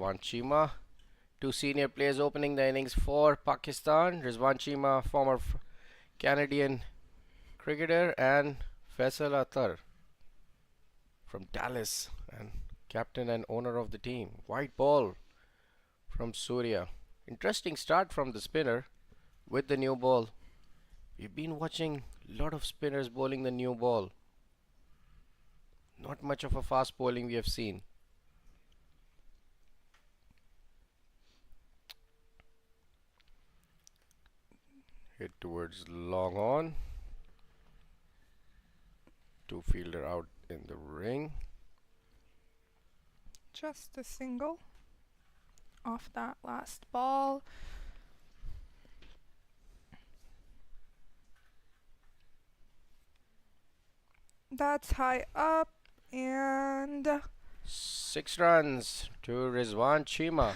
Rizwan Cheema. Two senior players opening the innings for Pakistan. Rizwan Cheema, former Canadian cricketer, and Faisal Athar from Dallas, and captain and owner of the team. White ball from Surya. Interesting start from the spinner with the new ball. We've been watching a lot of spinners bowling the new ball. Not much of a fast bowling we have seen. Hit towards long on. Two fielder out in the ring. Just a single off that last ball. That's high up, and 6 runs to Rizwan Cheema.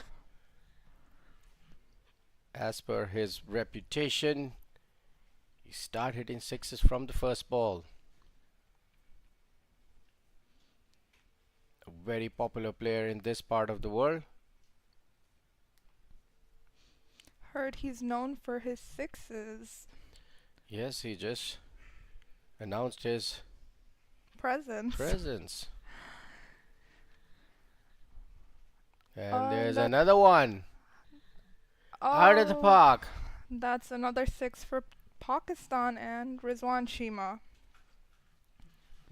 As per his reputation, he started hitting sixes from the first ball. A very popular player in this part of the world. heard he's known for his sixes. Yes, he just announced his Presence. And there's that, another one. Out of the park. That's another six for Pakistan and Rizwan Cheema.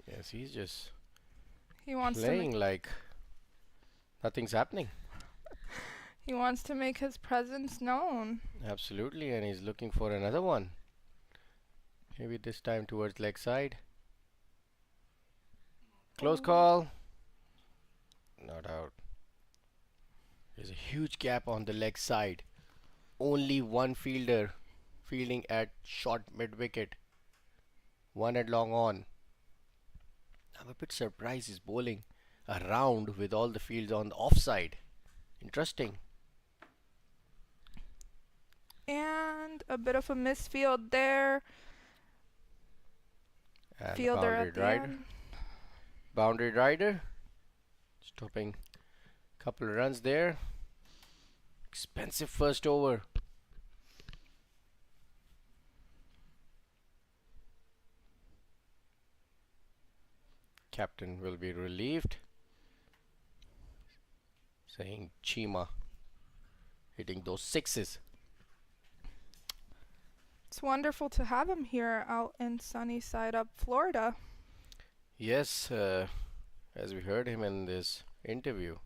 Yes, he's just He wants playing like nothing's happening. he wants to make his presence known. Absolutely, and he's looking for another one. Maybe this time towards leg side. Close call. Not out. There's a huge gap on the leg side. Only one fielder fielding at short mid wicket. One at long on. I'm a bit surprised he's bowling around with all the fields on the offside. Interesting. And a bit of a misfield there. And Fielder boundary at the rider. end. Boundary rider. Stopping a couple of runs there. Expensive first over. Captain will be relieved. Saying Cheema hitting those sixes. It's wonderful to have him here out in sunny side up Florida. Yes, as we heard him in this interview,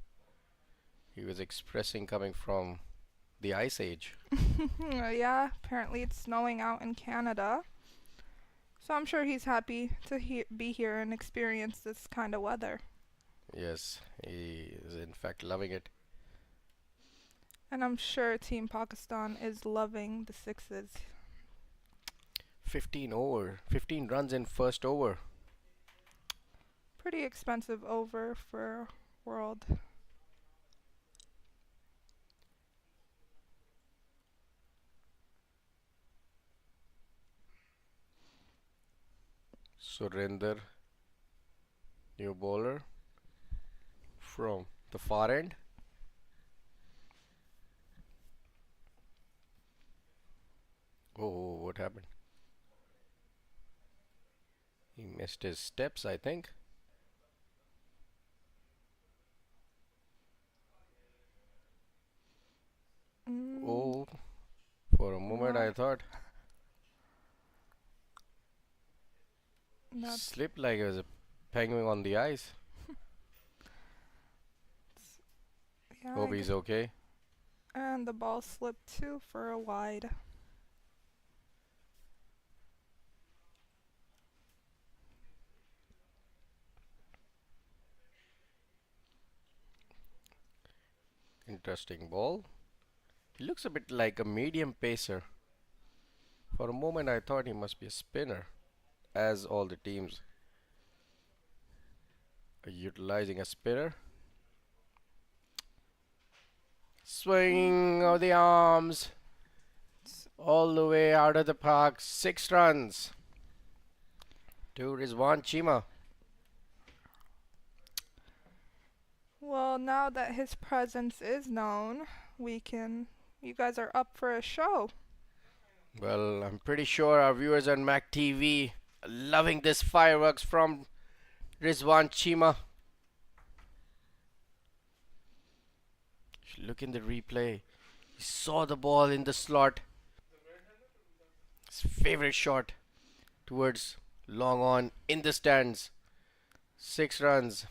he was expressing coming from the Ice Age. Yeah, apparently it's snowing out in Canada. So I'm sure he's happy to be here and experience this kind of weather. Yes, he is in fact loving it. And I'm sure Team Pakistan is loving the sixes. 15 runs in first over. Pretty expensive over for World. Surinder, new bowler from the far end. Oh, what happened? He missed his steps, I think. Oh, for a moment I thought slipped like it was a penguin on the ice. Yeah, Hope he's okay. And the ball slipped too for a wide. Interesting ball. He looks a bit like a medium pacer. For a moment I thought he must be a spinner, as all the teams are utilizing a spinner. Swing of the arms all the way out of the park. 6 runs to Rizwan Cheema. Well, now that his presence is known, you guys are up for a show. Well, I'm pretty sure our viewers on MAQ TV are loving this fireworks from Rizwan Cheema. Look in the replay. He saw the ball in the slot. His favorite shot towards long on in the stands. 6 runs.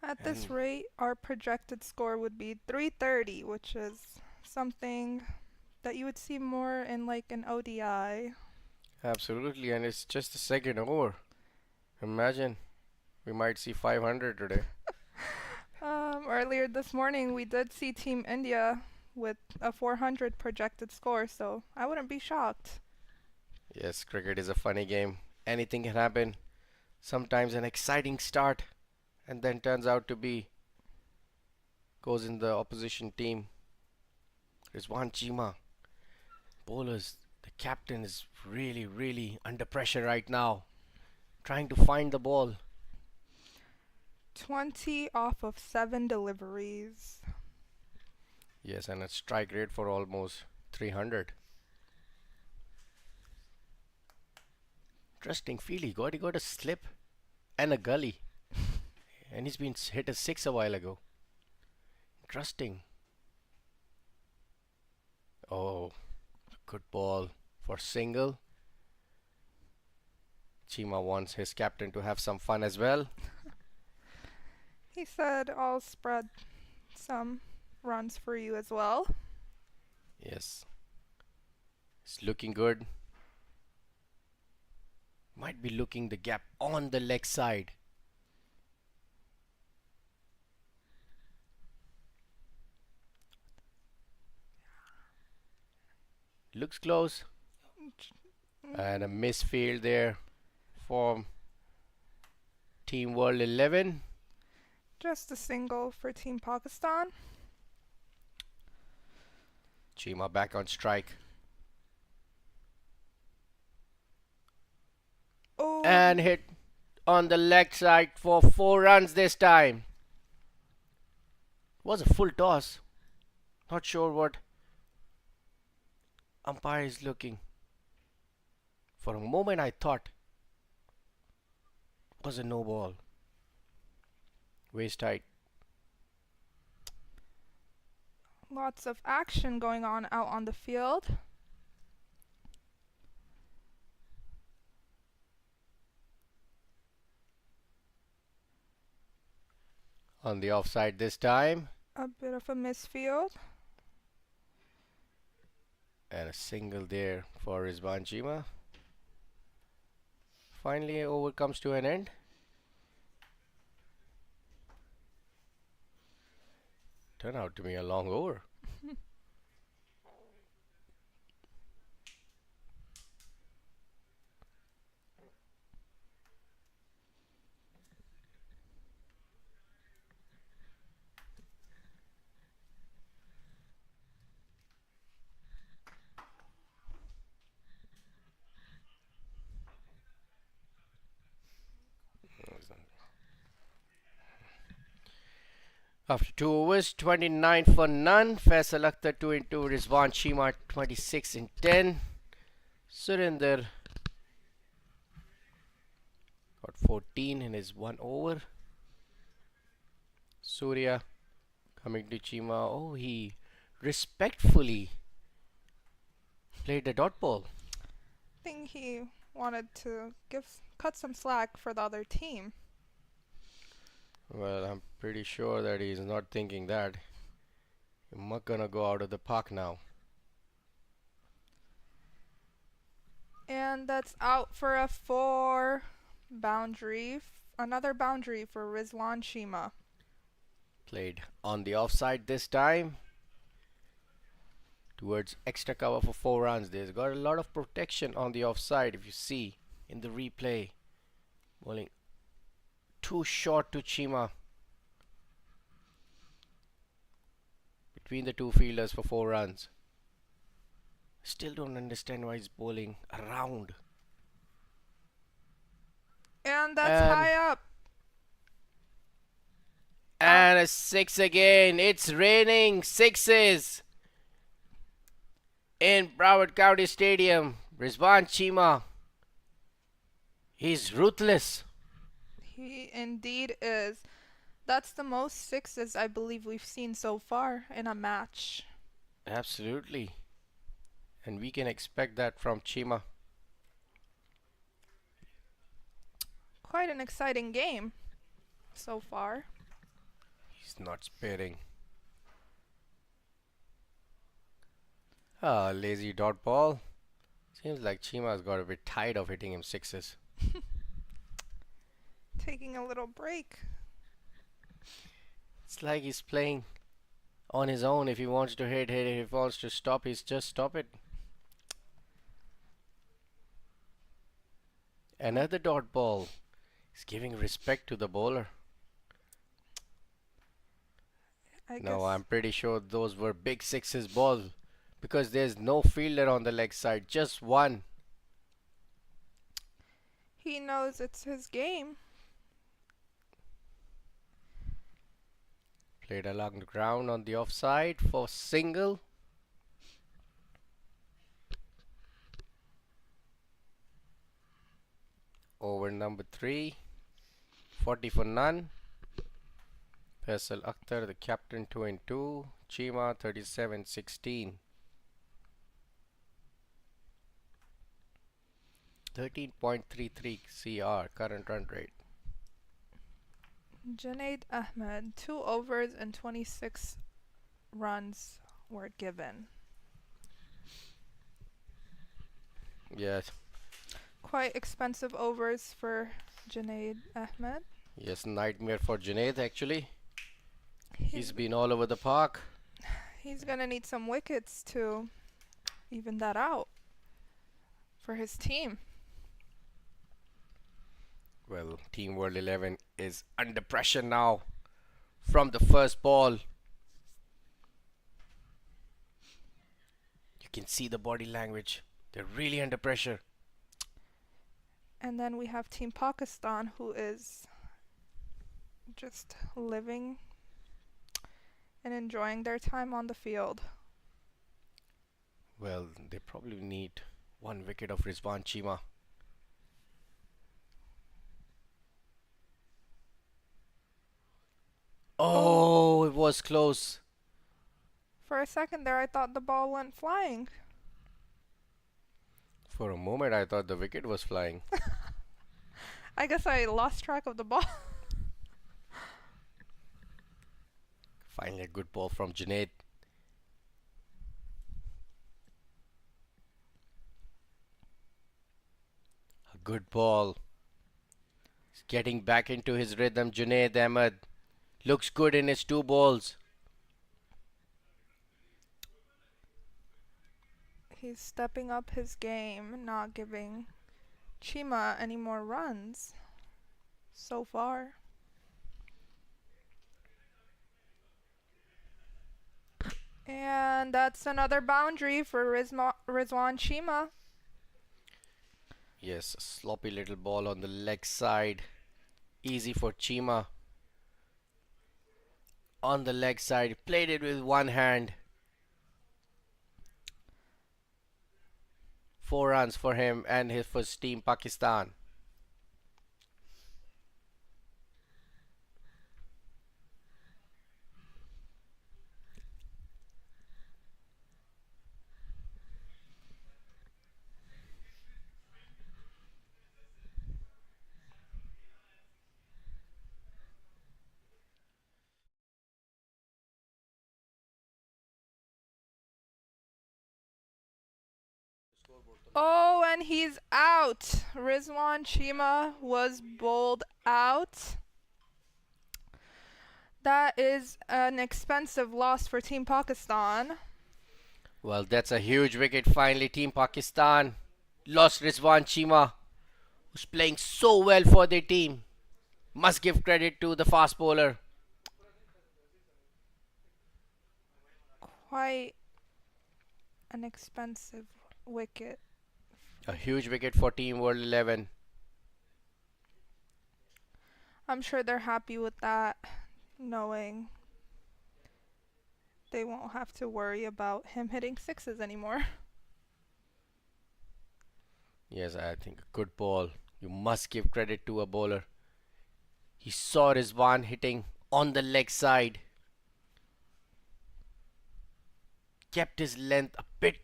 At this And rate, our projected score would be 330, which is something that you would see more in like an ODI. absolutely, and it's just the second over. Imagine we might see 500 today. Earlier this morning, we did see Team India with a 400 projected score, so I wouldn't be shocked. Yes, cricket is a funny game. Anything can happen. Sometimes an exciting start and then turns out to be goes in the opposition team. Rizwan Cheema, bowlers. The captain is really under pressure right now, trying to find the ball. 20 off of 7 deliveries. Yes, and a strike rate for almost 300. Interesting feel. He got a slip and a gully, and he's been hit a six a while ago. Interesting. Oh, good ball for single. Cheema wants his captain to have some fun as well. He said, I'll spread some runs for you as well. Yes, it's looking good. Might be looking the gap on the leg side. Looks close. And a misfield there for Team World 11. Just a single for Team Pakistan. Cheema back on strike. Oh, And hit on the leg side for 4 runs this time. Was a full toss. Not sure what umpire is looking. For a moment I thought it was a no ball. Waist tight. lots of action going on out on the field. On the offside this time. A bit of a misfield. And a single there for Rizwan Cheema. Finally, over comes to an end. Turned out to be a long over. After 2 overs, 29 for none. Faisal Akhtar 2 into Rizwan Cheema 26 in 10. Surinder got 14 in his 1 over. Surya coming to Cheema. Oh, he respectfully played the dot ball. I think he wanted to cut some slack for the other team. Well, I'm pretty sure that he's not thinking that. I'm not gonna go out of the park now. And that's out for a 4 boundary. Another boundary for Rizwan Cheema. Played on the offside this time. Towards extra cover for 4 runs. There's got a lot of protection on the offside if you see in the replay. Bowling too short to Cheema. Between the two fielders for 4 runs. Still don't understand why he's bowling around. And that's high up. And a six again. It's raining sixes in Broward County Stadium. Rizwan Cheema, he's ruthless. He indeed is. That's the most sixes I believe we've seen so far in a match. Absolutely. And we can expect that from Cheema. Quite an exciting game so far. He's not sparing. Ah, lazy dot ball. Seems like Cheema's got a bit tired of hitting him sixes. Taking a little break. It's like he's playing on his own. If he wants to hit, hit. If he wants to stop, he's just stop it. Another dot ball. He's giving respect to the bowler. No, I'm pretty sure those were big sixes ball because there's no fielder on the leg side, just one. He knows it's his game. Played along the ground on the offside for single. Over number 3, 40 for none. Faisal Akhtar, the captain, 2 and 2. Cheema, 37-16. 13.33 CR, current run rate. Junaid Ahmed, 2 overs and 26 runs were given. Yes. Quite expensive overs for Junaid Ahmed. Yes, nightmare for Junaid actually. He's been all over the park. He's gonna need some wickets to even that out for his team. Well, Team World 11 is under pressure now from the first ball. You can see the body language. They're really under pressure. And then we have Team Pakistan, who is just living and enjoying their time on the field. Well, they probably need 1 wicket of Rizwan Cheema. Oh, it was close. For a second there, I thought the ball went flying. For a moment, I thought the wicket was flying. I guess I lost track of the ball. Finally, a good ball from Junaid. A good ball. He's getting back into his rhythm. Junaid Ahmed looks good in his 2 balls. He's stepping up his game, not giving Cheema any more runs so far. And that's another boundary for Rizwan Cheema. Yes, a sloppy little ball on the leg side. Easy for Cheema. On the leg side, played it with one hand. 4 runs for him and his first team, Pakistan. Oh, and he's out. Rizwan Cheema was bowled out. That is an expensive loss for Team Pakistan. Well, that's a huge wicket. Finally, Team Pakistan lost Rizwan Cheema, who's playing so well for their team. Must give credit to the fast bowler. Quite an expensive wicket. A huge wicket for Team World 11. I'm sure they're happy with that. knowing they won't have to worry about him hitting sixes anymore. Yes, I think a good ball. You must give credit to a bowler. He saw Rizwan hitting on the leg side, kept his length a bit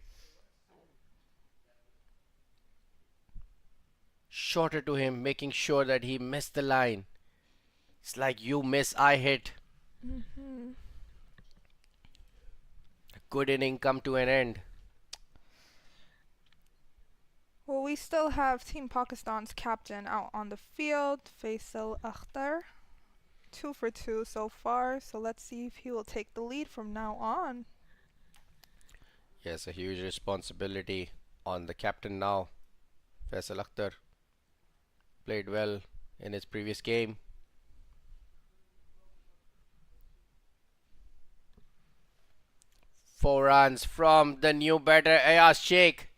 shorter to him, making sure that he missed the line. It's like you miss, I hit. Hmm. A good inning come to an end. Well, we still have Team Pakistan's captain out on the field, Faisal Akhtar. 2 for 2 so far, so let's see if he will take the lead from now on. Yes, a huge responsibility on the captain now. Faisal Akhtar played well in his previous game. Four runs from the new batter Ayaz Sheikh.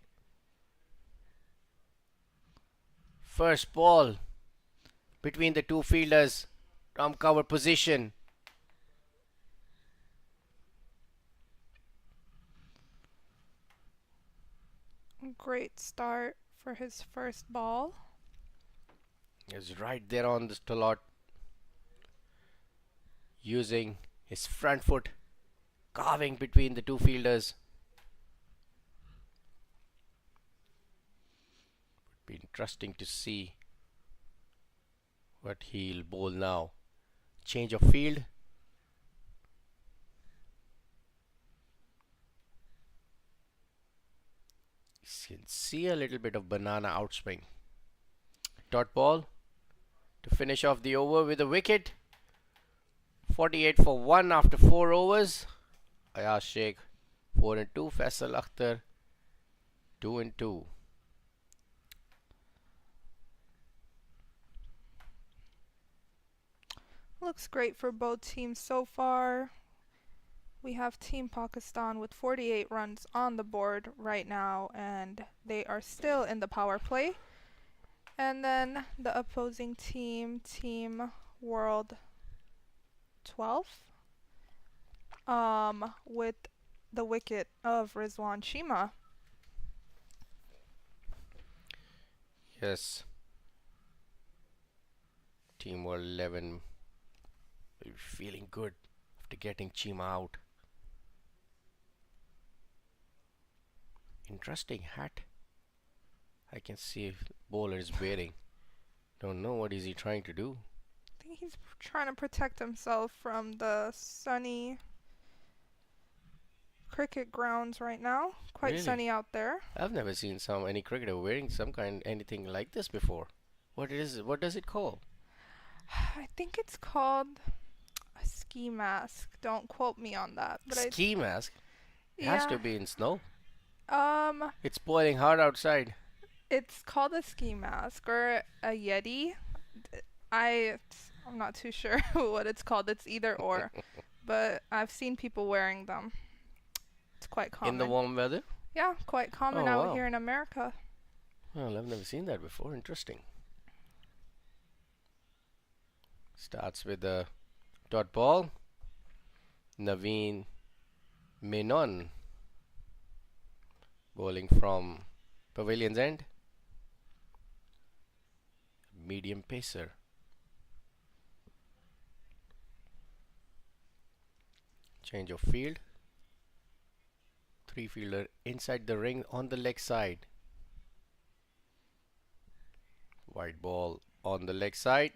First ball between the two fielders from cover position. Great start for his first ball. He was right there on the slot, using his front foot, carving between the two fielders. Would be interesting to see what he'll bowl now. Change of field. You can see a little bit of banana outswing. Dot ball to finish off the over with a wicket. 48 for 1 after 4 overs. Ayaz Sheikh 4 and 2. Faisal Akhtar 2 and 2. Looks great for both teams so far. We have Team Pakistan with 48 runs on the board right now, and they are still in the power play. And then the opposing team, Team World 12, with the wicket of Rizwan Cheema. Yes. Team World 11 will be feeling good after getting Cheema out. Interesting hat. I can see if bowler is wearing. Don't know what is he trying to do. I think he's trying to protect himself from the sunny cricket grounds right now. Quite Really? sunny out there. I've never seen any cricketer wearing some kind anything like this before. What is it? What does it call? I think it's called a ski mask. Don't quote me on that. But Ski mask. It yeah. has to be in snow. Um, It's boiling hard outside. it's called a ski mask or a yeti. I'm not too sure what it's called. It's either or, but I've seen people wearing them. It's quite common. In the warm weather? Yeah, quite common Oh, out wow. here in America. Well, I've never seen that before. Interesting. Starts with the dot ball. Naveen Menon bowling from pavilion's end. Medium pacer. Change of field. Three fielder inside the ring on the leg side. White ball on the leg side.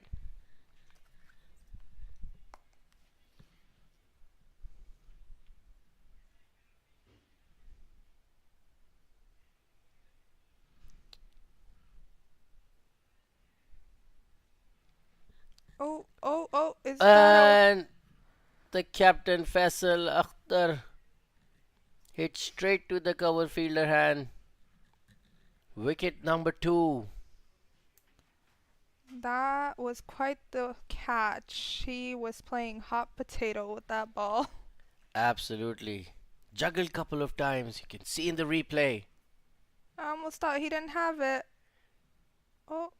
Oh, is that And the captain Faisal Akhtar hit straight to the cover fielder hand. Wicket number 2. That was quite the catch. He was playing hot potato with that ball. Absolutely. Juggled couple of times. You can see in the replay. I almost thought he didn't have it. Oh,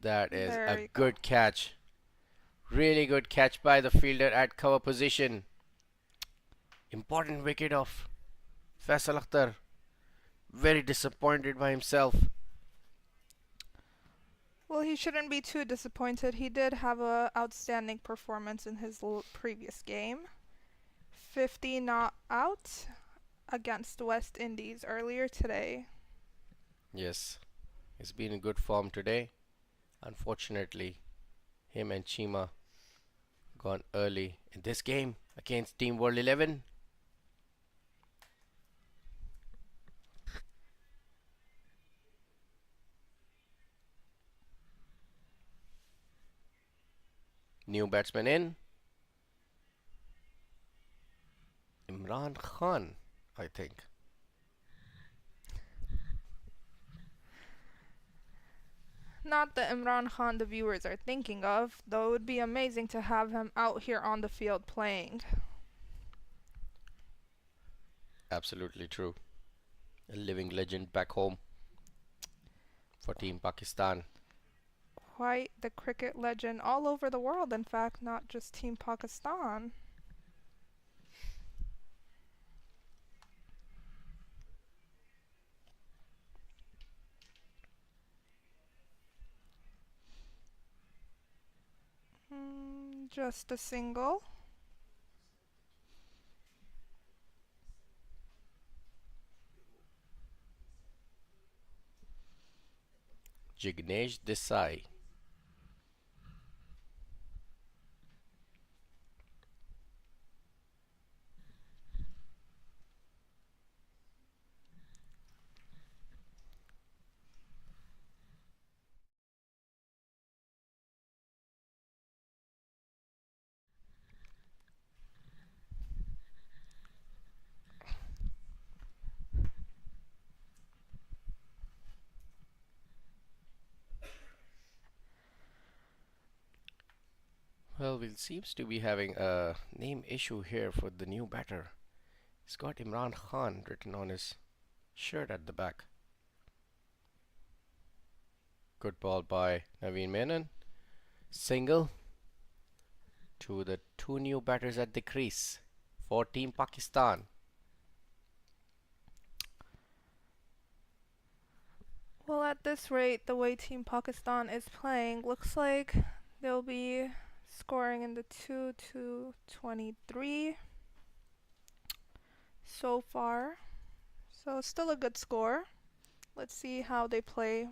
That is there a you go. good catch. Really good catch by the fielder at cover position. Important wicket of Faisal Akhtar. Very disappointed by himself. Well, he shouldn't be too disappointed. He did have a outstanding performance in his previous game. 50 not out against West Indies earlier today. Yes, he's been in good form today. Unfortunately, him and Cheema gone early in this game against Team World 11. New batsman in. Imran Khan, I think. Not the Imran Khan the viewers are thinking of, though it would be amazing to have him out here on the field playing. Absolutely true. A living legend back home for Team Pakistan. Quite the cricket legend all over the world, in fact, not just Team Pakistan. Just a single. Jignesh Desai. Well, we seems to be having a name issue here for the new batter. He's got Imran Khan written on his shirt at the back. Good ball by Naveen Menon. Single to the two new batters at the crease for Team Pakistan. Well, at this rate, the way Team Pakistan is playing, looks like they'll be scoring in the 2 to 23 so far. So still a good score. Let's see how they play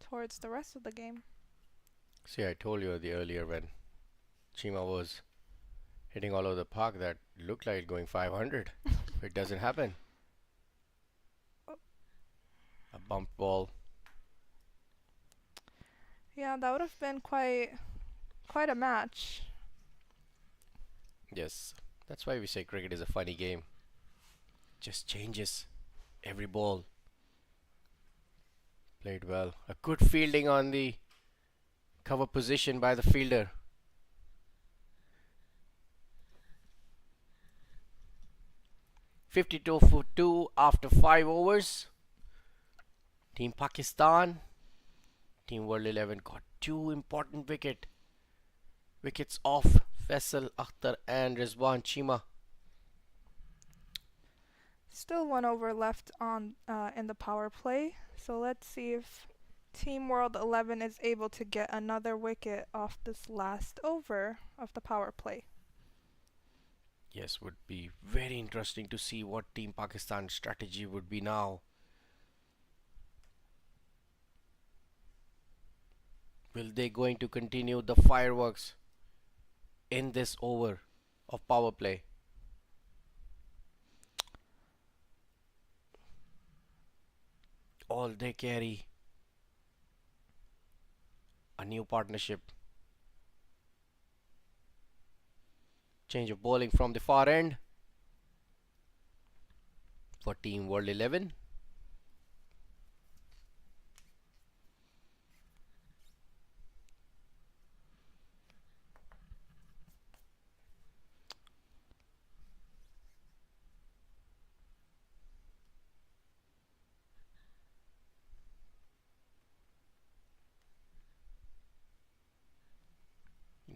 towards the rest of the game. See, I told you earlier when Cheema was hitting all over the park that looked like going 500. It doesn't happen. A bump ball. Yeah, that would have been quite a match. Yes, that's why we say cricket is a funny game. Just changes every ball. Played well. A good fielding on the cover position by the fielder. "52 for 2 after 5 overs. Team Pakistan, Team World 11 got two important wickets off Faisal Akhtar and Rizwan Cheema. Still 1 over left on in the power play. So let's see if Team World 11 is able to get another wicket off this last over of the power play. Yes, would be very interesting to see what Team Pakistan's strategy would be now. Will they going to continue the fireworks in this over of power play? All they carry a new partnership. Change of bowling from the far end for Team World 11.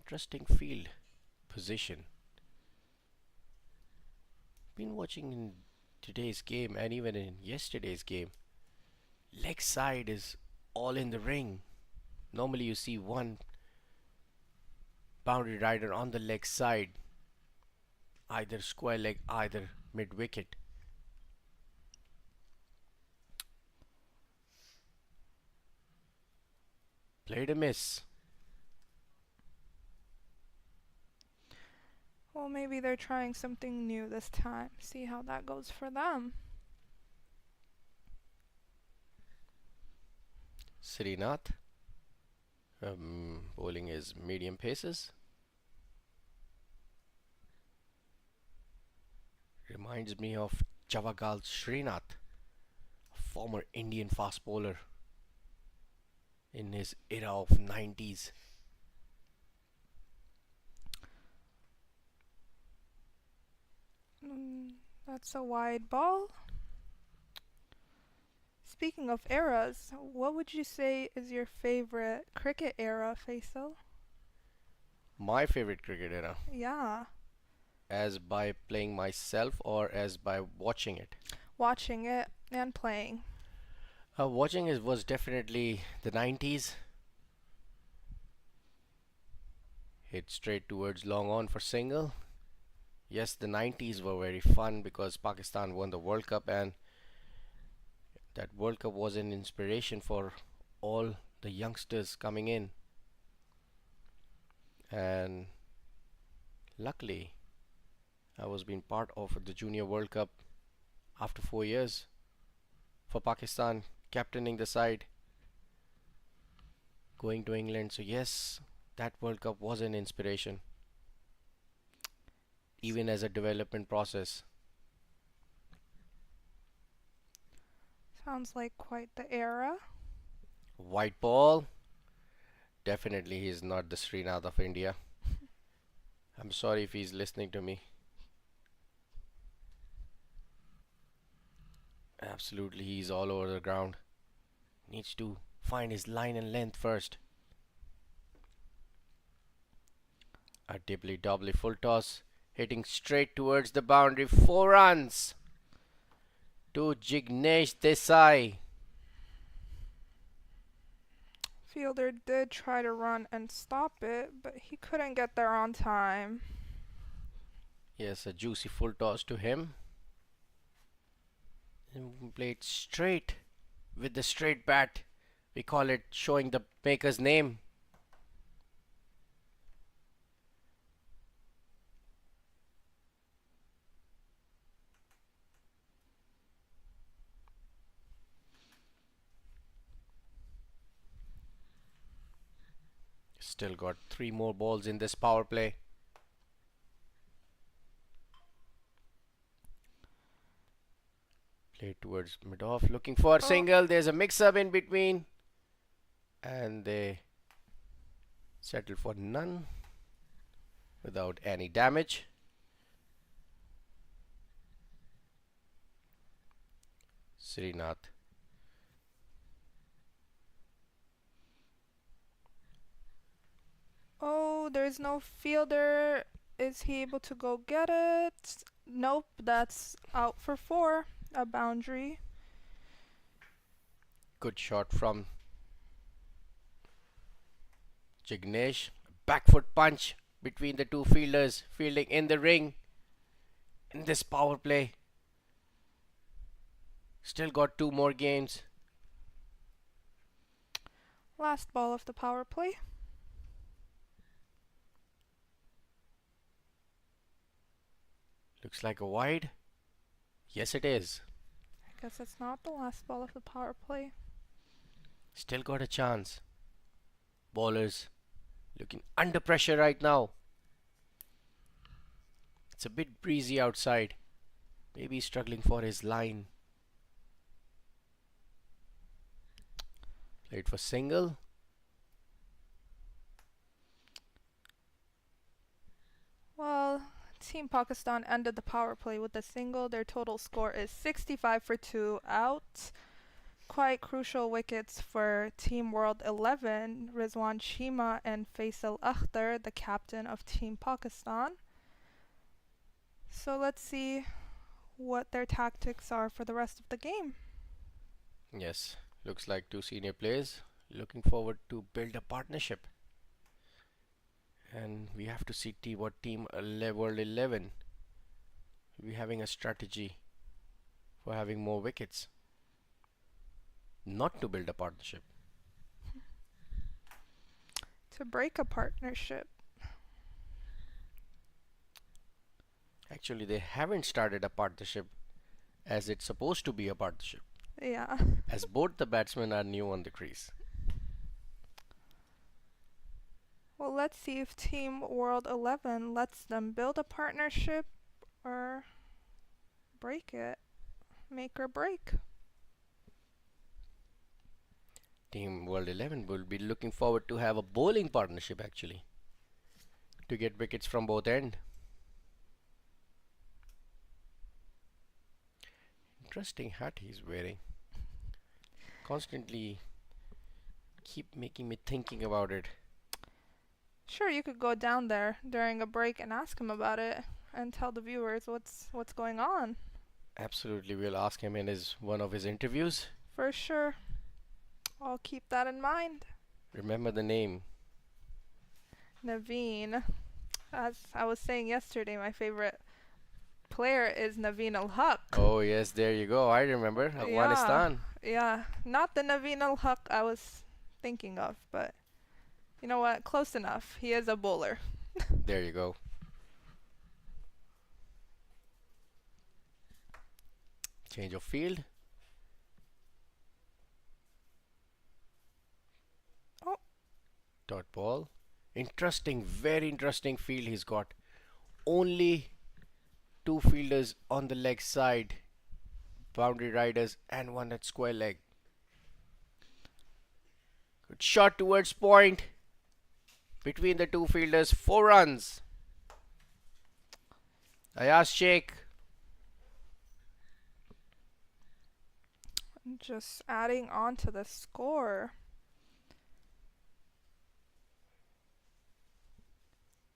interesting field position. Been watching in today's game and even in yesterday's game. Leg side is all in the ring. Normally you see one boundary rider on the leg side, either square leg, either mid wicket. Played a miss. Well, maybe they're trying something new this time. See how that goes for them. Srinath bowling his medium paces. Reminds me of Javagal Srinath, a former Indian fast bowler in his era of 90s. That's a wide ball. Speaking of eras, what would you say is your favorite cricket era, Faisal? My favorite cricket era, Yeah, as by playing myself or as by watching it. watching it and playing. Watching it was definitely the 90s. Hit straight towards long on for single. Yes, the 90s were very fun because Pakistan won the World Cup, and that World Cup was an inspiration for all the youngsters coming in. And luckily, I was being part of the Junior World Cup after 4 years for Pakistan, captaining the side, going to England. So yes, that World Cup was an inspiration, even as a development process. Sounds like quite the era. White ball. Definitely he's not the Srinath of India. I'm sorry if he's listening to me. Absolutely, he's all over the ground. Needs to find his line and length first. A dibbly doubly full toss, hitting straight towards the boundary. 4 runs to Jignesh Desai. Fielder did try to run and stop it, but he couldn't get there on time. Yes, a juicy full toss to him. And played straight with the straight bat. We call it showing the maker's name. Still got 3 more balls in this power play. Played towards mid-off, looking for a single. There's a mix-up in between, and they settle for none without any damage. Srinath. Oh, there's no fielder. Is he able to go get it? Nope, that's out for 4. A boundary. Good shot from Jignesh. Back foot punch between the two fielders, fielding in the ring in this power play. Still got 2 more games. Last ball of the power play. Looks like a wide. Yes, it is. I guess it's not the last ball of the power play. Still got a chance. Bowlers looking under pressure right now. It's a bit breezy outside. Maybe struggling for his line. Played for single. Well, Team Pakistan ended the power play with a single. Their total score is 65 for 2 out. quite crucial wickets for Team World 11, Rizwan Cheema and Faisal Akhtar, the captain of Team Pakistan. So let's see what their tactics are for the rest of the game. Yes, looks like two senior players looking forward to build a partnership. And we have to see what Team World 11 will be having a strategy for having more wickets. Not to build a partnership. To break a partnership. Actually, they haven't started a partnership as it's supposed to be a partnership, Yeah. as both the batsmen are new on the crease. Well, let's see if Team World 11 lets them build a partnership or break it. Make or break. Team World 11 will be looking forward to have a bowling partnership actually to get wickets from both ends. Interesting hat he's wearing. Constantly keep making me thinking about it. Sure, you could go down there during a break and ask him about it and tell the viewers what's going on. Absolutely, we'll ask him in one of his interviews. For sure. I'll keep that in mind. Remember the name. Naveen. As I was saying yesterday, my favorite player is Naveen Al-Haq. Oh yes, there you go. I remember Afghanistan. Yeah, not the Naveen Al-Haq I was thinking of, but you know what? Close enough. He is a bowler. There you go. Change of field. Oh. Dot ball. Interesting, very interesting field he's got. Only two fielders on the leg side, boundary riders, and one at square leg. Good shot towards point. Between the two fielders, 4 runs. Ayaz Sheikh. Just adding on to the score.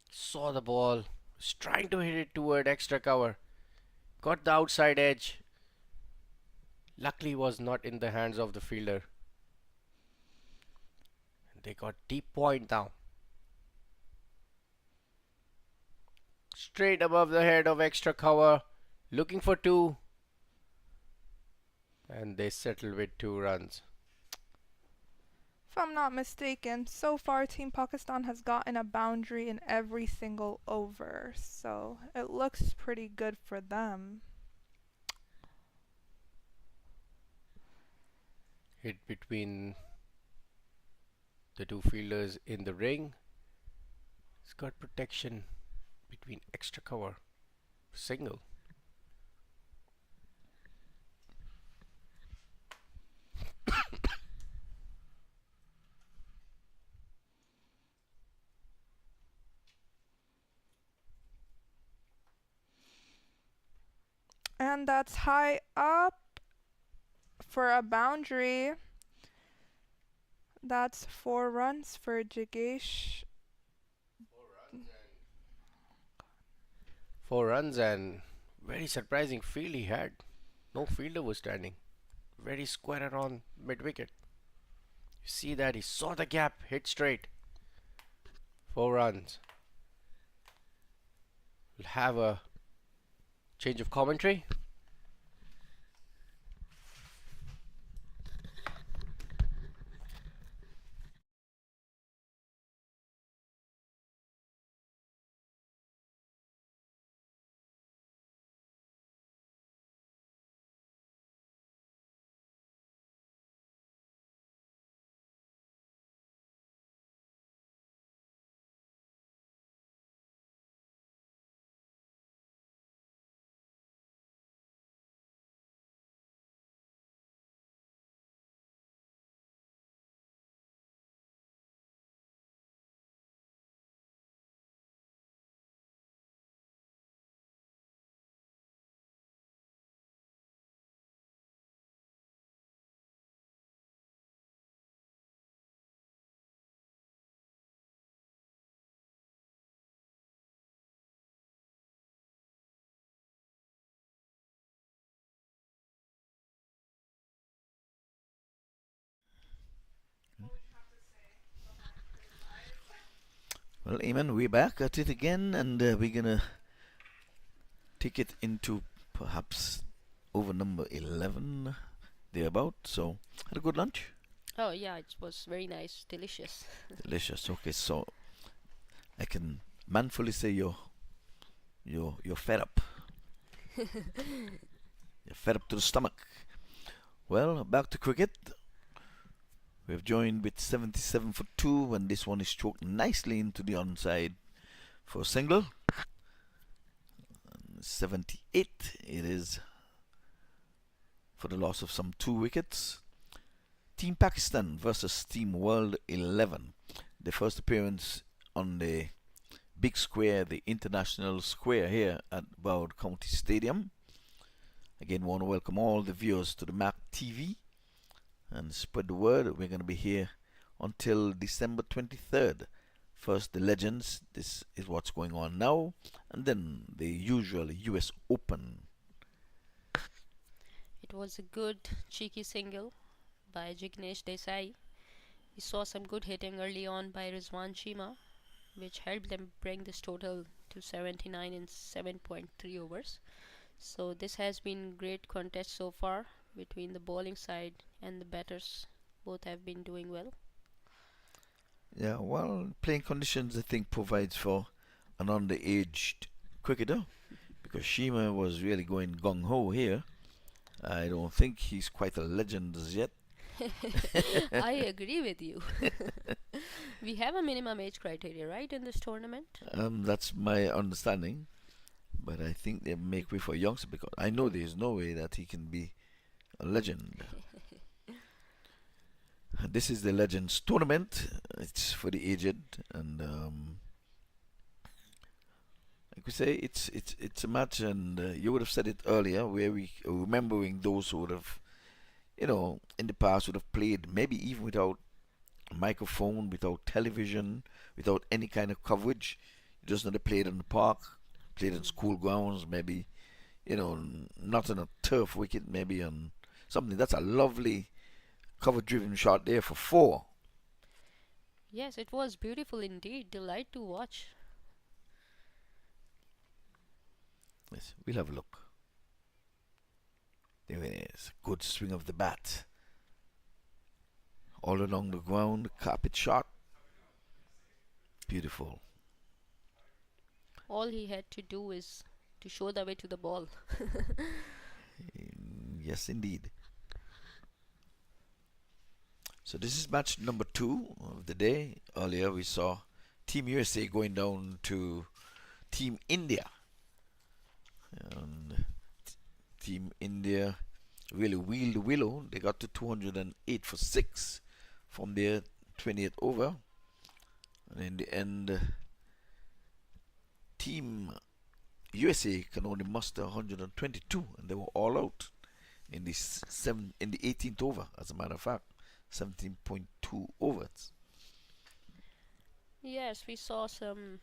Saw the ball. Was trying to hit it toward extra cover. Got the outside edge. Luckily was not in the hands of the fielder. They got deep point now. Straight above the head of extra cover. Looking for 2. And they settle with 2 runs. If I'm not mistaken, so far Team Pakistan has gotten a boundary in every single over, so it looks pretty good for them. Hit between the two fielders in the ring. It's got protection between extra cover. Single. And that's high up for a boundary. That's 4 runs for Jigesh. 4 runs and very surprising field he had. No fielder was standing. Very square around mid wicket. You see that he saw the gap, hit straight. 4 runs. We'll have a change of commentary. Well, Eamon, we're back at it again, and we're gonna take it into perhaps over number 11, thereabout. So, had a good lunch? Oh yeah, it was very nice, delicious. Delicious. Okay, so I can manfully say you're fed up. You're fed up to the stomach. Well, back to cricket. We have joined with 77 for 2, and this one is choked nicely into the onside for a single. 78 it is for the loss of some 2 wickets. Team Pakistan versus Team World 11. The first appearance on the big square, the international square here at Broward County Stadium. Again, want to welcome all the viewers to the MAQ TV and spread the word. We're going to be here until December 23rd. First, the Legends. This is what's going on now. And then the usual US Open. It was a good, cheeky single by Jignesh Desai. We saw some good hitting early on by Cheema, which helped them bring this total to 79 in 7.3 overs. So this has been great contest so far between the bowling side and the batters. Both have been doing well. Yeah, well, playing conditions I think provides for an underaged cricketer because Cheema was really going gung ho here. I don't think he's quite a legend as yet. I agree with you. We have a minimum age criteria, right, in this tournament? That's my understanding, but I think they make way for youngsters because I know there's no way that he can be a legend. This is the Legends tournament. It's for the aged, and like we say, it's a match, and you would have said it earlier, where we remembering those who would have, in the past would have played maybe even without a microphone, without television, without any kind of coverage. You just know they played in the park, played in school grounds, maybe, not on a turf wicket, maybe on something. That's a lovely cover-driven shot there for 4. Yes, it was beautiful indeed. Delight to watch. Yes, we'll have a look. There it is. Good swing of the bat. All along the ground, carpet shot. Beautiful. All he had to do is to show the way to the ball. Yes, indeed. So this is match number 2 of the day. Earlier we saw Team USA going down to Team India. And Team India really wheeled the willow. They got to 208 for 6 from their 20th over. And in the end, Team USA can only muster 122, and they were all out in the 18th over, as a matter of fact. 17.2 overs. Yes, we saw some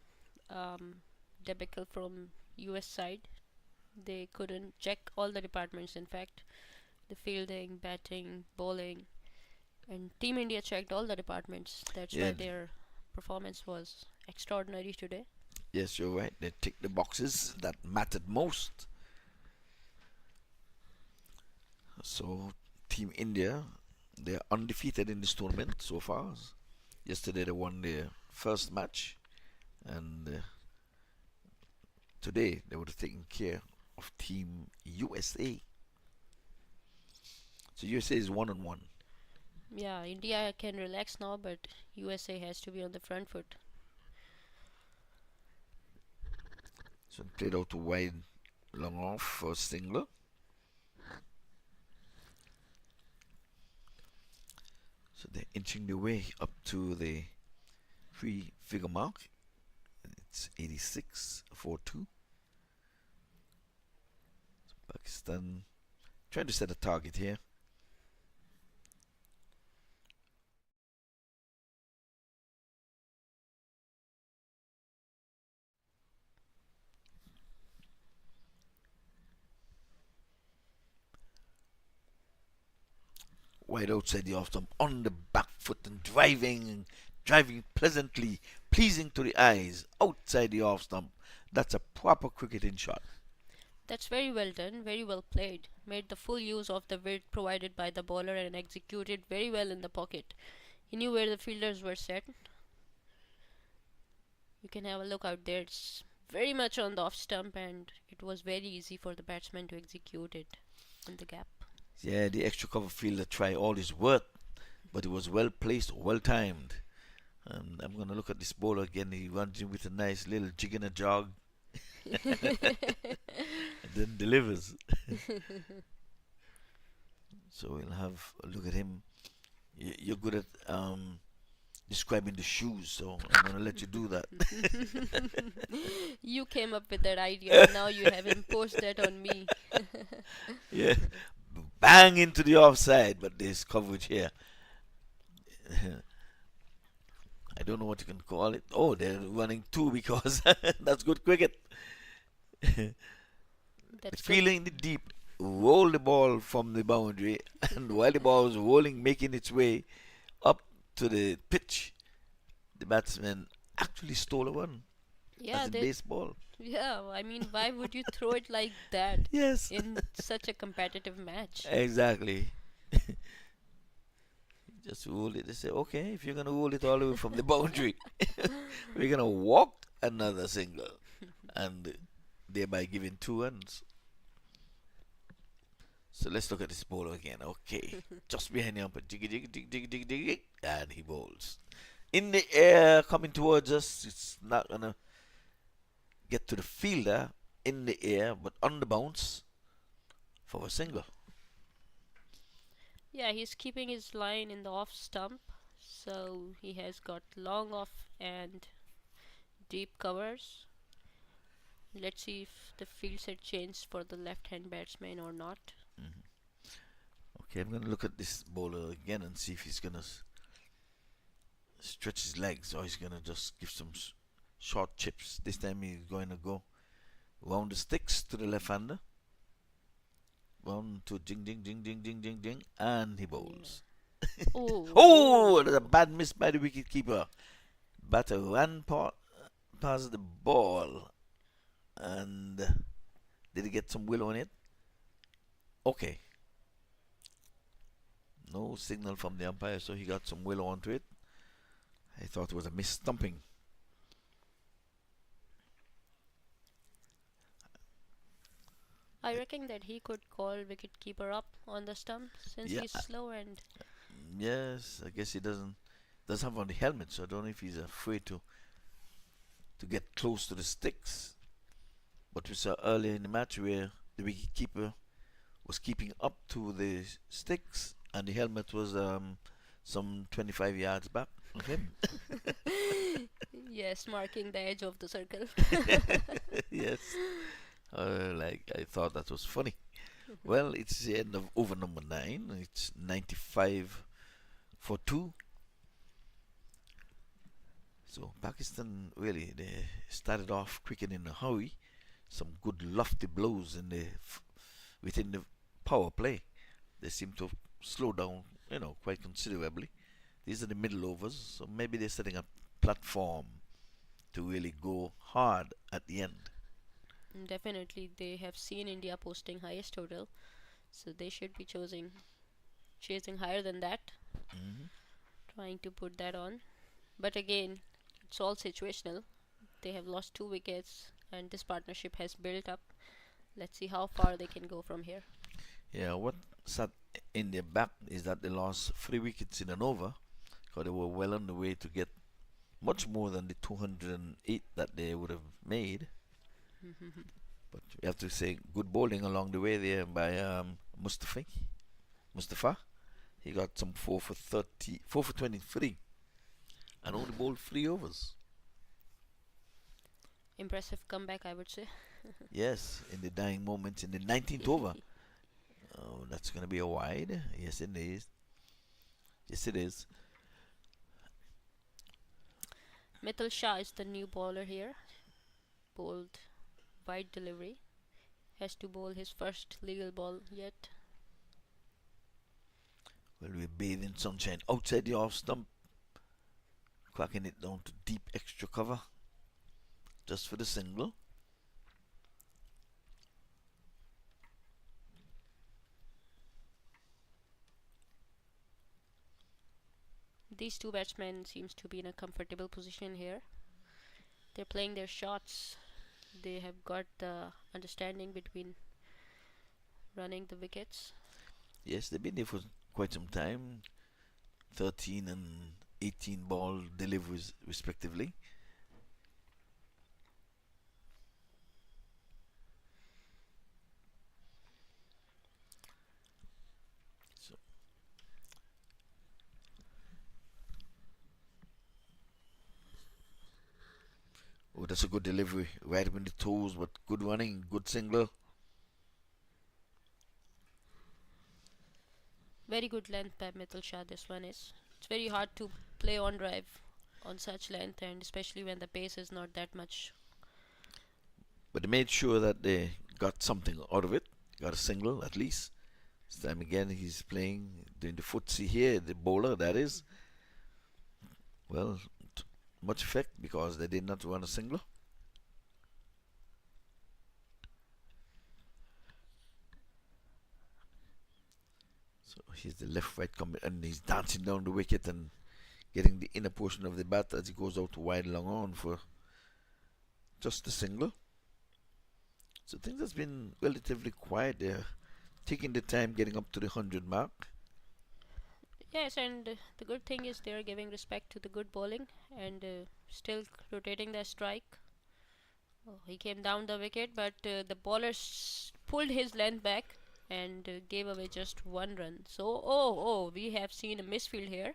debacle from US side. They couldn't check all the departments, in fact. The fielding, batting, bowling. And Team India checked all the departments. That's why their performance was extraordinary today. Yes, you're right. They ticked the boxes that mattered most. So, Team India, they're undefeated in this tournament so far. Yesterday they won their first match, and today they would have taken care of Team USA. So USA is 1-1. Yeah, India can relax now, but USA has to be on the front foot. So played out to wide, long off for Singler. So they're inching their way up to the 3-figure mark. It's 86 for 2. So Pakistan trying to set a target here. Wide outside the off stump, on the back foot and driving and driving pleasantly, pleasing to the eyes, outside the off stump. That's a proper cricketing shot. That's very well done, very well played. Made the full use of the width provided by the bowler and executed very well in the pocket. He knew where the fielders were set. You can have a look out there. It's very much on the off stump, and it was very easy for the batsman to execute it in the gap. Yeah, the extra cover fielder tried all his work, but it was well placed, well timed. And I'm gonna look at this bowler again. He runs in with a nice little jig and a jog, and then delivers. So we'll have a look at him. You're good at describing the shoes, so I'm gonna let you do that. You came up with that idea, and now you have imposed that on me. Yeah, bang into the offside, but there's coverage here. I don't know what you can call it. Oh, they're running two because that's good cricket. That's good. Feeling the deep, roll the ball from the boundary, and while the ball was rolling, making its way up to the pitch, the batsman actually stole a run Yeah, as in they. baseball. Yeah, I mean, why would you throw it like that Yes, in such a competitive match? exactly. Just roll it. They say, okay, if you're gonna roll it all the way from the boundary, we're gonna walk another single, and thereby giving 2 runs. So let's look at this bowler again. Okay, just behind the umpire, jiggy jiggy jiggy jiggy jiggy jiggy, and he bowls in the air, coming towards us. It's not gonna get to the fielder in the air, but on the bounce for a single. Yeah, he's keeping his line in the off stump, so he has got long off and deep covers. Let's see if the field set changed for the left hand batsman or not. Mhm. Okay, I'm gonna look at this bowler again and see if he's gonna stretch his legs or he's gonna just give some short chips. This time he's going to go round the sticks to the left hander. One, two, jing, jing, jing, jing, jing, jing, jing, and he bowls. Oh, Oh, that's a bad miss by the wicket keeper. Batter ran past the ball, and did he get some will on it? Okay. No signal from the umpire, so he got some will onto it. I thought it was a miss stumping. I reckon that he could call wicketkeeper up on the stump since Yeah, he's slow and yes, I guess he doesn't have on the helmet, so I don't know if he's afraid to get close to the sticks. But we saw earlier in the match where the wicketkeeper was keeping up to the sticks, and the helmet was some 25 yards back of him. yes, marking the edge of the circle. Yes, like I thought that was funny. Well, it's the end of over number 9. It's 95 for 2. So Pakistan really they started off cricket in a hurry. Some good lofty blows in the within the power play. They seem to slow down, quite considerably. These are the middle overs, so maybe they're setting a platform to really go hard at the end. Definitely, they have seen India posting highest total, so they should be chasing higher than that, Hmm. trying to put that on. But again, it's all situational. They have lost 2 wickets, and this partnership has built up. Let's see how far they can go from here. Yeah, what sat in their back is that they lost 3 wickets in an over, because they were well on the way to get much more than the 208 that they would have made. But we have to say good bowling along the way there by Mustafa. He got some 4 for 23, and only bowled 3 overs. Impressive comeback, I would say. Yes, in the dying moments in the 19th over. Oh, that's going to be a wide. Yes, it is. Yes, it is. Mithil Shah is the new bowler here. Bowled wide delivery. Has to bowl his first legal ball yet. Well, we bathe in sunshine outside the off stump. Cracking it down to deep extra cover just for the single. These two batsmen seems to be in a comfortable position here. They're playing their shots. They have got the understanding between running the wickets. Yes, they've been there for quite some time. 13 and 18 ball deliveries respectively. So, oh, that's a good delivery. Right up in the toes, but good running, good singler. Very good length by Mithil Shah, this one is. It's very hard to play on drive on such length, and especially when the pace is not that much. But they made sure that they got something out of it. Got a single at least. This time again he's playing, doing the footsie here, the bowler that is. Well, much effect because they did not run a single. So here's the left-right combo, and he's dancing down the wicket and getting the inner portion of the bat as he goes out wide long on for just a single. So things has been relatively quiet there, taking the time getting up to the 100 mark. Yes, and the good thing is they're giving respect to the good bowling and still rotating their strike. Oh, he came down the wicket, but the bowler pulled his length back and gave away just one run. So, we have seen a misfield here.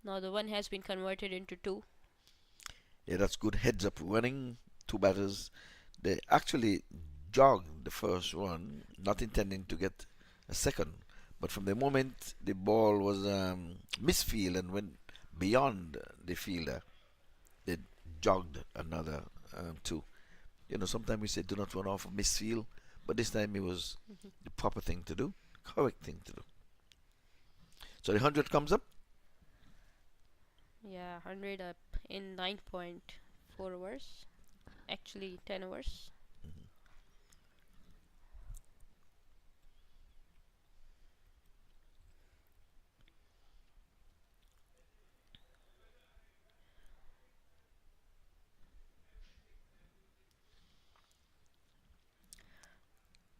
Now the one has been converted into two. Yeah, that's good heads up running. Two batters. They actually jogged the first one, not intending to get a second. But from the moment the ball was misfield and went beyond the fielder, they jogged another two. You know, sometimes we say do not run off a misfield, but this time it was the proper thing to do, correct thing to do. So the 100 comes up. Yeah, 100 up in 9.4 overs. Actually, 10 overs.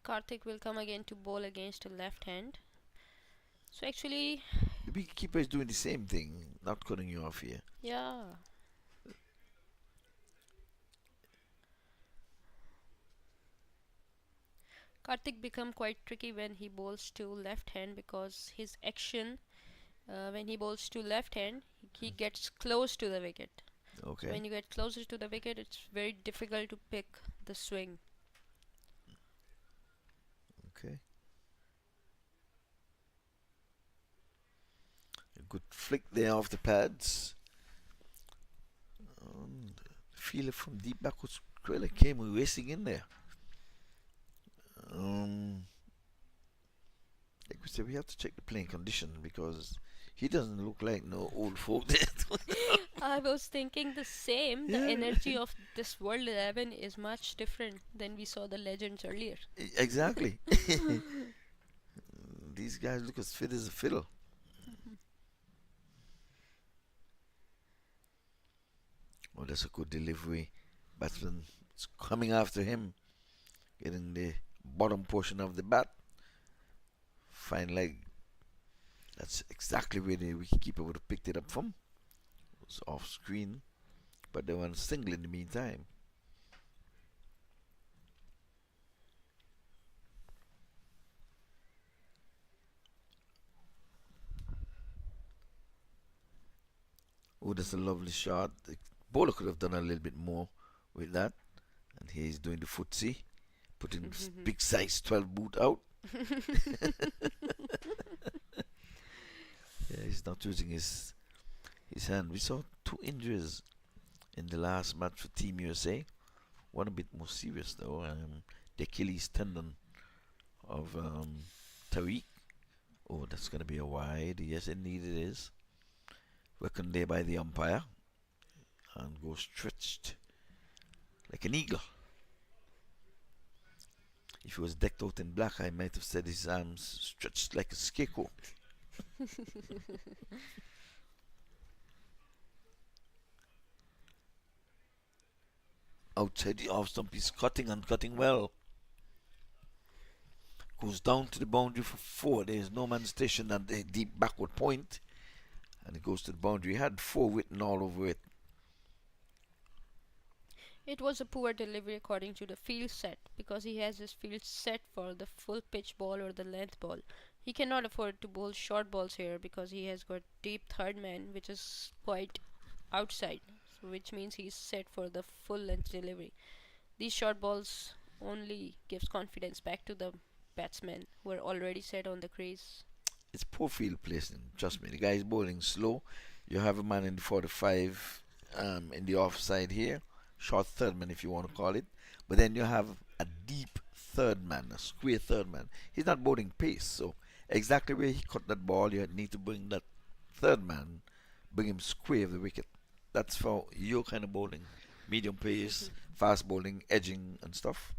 Karthik will come again to bowl against a left hand. So actually, The wicketkeeper is doing the same thing, not cutting you off here. yeah. Karthik become quite tricky when he bowls to left hand because his action when he bowls to left hand he gets close to the wicket. So Okay. when you get closer to the wicket, it's very difficult to pick the swing. Okay. A good flick there off the pads. And feel it from deep backwards. Krilla came racing in there. Like we said, we have to check the playing condition because he doesn't look like no old folk there. I was thinking the same. The Yeah. energy of this World 11 is much different than we saw the legends earlier. Exactly. These guys look as fit as a fiddle. Oh, that's a good delivery. Batsman is coming after him, getting the bottom portion of the bat. Fine leg. That's exactly where the wicketkeeper would have picked it up from. It was off screen, but they went single in the meantime. Oh, that's a lovely shot. The bowler could have done a little bit more with that. And he's doing the footsie, putting big size 12 boot out. Yeah, he's not using his hand. We saw two injuries in the last match for Team USA. One a bit more serious though. The Achilles tendon of Tariq. Oh, that's gonna be a wide. Yes, indeed it is. reckoned there by the umpire and goes stretched like an eagle. If he was decked out in black, I might have said his arms stretched like a scarecrow. Outside the off stump, he's cutting and cutting well. Goes down to the boundary for 4. There is no man stationed at the deep backward point, and it goes to the boundary. He had 4 written all over it. It was a poor delivery according to the field set, because he has his field set for the full pitch ball or the length ball. He cannot afford to bowl short balls here because he has got deep third man, which is quite outside, so which means he's set for the full length delivery. These short balls only gives confidence back to the batsmen who are already set on the crease. It's poor field placing. Trust me, the guy is bowling slow. You have a man in the 45 in the offside here. Short third man, if you want to call it. But then you have a deep third man, a square third man. He's not bowling pace, so exactly where he cut that ball, you need to bring that third man, bring him square of the wicket. That's for your kind of bowling. Medium pace, fast bowling, edging and stuff.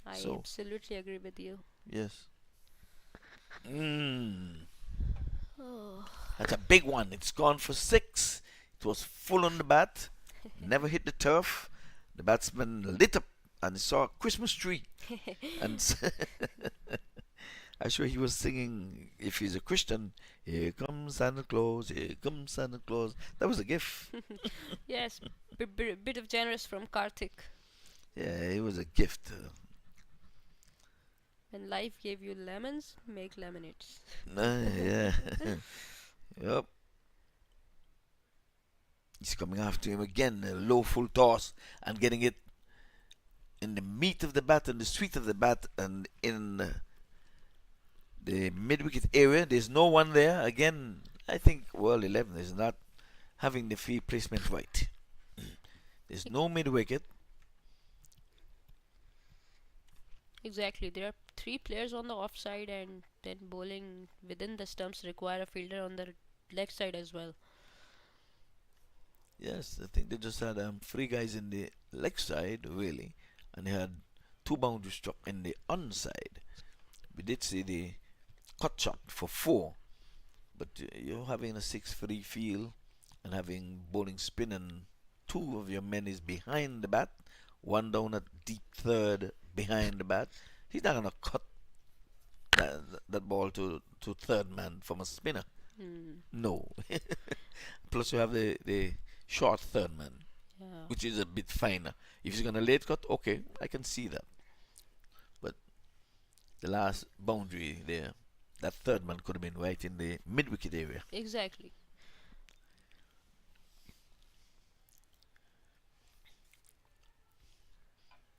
I So- absolutely agree with you. Yes. That's a big one. It's gone for 6. It was full on the bat. Never hit the turf. The batsman lit up and saw a Christmas tree. And I'm sure he was singing, if he's a Christian, "Here comes Santa Claus, here comes Santa Claus." That was a gift. Yes, bit of generous from Karthik. Yeah, it was a gift. When life gave you lemons, make lemonades. Yeah. Yep. He's coming after him again. A low full toss and getting it in the meat of the bat and the sweet of the bat and in the mid-wicket area. There's no one there. Again, I think World 11 is not having the field placement right. There's no mid-wicket. Exactly. There are 3 players on the offside, and then bowling within the stumps require a fielder on the leg side as well. Yes, I think they just had 3 guys in the leg side, really, and they had 2 boundaries struck in the onside. We did see the cut shot for 4, but you're having a 6-3 field and having bowling spin, and 2 of your men is behind the bat, 1 down at deep third behind the bat. He's not gonna cut that ball to third man from a spinner. No. Plus you have the short third man, Yeah. which is a bit finer. If he's gonna late cut, okay, I can see that. But the last boundary there, that third man could have been right in the mid wicket area. Exactly.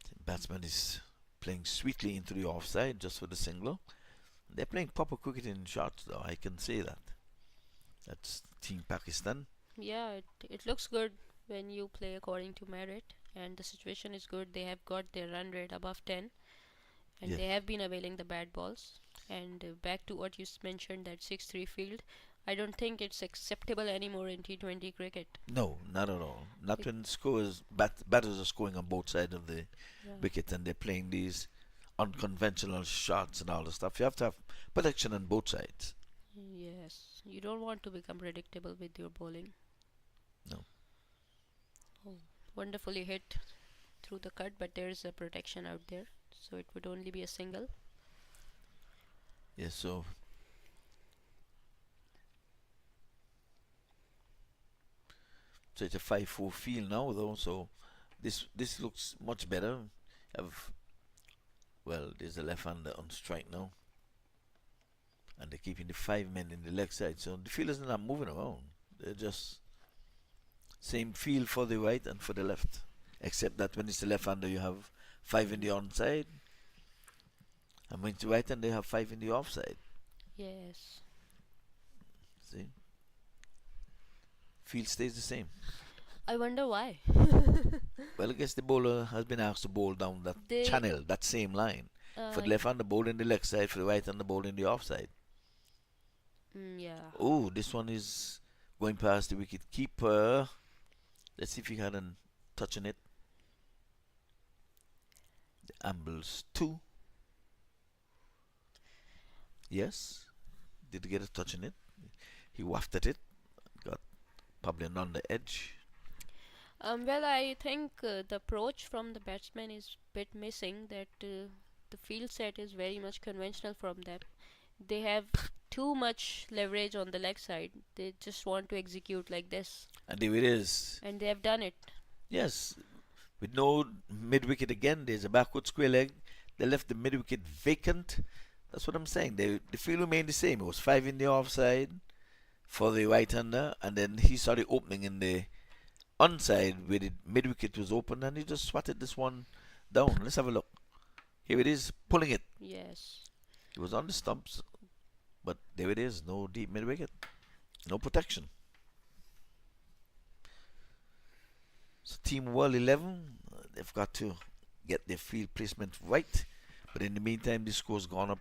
The batsman is playing sweetly into the offside just for the single. They're playing proper cricket in shots, though, I can say that. That's Team Pakistan. Yeah, it looks good when you play according to merit, and the situation is good. They have got their run rate above 10, and Yeah. they have been availing the bad balls. And back to what you mentioned, that 6-3 field, I don't think it's acceptable anymore in T20 cricket. No, not at all. Not when batters are scoring on both sides of the Yeah. wicket and they're playing these unconventional shots and all the stuff. You have to have protection on both sides. Yes, you don't want to become predictable with your bowling. No. Oh, wonderfully hit through the cut, but there is a protection out there, so it would only be a single. Yeah, so it's a 5-4 field now, though. So this looks much better. There's a left-hander on strike now, and they're keeping the 5 men in the leg side. So the fielders are not moving around. They're just same field for the right and for the left, except that when it's the left-hander, you have 5 in the onside, and when it's the right hand, they have 5 in the offside. Yes. See, field stays the same. I wonder why. Well, I guess the bowler has been asked to bowl down that They- channel, that same line. For the left hander, bowl in the leg side. For the right hander, bowl in the offside. Yeah. Oh, this one is going past the wicket keeper. Let's see if he had a touch on it. The ambles 2. Yes, did get a touch on it. He wafted it, got probably an on the edge. Well, I think the approach from the batsman is bit missing. That the field set is very much conventional from them. They have too much leverage on the leg side. They just want to execute like this, And there it is. and they have done it. Yes, with no mid wicket again, there's a backward square leg. They left the mid wicket vacant. That's what I'm saying. The field remained the same. It was 5 in the offside for the right hander, and then he started opening in the onside where the mid wicket was open, and he just swatted this one down. Let's have a look. Here it is, pulling it. Yes. It was on the stumps, but there it is. No deep mid wicket, no protection. So Team World 11, they've got to get their field placement right. But in the meantime, the score's gone up.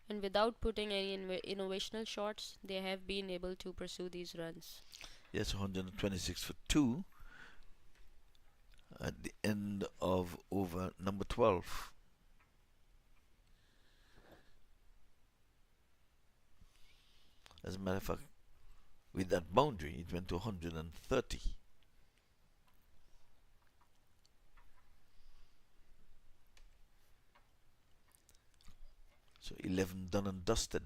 And without putting any innovational shots, they have been able to pursue these runs. Yes, 126 for 2 at the end of over number 12. As a matter of fact, with that boundary, it went to 130. So 11 done and dusted,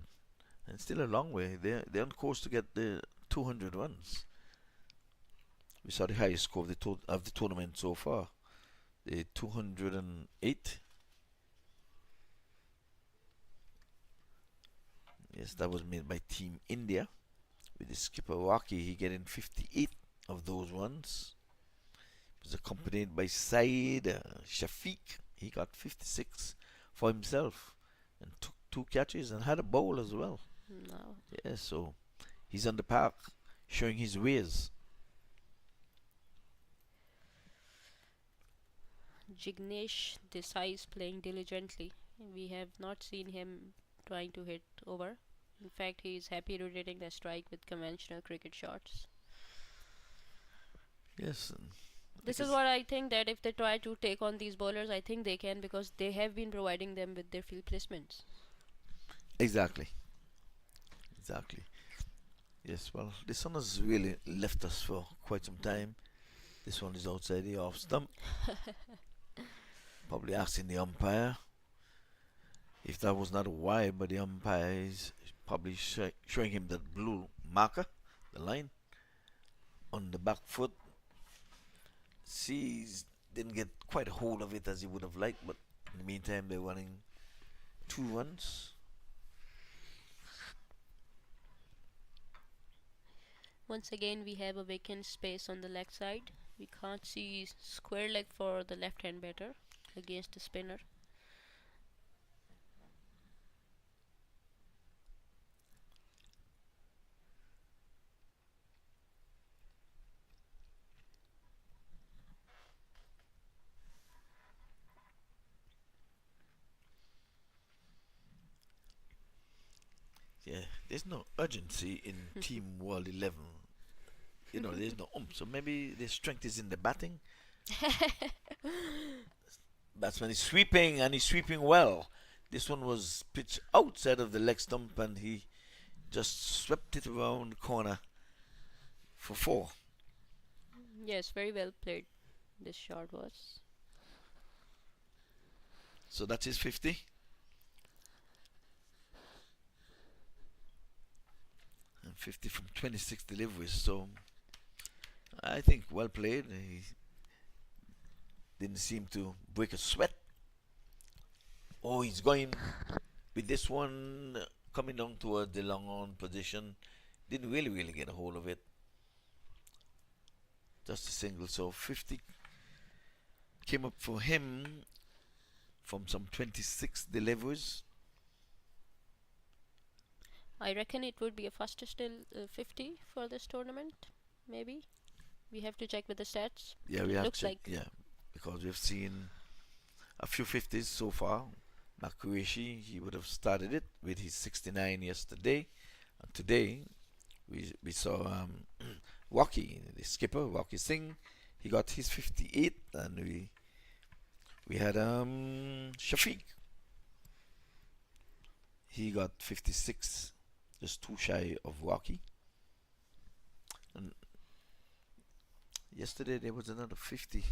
and still a long way. They're on course to get the 200 runs. We saw the highest score of the tournament so far, the 208. Yes, that was made by Team India. With the skipper Rocky, he getting 58 of those runs. He was accompanied by Saeed Shafiq. He got 56 for himself and took 2 catches and had a bowl as well. No. Yeah, so he's on the park, showing his ways. Jignesh Desai is playing diligently. We have not seen him trying to hit over. In fact, he is happy rotating the strike with conventional cricket shots. Yes. This is what I think, that if they try to take on these bowlers, I think they can, because they have been providing them with their field placements. Exactly. Yes, well, this one has really left us for quite some time. This one is outside the off stump. Probably asking the umpire if that was not a wide, but the umpire is probably showing him that blue marker, the line, on the back foot. Sees didn't get quite a hold of it as he would have liked, but in the meantime they're running 2 runs. Once again, we have a vacant space on the leg side. We can't see square leg for the left hand batter against the spinner. Yeah, there's no urgency in Team World 11. You know, there's no so maybe the strength is in the batting. Batsman is sweeping, and he's sweeping well. This one was pitched outside of the leg stump, and he just swept it around the corner for 4. Yes, very well played. This shot was. So that is 50. And 50 from 26 deliveries. So I think well played. He didn't seem to break a sweat. Oh, he's going with this one coming down towards the long on position. Didn't really get a hold of it. Just a single. So 50 came up for him from some 26 deliveries. I reckon it would be a faster still 50 for this tournament. Maybe we have to check with the stats. Yeah, It we have looks to. like. Yeah, because we've seen a few 50s so far. Makuishi, he would have started it with his 69 yesterday, Today we saw Waki, the skipper, Waki Singh. He got his 58, and we had Shafiq. He got 56, just too shy of Waki. And yesterday there was another 50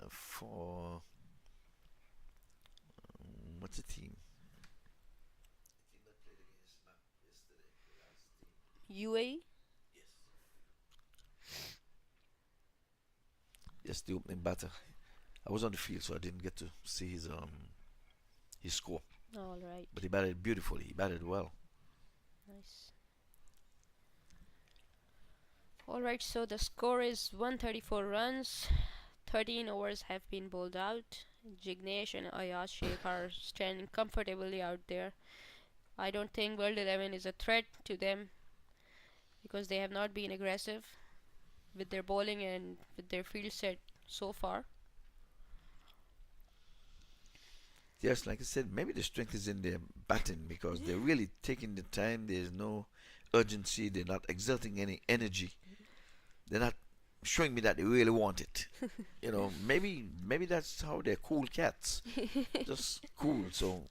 for what's the team? UAE. Yes, the opening batter. I was on the field, so I didn't get to see his score. All right. But he batted beautifully. He batted well. Nice. All right. So the score is 134 runs. 13 overs have been bowled out. Jignesh and Ayaz Sheikh are standing comfortably out there. I don't think World 11 is a threat to them because they have not been aggressive with their bowling and with their field set so far. Yes, like I said, maybe the strength is in their batting because they're really taking the time. There's no urgency. They're not exerting any energy. They're not showing me that they really want it. You know, maybe that's how they're cool cats. Just cool. So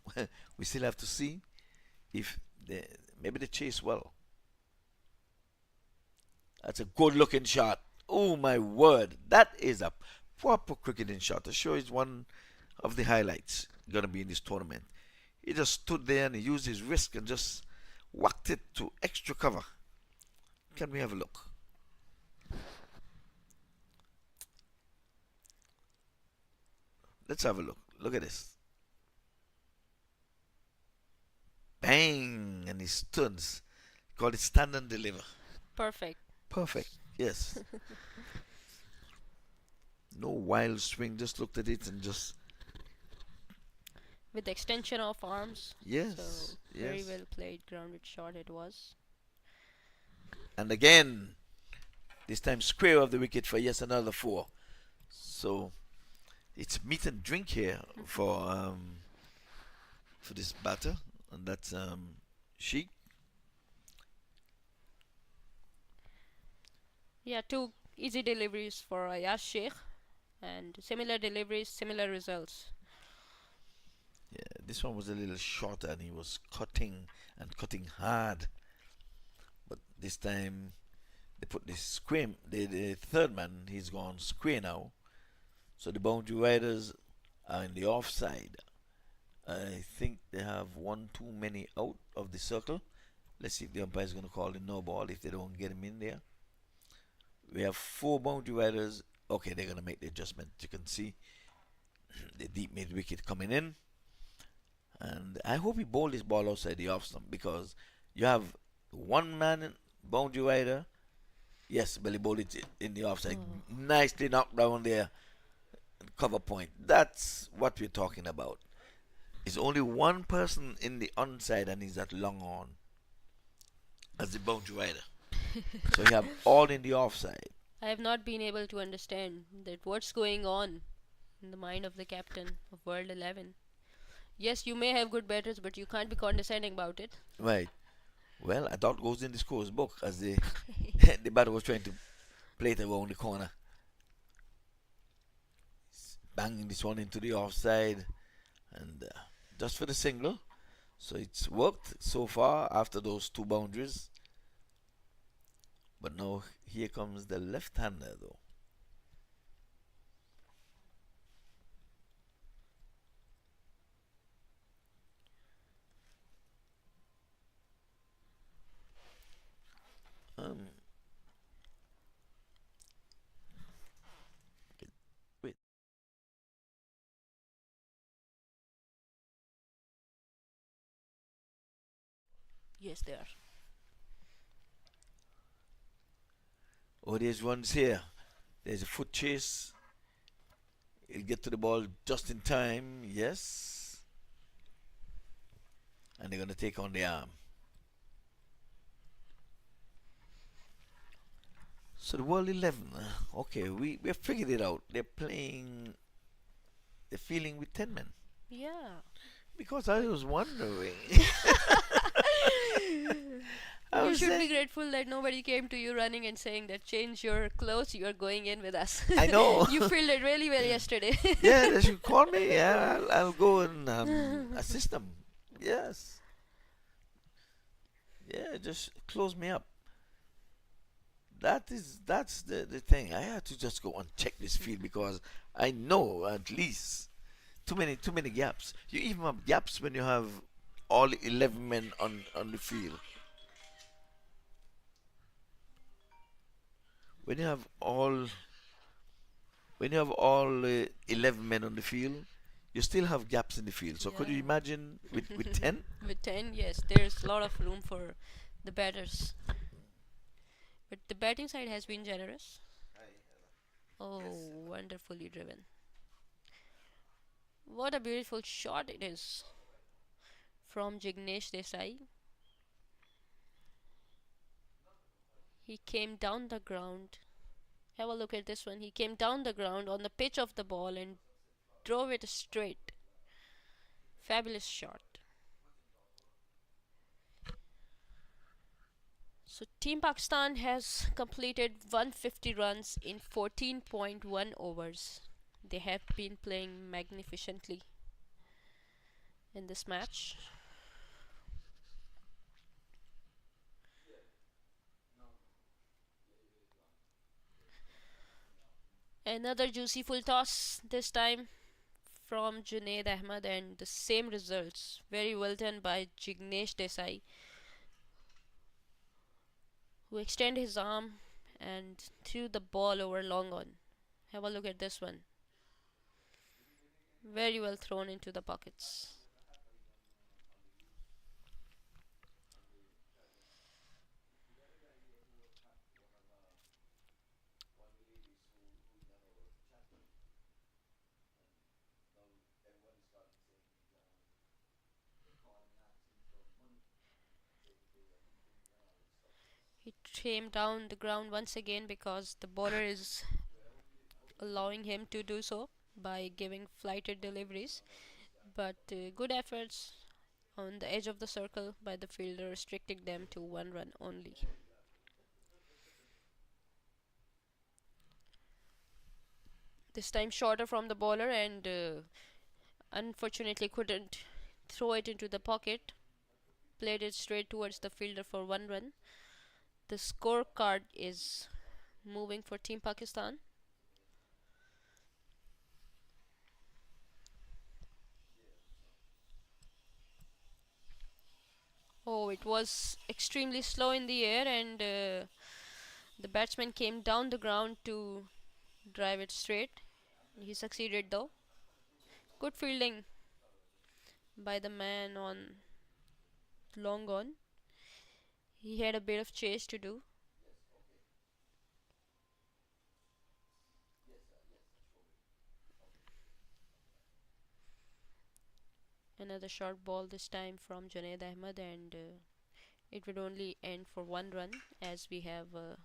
we still have to see if maybe they chase well. That's a good looking shot. Oh my word. That is a proper cricketing shot. The show is one of the highlights gonna be in this tournament. He just stood there and he used his wrist and just whacked it to extra cover. Can we have a look? Let's have a look. Look at this. Bang! And he stuns. Called it stand and deliver. Perfect. Perfect. Yes. No wild swing. Just looked at it and just. With extension of arms. Yes. So very yes. well played, grounded shot it was. And again, this time square of the wicket for yes another 4. So it's meat and drink here for this batter, and that's Sheikh. Yeah, 2 easy deliveries for Ayaz Sheikh and similar deliveries, similar results. Yeah, this one was a little shorter and he was cutting and cutting hard. But this time they put this square, the third man, he's gone square now. So the boundary riders are in the offside. I think they have one too many out of the circle. Let's see if the umpire is going to call the no ball if they don't get him in there. We have 4 boundary riders. Okay, they're going to make the adjustment. You can see the deep mid wicket coming in. And I hope he bowled this ball outside the off stump because you have one man boundary rider. Yes, Billy bowled it in the offside. Nicely knocked down there. Cover point. That's what we're talking about. There's only one person in the onside and he's at long on as the boundary rider. So you have all in the offside. I have not been able to understand that what's going on in the mind of the captain of World 11. Yes, you may have good batters, but you can't be condescending about it. Right. Well, I thought it goes in the scores book as the the batter was trying to play it around the corner. Banging this one into the offside and just for the single. So it's worked so far after those 2 boundaries. But now here comes the left-hander though. Wait. Yes, they are. Oh, there's runs here. There's a foot chase. He'll get to the ball just in time. Yes. And they're going to take on the arm. So the World 11. Okay, we have figured it out. They're playing. They're feeling with 10 men. Yeah. Because I was wondering. I You was should be saying, grateful that nobody came to you running and saying that change your clothes, you are going in with us. I know. You filled it really well yesterday. Yeah, they should call me. Yeah, I'll go and assist them. Yes. Yeah, just close me up. That's the thing. I had to just go and check this field because I know at least too many gaps. You even have gaps when you have all 11 men on the field. When you have all when you have all 11 men on the field, you still have gaps in the field. So could you Yeah. imagine with 10? With 10, yes, there's a lot of room for the batters. But the batting side has been generous. Oh, wonderfully driven. What a beautiful shot it is from Jignesh Desai. He came down the ground. Have a look at this one. He came down the ground on the pitch of the ball and drove it straight. Fabulous shot. So Team Pakistan has completed 150 runs in 14.1 overs. They have been playing magnificently in this match. Another juicy full toss, this time from Junaid Ahmed, and the same results. Very well done by Jignesh Desai, who extended his arm and threw the ball over long on. Have a look at this one. Very well thrown into the pockets. He came down the ground once again because the bowler is allowing him to do so by giving flighted deliveries. But good efforts on the edge of the circle by the fielder, restricting them to one run only. This time shorter from the bowler, and unfortunately couldn't throw it into the pocket. Played it straight towards the fielder for one run. The scorecard is moving for Team Pakistan. Oh, it was extremely slow in the air, and the batsman came down the ground to drive it straight. He succeeded though. Good fielding by the man on long on. He had a bit of chase to do. Another short ball this time from Junaid Ahmed, and it would only end for one run as we have a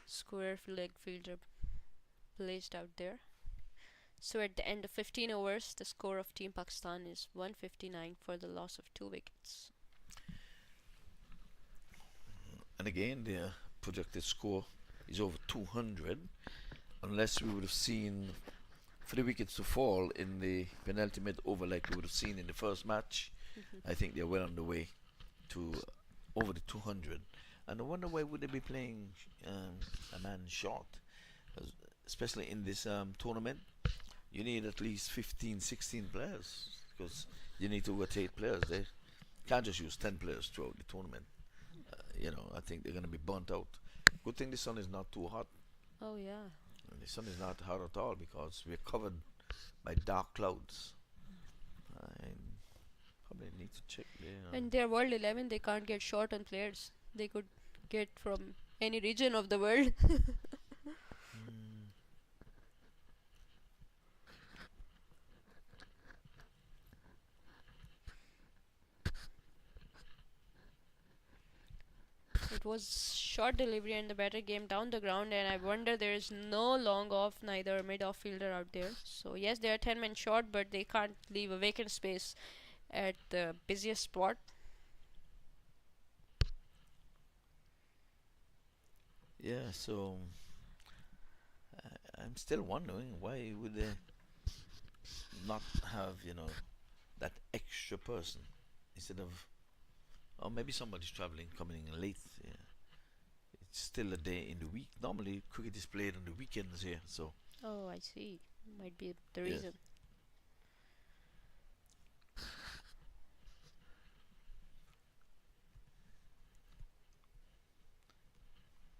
square leg fielder placed out there. So at the end of 15 overs, the score of Team Pakistan is 159 for the loss of 2 wickets. And again, their projected score is over 200, unless we would have seen 3 wickets to fall in the penultimate over like we would have seen in the first match. I think they're well on the way to over the 200. And I wonder why would they be playing a man short, especially in this tournament. You need at least 15, 16 players because you need to rotate players. They can't just use 10 players throughout the tournament. I think they're going to be burnt out. Good thing the sun is not too hot. Oh, yeah. And the sun is not hot at all because we're covered by dark clouds. I probably need to check there. And their World 11, they can't get short on players. They could get from any region of the world. It was short delivery and the batter came down the ground, and I wonder there is no long off, neither mid off fielder out there. So yes, they are 10 men short, but they can't leave a vacant space at the busiest spot. Yeah, so I'm still wondering why would they not have, that extra person instead of, or maybe somebody's traveling, coming in late. Yeah. It's still a day in the week. Normally, cricket is played on the weekends here, so Oh, I see. Might be the yes. reason.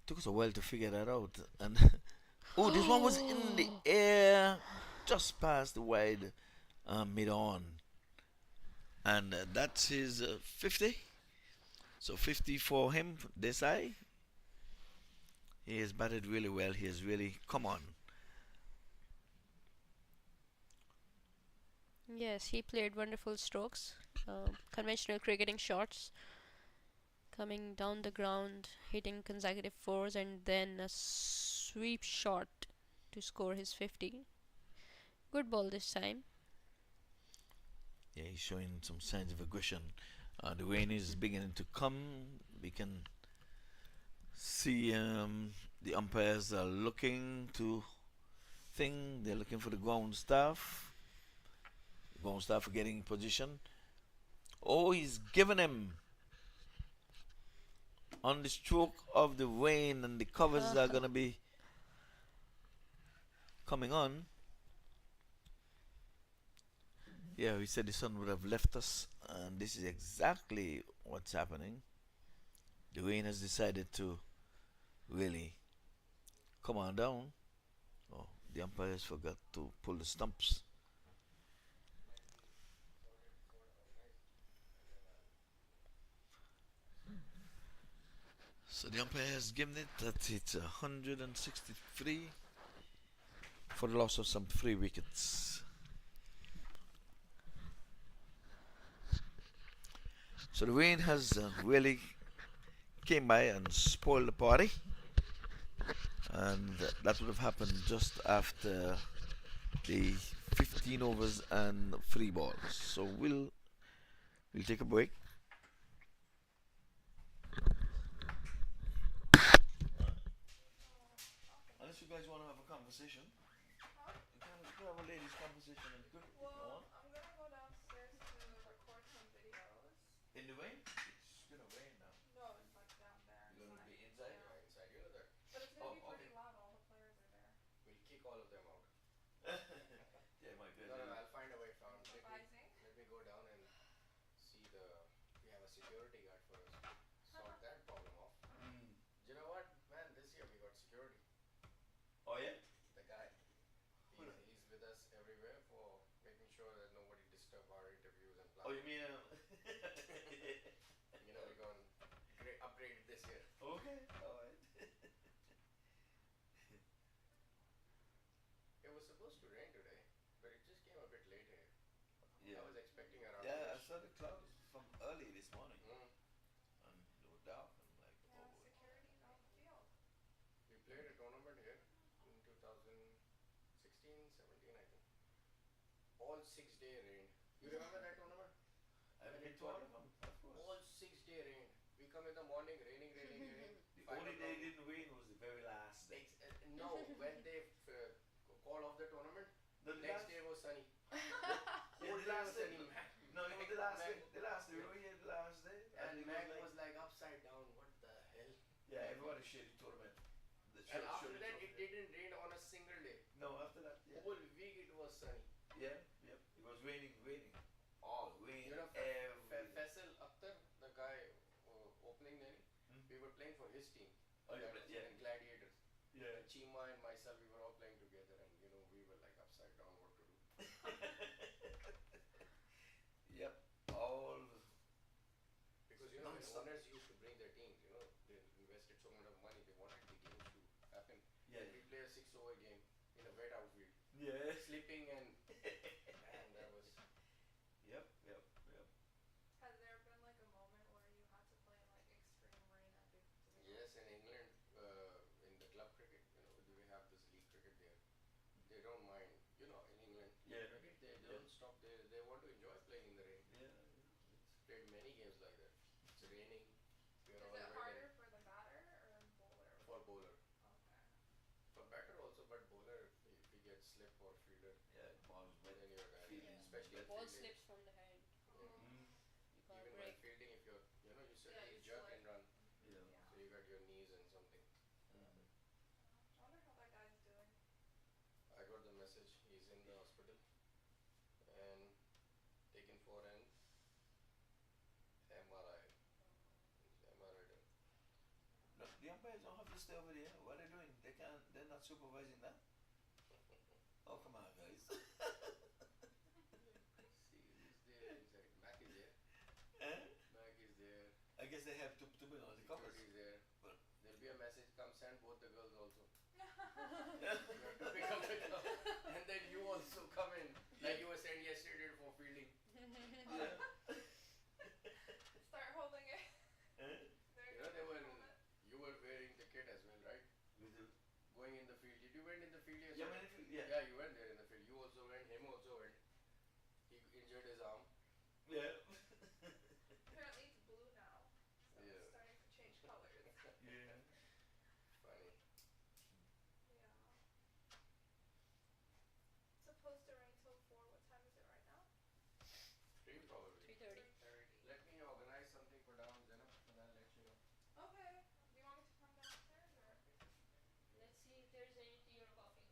Took us a while to figure that out. And oh, this one was in the air, just past the wide mid on, and that's his 50. So 50 for him, Desai. He has batted really well. He has really come on. Yes, he played wonderful strokes. Conventional cricketing shots, coming down the ground, hitting consecutive fours, and then a sweep shot to score his 50. Good ball this time. Yeah, he's showing some signs of aggression. The rain is beginning to come. We can see the umpires are looking to thing. They're looking for the ground staff. The ground staff are getting in position. Oh, he's given him on the stroke of the rain, and the covers are gonna be coming on. Yeah, we said the sun would have left us, and this is exactly what's happening. The rain has decided to really come on down. Oh, the umpires forgot to pull the stumps. So the umpire has given it that it's 163 for the loss of some 3 wickets. So the rain has really came by and spoiled the party, and that would have happened just after the 15 overs and 3 balls. So we'll take a break. Unless you guys want to have a conversation, Huh? you can have a ladies' conversation and cook if you Well, want. I'm gonna go downstairs to record some videos. In the rain? It's gonna rain now. No, it's like down there You're gonna inside. be inside? Yeah. Yeah, inside. You know that. But it's gonna Oh, be pretty okay. loud, all the players are there. We'll kick all of them out. Yeah, my No, no, goodness. I'll find a way. Found. Improvising? Let me go down and see the. We have a security guard for us. Sort that problem off. Mm. You know what, man? This year we got security. Oh yeah? The guy. He's with us everywhere for making sure that nobody disturb our interviews and blah. Oh, you mean? You know, we gone upgraded this year. Okay, alright. It was supposed to rain today, but it just came a bit late here. Yeah. I was expecting around. Yeah, I saw the clouds from early this morning, Mm. and they were dark. And I'm like, Yeah, oh. security's on the field. We played a tournament here in 2016, 17, I think. All 6 day rained. You remember that tournament? I've When been it to all got of them, of course. all 6 day rained. We come in the morning, raining, raining, raining. The Five only day o'clock. it didn't rain was the very last day. No, when they call off the tournament, No, the next last, day was sunny. yeah, Whole the day last was day. sunny, man. No, it was the last day. The last day. We were here the last day. And it Mac like, was like upside down. What the hell? yeah, everybody shared the tournament. And after that, it didn't rain on a single day. No, after that, yeah. Whole week it was sunny. Yeah, yep. It was raining, raining. Oh, rain You know, everywhere. Faisal Akhtar, the guy opening the inning, Hmm? we were playing for his team. Oh, yeah, yeah. And Gladiators. Yeah. And Cheema and myself, we were all playing together, and you know, we were like upside down what to do. Yep. All. Because you know, when Non-stop. owners used to bring their teams, you know, they invested so much of money, they wanted the games to happen. Yeah. And we play a 6 over game in a wet outfield, Yeah. sleeping, and man, that was. Yep, yep, yep. Has there been like a moment where you had to play in like extreme rain at big positions? Yes, in England, in the club cricket, you know, we have this league cricket there. They don't mind, you know, in England, Yeah. cricket, they don't stop. They want to enjoy playing in the rain. Yeah. Played many games like that. It's raining. We are Is all it wet harder for the batter or bowler? for bowler. Okay. For batter also, but bowler, if he gets slip or fielder, Yeah, balls wet. then you're done. Fielding. Especially The in ball fielding. slips from the hand. Yeah. You can't Even while break. fielding, if you're, you Yeah, suddenly you jerk slip. and run, Yeah. Yeah. so you got your knees and something. I wonder how that guy's doing. I got the message. He's in the hospital and taken for an MRI. MRI done. Look, the umpires don't have to stay over there. What are they doing? They can't. They're not supervising that. Oh, come on, guys. See, who's there inside? MAQ is there. Eh? MAQ is there. I guess they have to put on the covers. Security is there. Well- There'll be a message. Come send both the girls also. You have to pick up the girl. And then you also come in, like you were sent yesterday for fielding. Yeah. Start holding it. Eh? You were wearing the kit as well, right? With the Going in the field. Did you went in the field yeah, yesterday? man, if you- yeah. Yeah, you went there in the field. You also went. Him also went. He injured his arm. Yeah. Apparently it's blue now. So Yeah. it's starting to change colors. Yeah. Funny. Yeah. It's supposed to rain till 4. What time is it right now? 3 probably. 3:30. 3:30. Let me organize something for down, then I'll let you know. Okay. Do you want me to come downstairs or? Let's see if there's any tea or coffee.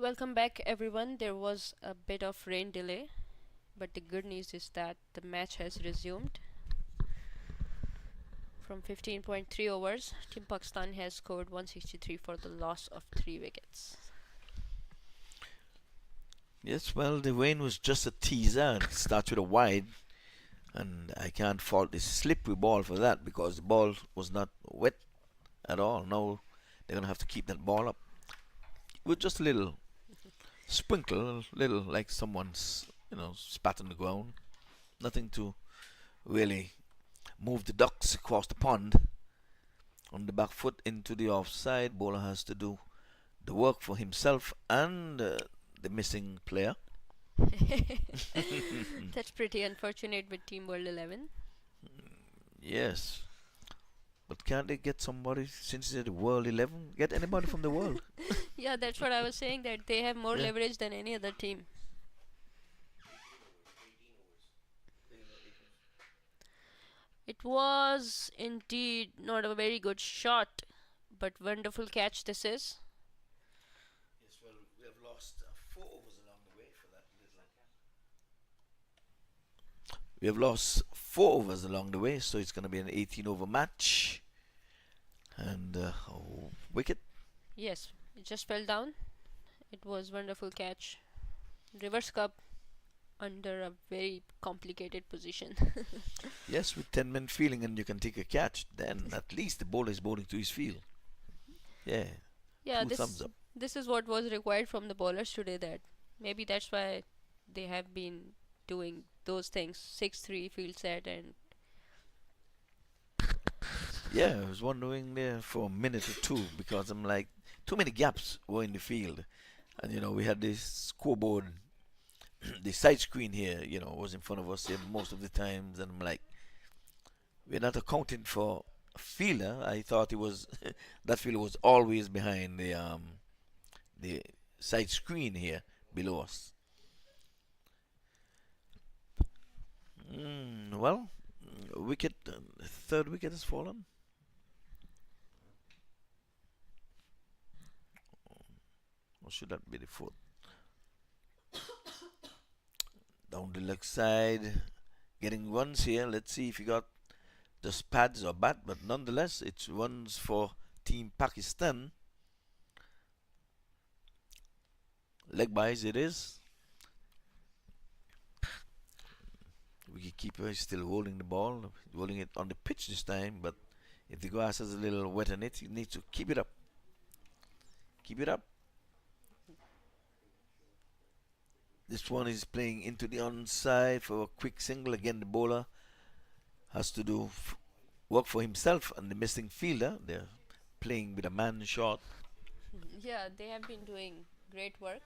Welcome back, everyone. There was a bit of rain delay, but the good news is that the match has resumed. From 15.3 overs, Team Pakistan has scored 163 for the loss of 3 wickets. Yes, well, the rain was just a teaser. It starts with a wide, and I can't fault the slippery ball for that because the ball was not wet at all. Now they're gonna have to keep that ball up with just a little sprinkle, little like someone's spat on the ground. Nothing to really move the ducks across the pond. On the back foot into the offside, bowler has to do the work for himself and the missing player. That's pretty unfortunate with Team World 11. Yes. But can't they get somebody, since it's the World 11, get anybody from the world? Yeah, that's what I was saying, that they have more Yeah. leverage than any other team. It was indeed not a very good shot, but wonderful catch this is. Yes, well, we have lost 4 overs along the way for that little. We have lost 4 overs along the way, so it's going to be an 18-over match. And wicket. Yes, it just fell down. It was wonderful catch. Reverse cup under a very complicated position. Yes, with 10 men fielding and you can take a catch, then at least the bowler is bowling to his field. Yeah, Yeah, two thumbs up. this is what was required from the bowlers today. That maybe that's why they have been doing those things. 6-3 field set and Yeah, I was wondering there for a minute or two because I'm like, too many gaps were in the field. And we had this scoreboard, the side screen here, was in front of us here most of the times. And I'm like, we're not accounting for a fielder. I thought it was, that fielder was always behind the side screen here below us. Well, wicket, third wicket has fallen. Or should that be the fourth? Down the leg side, getting runs here. Let's see if he got just pads or bat, but nonetheless, it's runs for Team Pakistan. Leg buys it is. Wicketkeeper is still holding the ball, holding it on the pitch this time, but if the grass has a little wet in it, he needs to keep it up. Keep it up. This one is playing into the onside for a quick single. Again, the bowler has to do work for himself and the missing fielder. They're playing with a man short. yeah, they have been doing great work.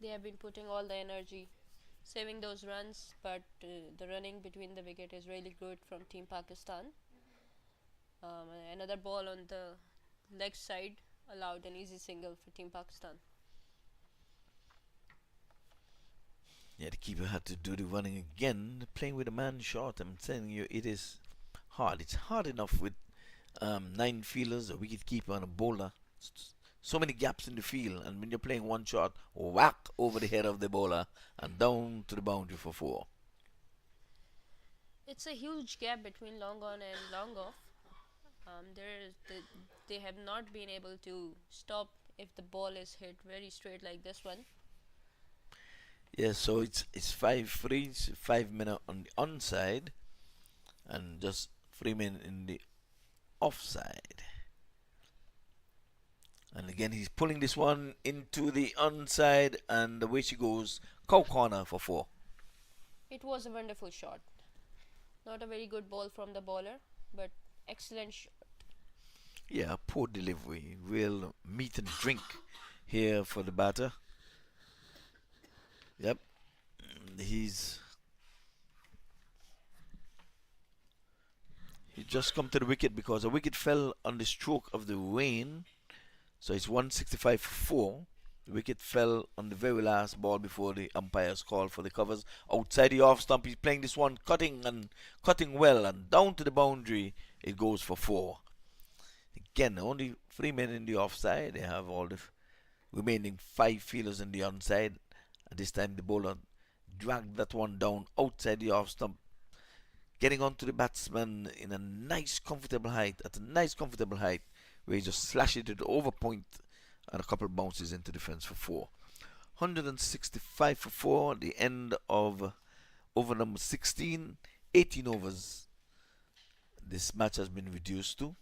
They have been putting all the energy, saving those runs, but the running between the wicket is really good from Team Pakistan. Another ball on the leg side allowed an easy single for Team Pakistan. Yeah, the keeper had to do the running again, playing with a man short. I'm telling you, it is hard. It's hard enough with 9 fielders, a wicket keeper, and a bowler. So many gaps in the field, and when you're playing one shot, whack over the head of the bowler and down to the boundary for 4. It's a huge gap between long on and long off. They have not been able to stop if the ball is hit very straight like this one. Yeah, so it's 5-3, 5 men on the onside, and just 3 men in the offside. And again, he's pulling this one into the onside, and away she goes, cow corner for 4. It was a wonderful shot. Not a very good ball from the bowler, but excellent shot. Yeah, poor delivery. Real meat and drink here for the batter. Yep, he's just come to the wicket because a wicket fell on the stroke of the rain. So it's 165 for 4. The wicket fell on the very last ball before the umpires called for the covers. Outside the off stump, he's playing this one, cutting well, and down to the boundary. It goes for 4. Again, only 3 men in the offside. They have all the remaining 5 fielders in the onside. At this time, the bowler dragged that one down outside the off stump, getting onto the batsman in a nice, comfortable height, where he just slashed it to the over point and a couple of bounces into the fence for 4. 165 for 4, the end of over number 16, 18 overs. This match has been reduced to.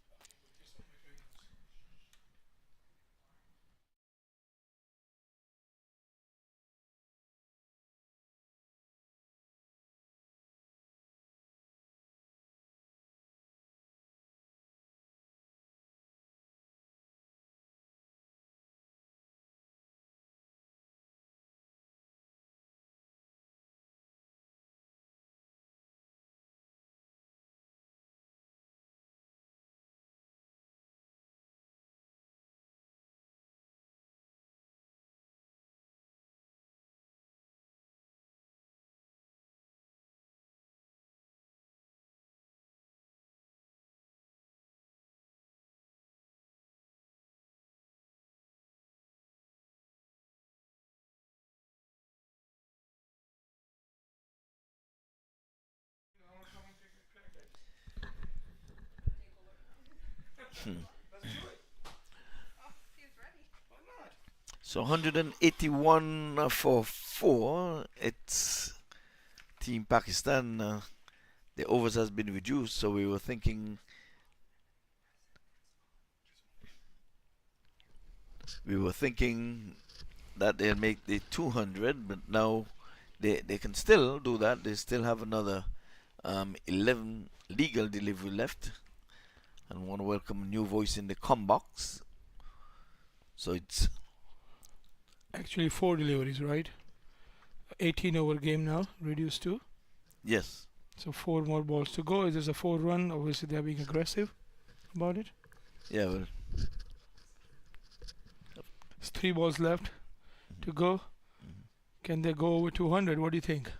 So 181 for 4. It's Team Pakistan. The overs has been reduced, so we were thinking that they'll make the 200, but now they can still do that. They still have another 11 legal delivery left. And want to welcome a new voice in the com box. So it's actually 4 deliveries, right? 18 over game now, reduced to. Yes. So 4 more balls to go. Is this a 4-run? Obviously, they're being aggressive about it. Yeah, well. There's 3 balls left to go. Can they go over 200? What do you think?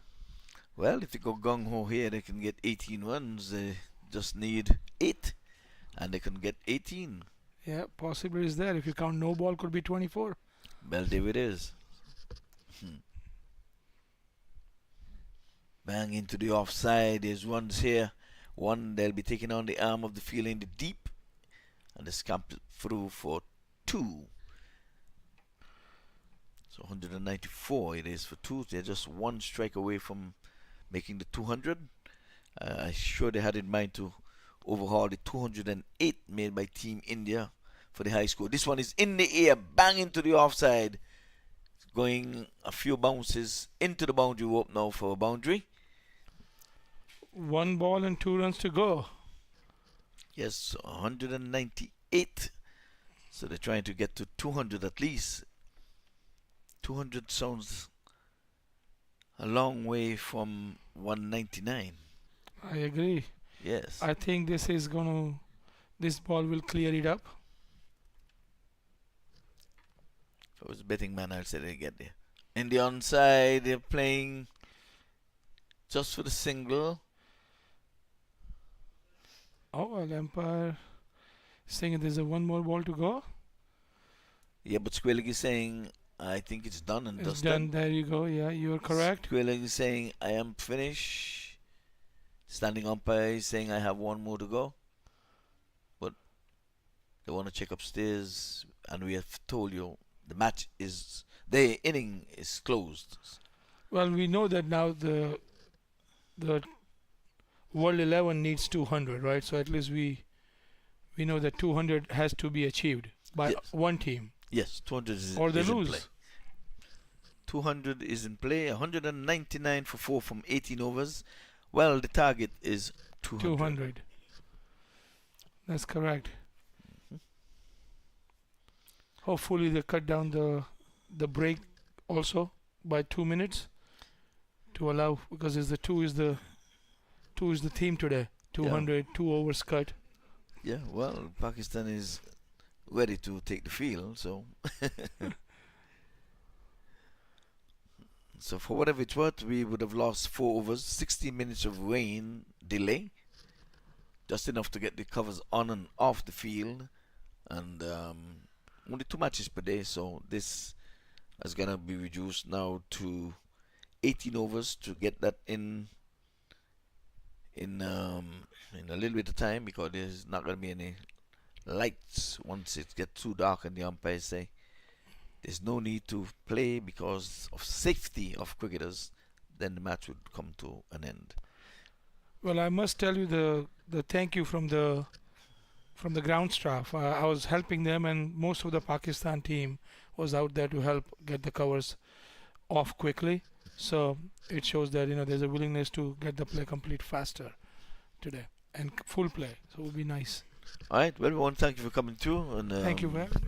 Well, if they go gung ho here, they can get 18 runs. They just need 8, and they can get 18. Yeah, possibility is there. If you count no ball, could be 24. Well, there it is. Bang into the offside. There's runs here. One, they'll be taking on the arm of the field in the deep, and they scamp through for 2. So 194 it is for 2. They're just 1 strike away from making the 200. I'm sure they had in mind to overhaul the 208 made by Team India for the high score. This one is in the air, bang into the offside. Going a few bounces into the boundary rope now for a boundary. 1 ball and 2 runs to go. Yes, 198. So they're trying to get to 200 at least. 200 sounds a long way from 199. I agree. Yes. I think this ball will clear it up. If I was a betting man, I'd say they get there. In the onside, they're playing just for the single. Oh, well, umpire saying there's a 1 more ball to go. Yeah, but Squillick is saying, I think it's done and It's dusted. done. There you go. Yeah, you are correct. Squillick is saying, I am finished. Standing umpire is saying, I have 1 more to go. But they want to check upstairs, and we have told you the inning is closed. Well, we know that now the World 11 needs 200, right? So at least we know that 200 has to be achieved by one team. Yes, 200 is, or they is in lose. play. 200 is in play. 199 for 4 from 18 overs. Well, the target is 200. 200. That's correct. Hopefully they cut down the break also by 2 minutes to allow, because the 2 is the theme today. 200, 2 overs cut. Yeah, well, Pakistan is ready to take the field, so so for whatever it's worth, we would have lost 4 overs, 60 minutes of rain delay, just enough to get the covers on and off the field, and only 2 matches per day, so this is gonna be reduced now to 18 overs to get that in a little bit of time, because there's not gonna be any lights once it gets too dark, and the umpires say there's no need to play because of safety of cricketers. Then the match would come to an end. Well, I must tell you the thank you from the ground staff. I was helping them, and most of the Pakistan team was out there to help get the covers off quickly. So it shows that there's a willingness to get the play complete faster today and full play. So it would be nice. All right. Well, everyone, thank you for coming through, and Thank you very much.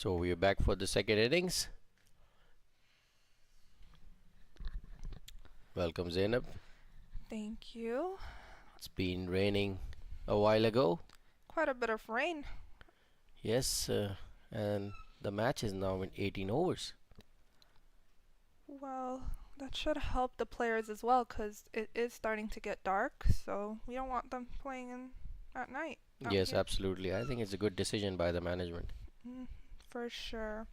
So we're back for the second innings. Welcome, Zainab. Thank you. It's been raining a while ago. Quite a bit of rain. Yes, and the match is now in 18 overs. Well, that should help the players as well because it is starting to get dark, so we don't want them playing at night. Yes, here. absolutely. I think it's a good decision by the management. For sure.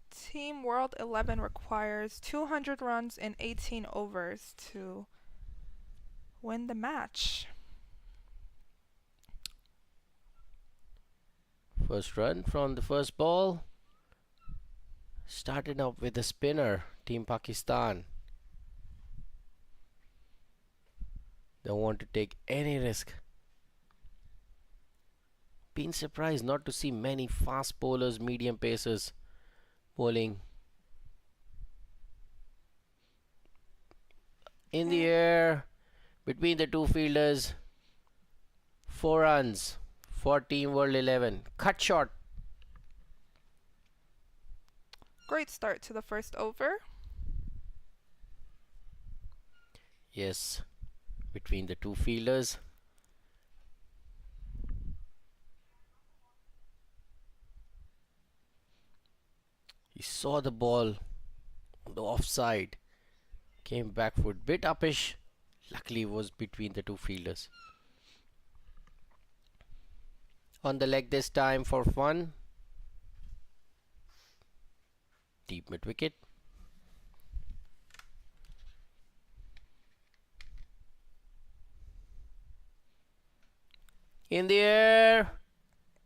Team World 11 requires 200 runs in 18 overs to win the match. First run from the first ball. Started off with a spinner, Team Pakistan. Don't want to take any risk. Been surprised not to see many fast bowlers, medium pacers bowling. In the air, between the two fielders. 4 runs for Team World 11. Cut shot. Great start to the first over. Yes, between the two fielders. He saw the ball on the offside. Came back foot, bit uppish. Luckily it was between the two fielders. On the leg this time for fun. Deep mid wicket. In the air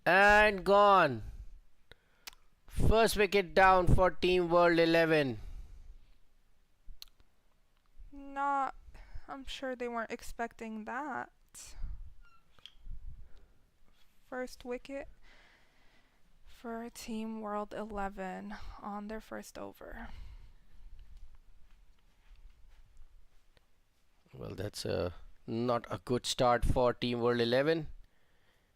and gone. First wicket down for Team World 11. I'm sure they weren't expecting that. First wicket for Team World 11 on their first over. Well, that's not a good start for Team World 11.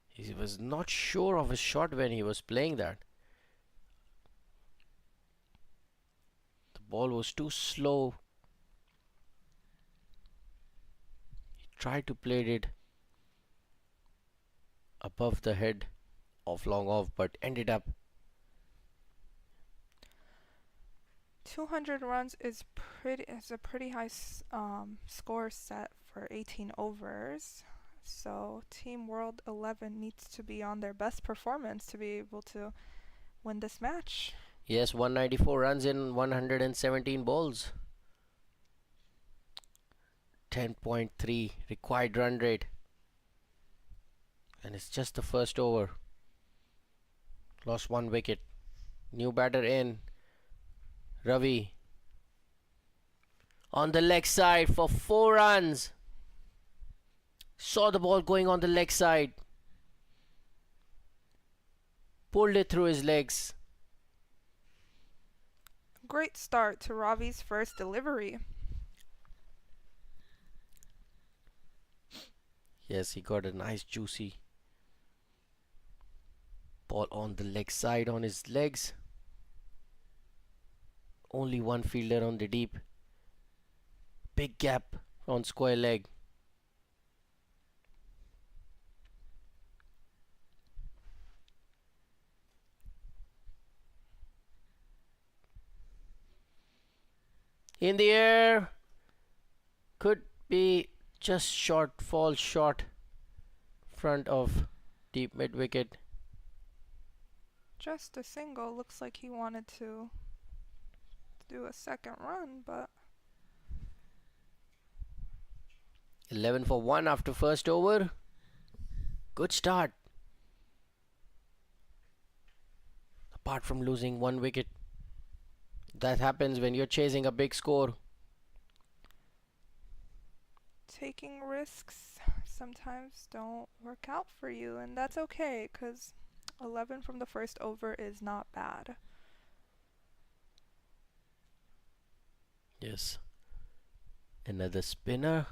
He was not sure of his shot when he was playing that. The ball was too slow. He tried to play it above the head of long off, but ended up 200 runs is a pretty high score set for 18 overs. So Team World 11 needs to be on their best performance to be able to win this match. yes, 194 runs in 117 balls. 10.3 required run rate. And it's just the first over. Lost 1 wicket. New batter in. Ravi. On the leg side for 4 runs. Saw the ball going on the leg side. Pulled it through his legs. Great start to Ravi's first delivery. Yes, he got a nice juicy ball on the leg side on his legs. Only one fielder on the deep. Big gap on square leg. In the air. Could be just short, fall short front of deep mid wicket. Just a single. Looks like he wanted to do a second run, but 11 for 1 after first over. Good start. Apart from losing 1 wicket. That happens when you're chasing a big score. taking risks sometimes don't work out for you, and that's okay because 11 from the first over is not bad. Yes. Another spinner.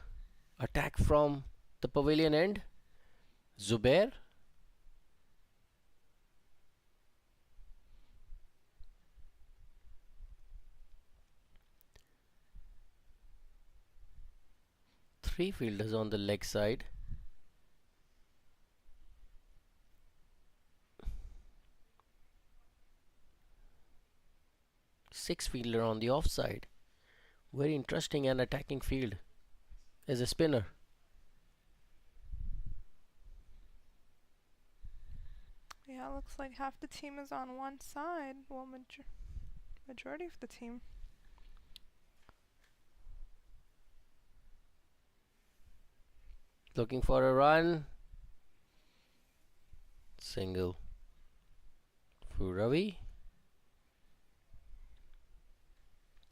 Attack from the pavilion end. Zubair. Three fielders on the leg side. Six fielder on the offside. Very interesting and attacking field as a spinner. Yeah, looks like half the team is on one side. Well, majority of the team. Looking for a run. Single for Ravi.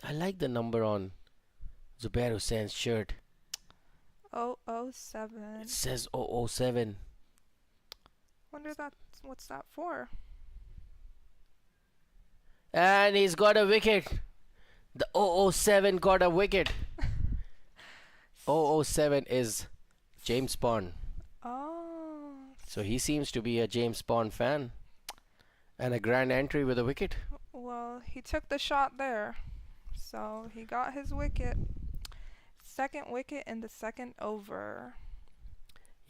I like the number on Zubair Hussein's shirt. 007. It says 007. Wonder what's that for? And he's got a wicket. The 007 got a wicket. 007 is James Bond. Oh. So he seems to be a James Bond fan. And a grand entry with a wicket. Well, he took the shot there. So he got his wicket. Second wicket in the second over.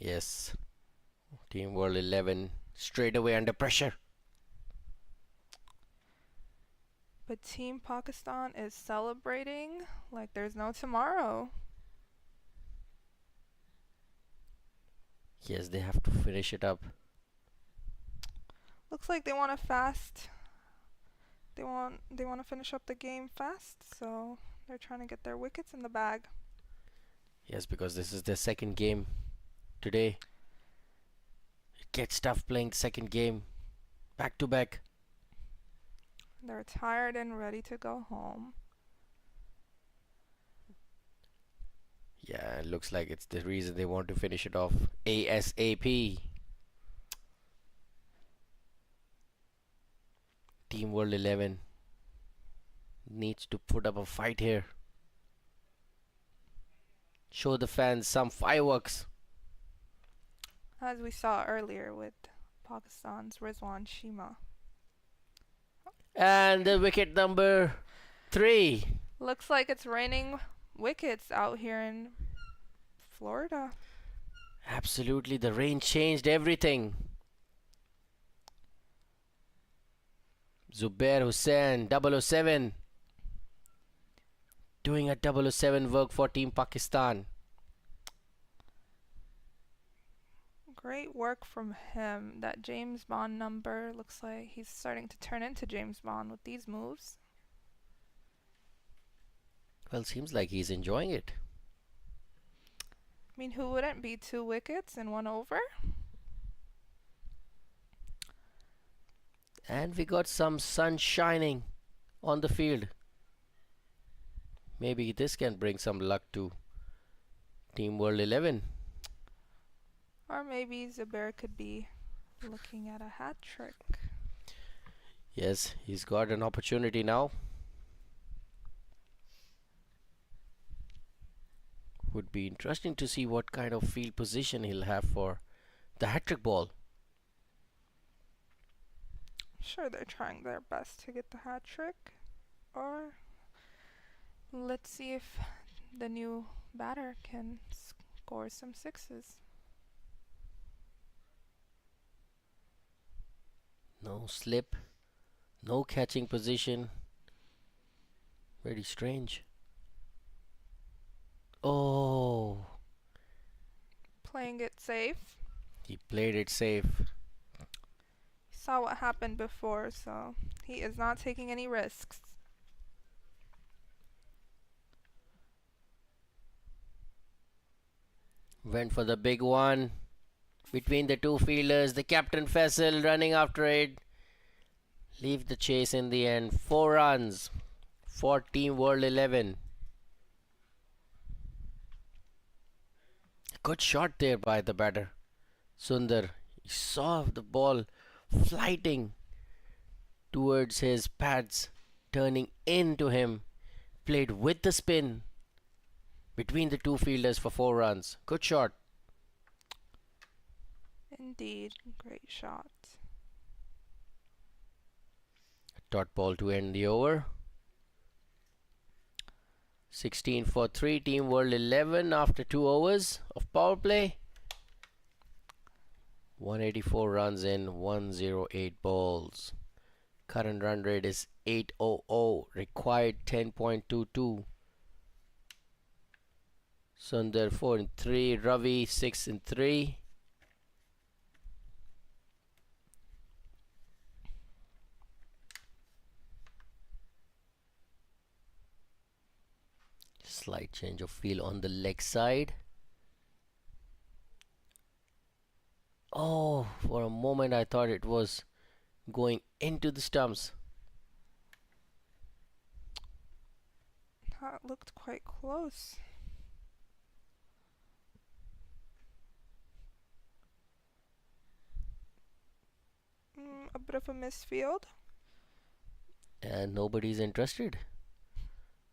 Yes. Team World 11 straight away under pressure. But Team Pakistan is celebrating like there's no tomorrow. Yes, they have to finish it up. Looks like they want to fast. They want to finish up the game fast, so they're trying to get their wickets in the bag. Yes, because this is their second game today. It gets tough playing second game back to back. They're tired and ready to go home. Yeah, it looks like it's the reason they want to finish it off ASAP. Team World 11 needs to put up a fight here. Show the fans some fireworks. As we saw earlier with Pakistan's Cheema. And the wicket number 3. Looks like it's raining wickets out here in Florida. Absolutely, the rain changed everything. Zubair Hussain, 007. Doing a 007 work for Team Pakistan. Great work from him. That James Bond number looks like he's starting to turn into James Bond with these moves. Well, seems like he's enjoying it. I mean, who wouldn't be 2 wickets in 1 over? And we got some sun shining on the field. Maybe this can bring some luck to Team World 11. Or maybe Zubair could be looking at a hat trick. Yes, he's got an opportunity now. Would be interesting to see what kind of field position he'll have for the hat-trick ball. Sure, they're trying their best to get the hat trick. Or let's see if the new batter can score some sixes. No slip, no catching position. Very strange. Oh, Playing it safe. he played it safe. Saw what happened before, so he is not taking any risks. Went for the big one. Between the two fielders, the captain Faisal running after it. Leave the chase in the end. 4 runs for Team World 11. Good shot there by the batter, Sundar. He saw the ball flighting towards his pads, turning into him. Played with the spin between the two fielders for 4 runs. Good shot. Indeed, great shot. Dot ball to end the over. 16 for 3. Team World 11 after 2 overs of power play. 184 runs in 108 balls. Current run rate is 800. Required 10.22. Sundar 4 in 3. Ravi 6 in 3. Slight change of feel on the leg side. Oh, for a moment I thought it was going into the stumps. That looked quite close. A bit of a misfield. And nobody's interested.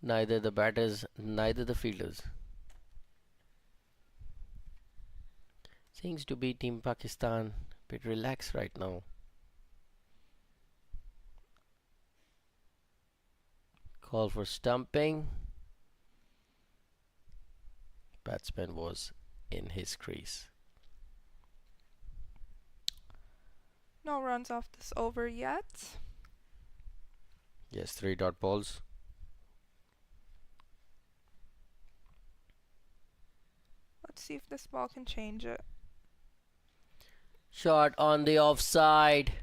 Neither the batters, neither the fielders. Seems to be Team Pakistan a bit relaxed right now. Call for stumping. Batsman was in his crease. No runs off this over yet. Yes, 3 dot balls. Let's see if this ball can change it. Shot on the offside.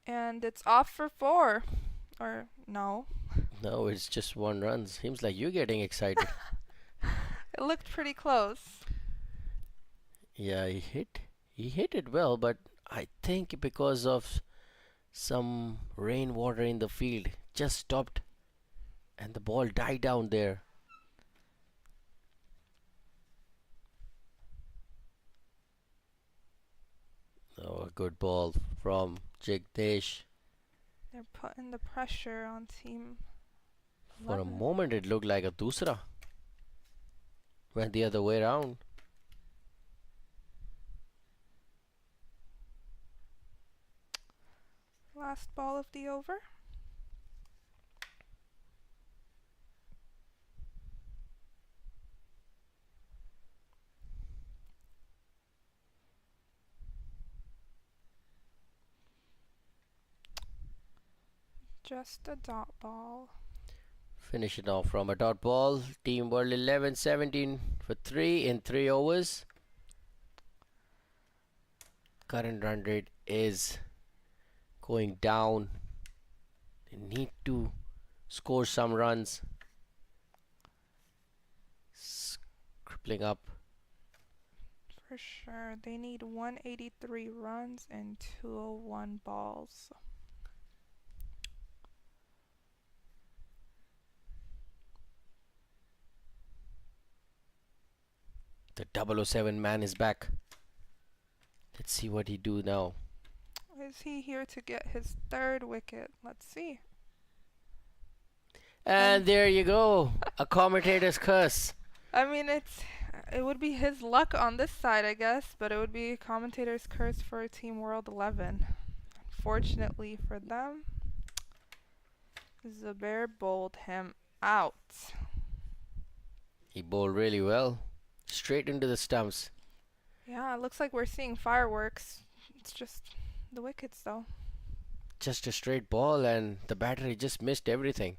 And it's off for 4. Or no. No, it's just 1 run. Seems like you're getting excited. It looked pretty close. Yeah, he hit it well, but I think because of some rainwater in the field, just stopped and the ball died down there. Oh, a good ball from Jagdish. They're putting the pressure on team. For a 11. moment it looked like a dusra. Went the other way around. Last ball of the over. Just a dot ball. Finish it off from a dot ball. Team World 11, 17 for 3 in 3 overs. Current run rate is going down. They need to score some runs. Crippling up. For sure. They need 183 runs and 201 balls. The 007 man is back. Let's see what he do now. Is he here to get his 3rd wicket? Let's see. And there you go. A commentator's curse. I mean, it would be his luck on this side, I guess, but it would be commentator's curse for Team World 11. Unfortunately for them, Zubair bowled him out. He bowled really well. Straight into the stumps. Yeah, it looks like we're seeing fireworks. It's just the wickets, though. Just a straight ball and the batter he just missed everything.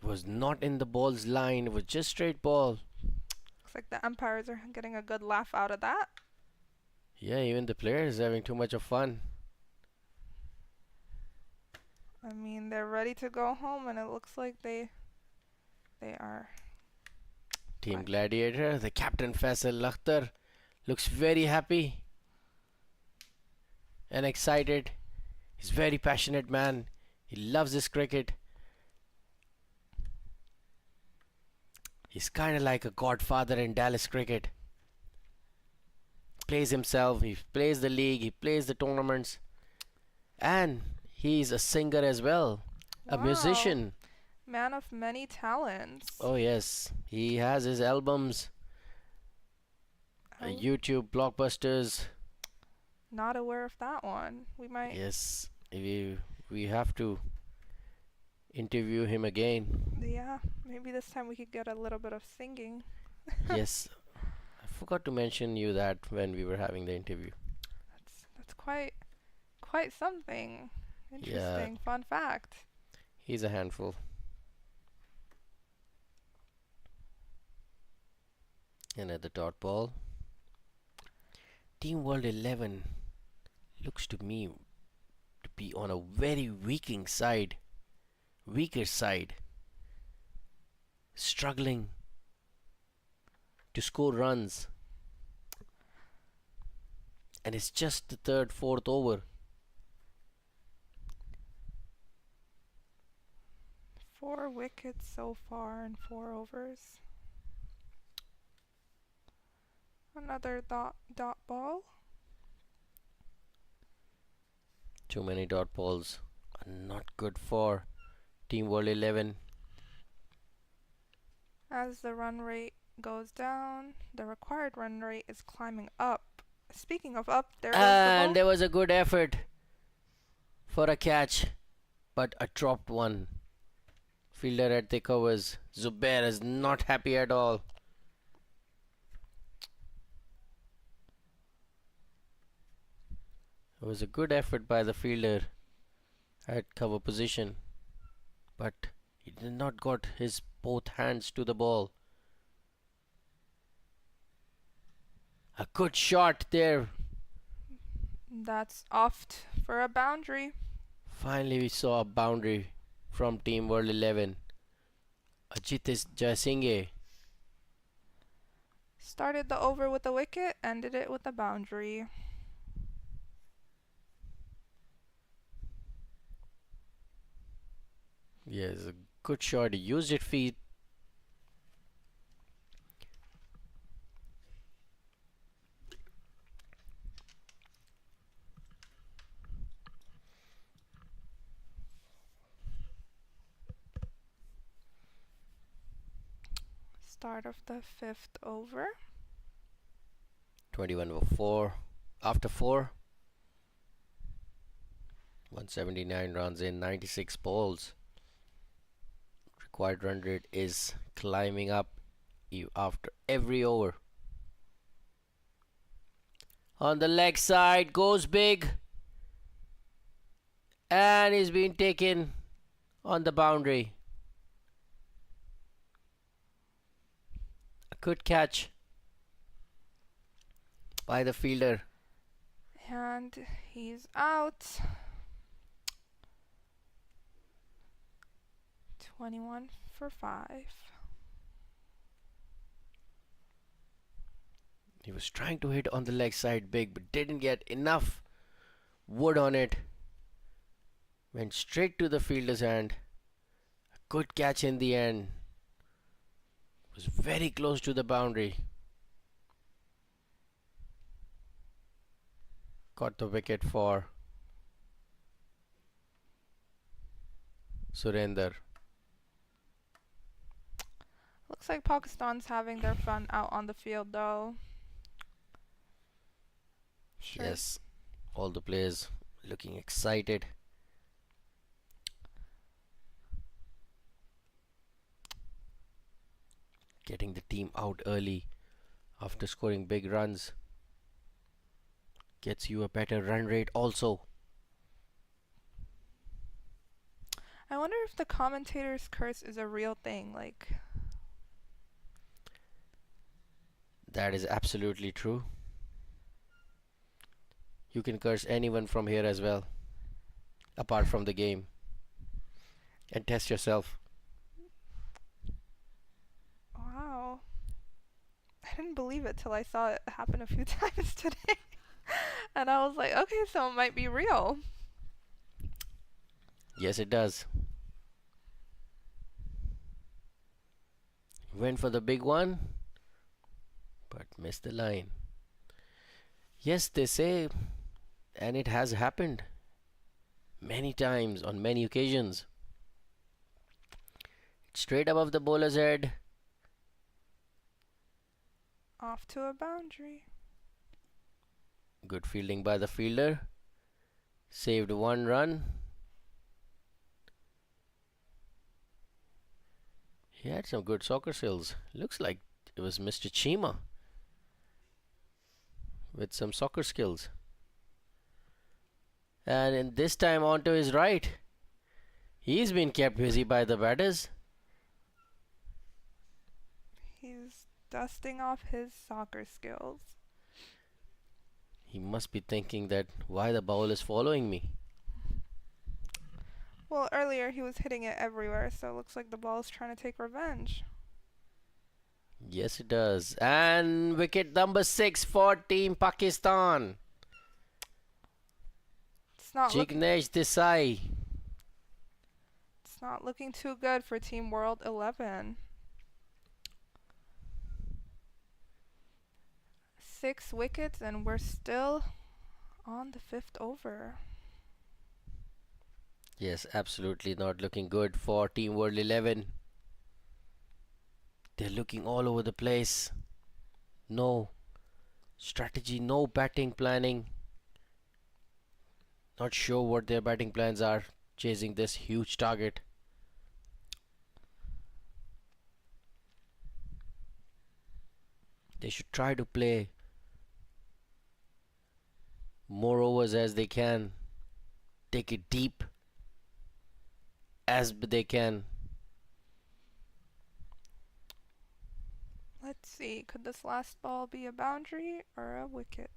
It was not in the ball's line. It was just straight ball. Looks like the umpires are getting a good laugh out of that. Yeah, even the players having too much of fun. I mean, they're ready to go home, and it looks like they are. Team Fine. Gladiator, the captain Faisal Lakhtar, looks very happy and excited. He's a very passionate man. He loves his cricket. He's kind of like a godfather in Dallas cricket. Plays himself, he plays the league, he plays the tournaments. And he's a singer as well, a Wow. musician. Man of many talents. Oh yes, he has his albums, Oh, YouTube blockbusters. not aware of that one. We might. Yes, we have to interview him again. Yeah, maybe this time we could get a little bit of singing. Yes, I forgot to mention you that when we were having the interview. That's quite something. Yeah, Interesting. Fun fact. he's a handful. Another dot ball. Team World 11 looks to me to be on a very weaker side, struggling to score runs. And it's just the third, fourth over. 4 wickets so far in 4 overs. Another dot ball. Too many dot balls are not good for Team World 11. As the run rate goes down, the required run rate is climbing up. Speaking of up, there is the ball. And there was a good effort for a catch, but a dropped one. Fielder at the covers. Zubair is not happy at all. It was a good effort by the fielder at cover position, but he did not got his both hands to the ball. A good shot there. That's off for a boundary. Finally we saw a boundary from Team World 11. Ajit Jaisinghe. Started the over with a wicket, ended it with a boundary. Yes, a good shot. He used it feet. Start of the 5th over. 21 over 4. After 4. 179 runs in 96 balls. Required run rate is climbing up after every over. On the leg side, goes big. And he's been taken on the boundary. A good catch by the fielder. And he's out. 21 for 5. He was trying to hit on the leg side big, but didn't get enough wood on it. Went straight to the fielder's hand. A good catch in the end. Was very close to the boundary. Got the wicket for Surinder. Looks like Pakistan's having their fun out on the field though. Sure. Yes, all the players looking excited. Getting the team out early after scoring big runs gets you a better run rate also. I wonder if the commentator's curse is a real thing, like That is absolutely true. You can curse anyone from here as well, apart from the game, and test yourself. wow. I didn't believe it till I saw it happen a few times today. And I was like, okay, so it might be real. Yes, it does. Went for the big one, but missed the line. Yes, they say, and it has happened many times on many occasions. Straight above the bowler's head. Off to a boundary. Good fielding by the fielder. Saved one run. He had some good soccer skills. Looks like it was Mr. Cheema with some soccer skills. And in this time onto his right. He's been kept busy by the batters. He's dusting off his soccer skills. He must be thinking that why the ball is following me. Well, earlier he was hitting it everywhere, so it looks like the ball's trying to take revenge. Yes, it does. And wicket number 6 for Team Pakistan. It's not Jignesh Desai. It's not looking too good for Team World 11. 6 wickets and we're still on the 5th over. Yes, absolutely not looking good for Team World 11. They're looking all over the place. No strategy, no batting planning. Not sure what their batting plans are, chasing this huge target. They should try to play more overs as they can. Take it deep as they can. Let's see, could this last ball be a boundary or a wicket?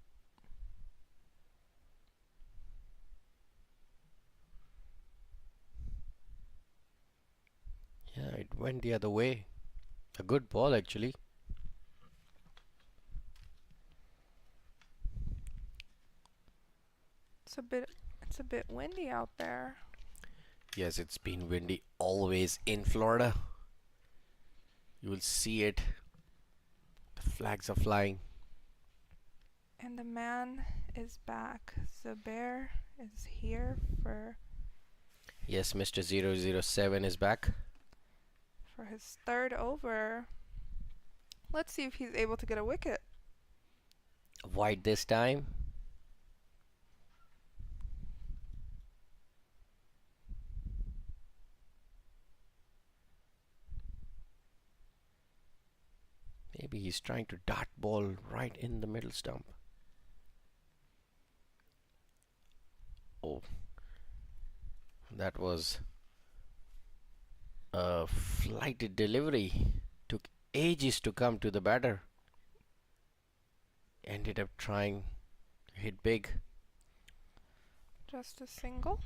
Yeah, it went the other way. A good ball actually. It's a bit windy out there. Yes, it's been windy always in Florida. You will see it. The flags are flying. And the man is back. Zubair is here for Yes, Mr. 007 is back. his 3rd over. Let's see if he's able to get a wicket. Wide this time. Maybe he's trying to dart ball right in the middle stump. Oh, that was a flighted delivery. Took ages to come to the batter. Ended up trying to hit big. Just a single.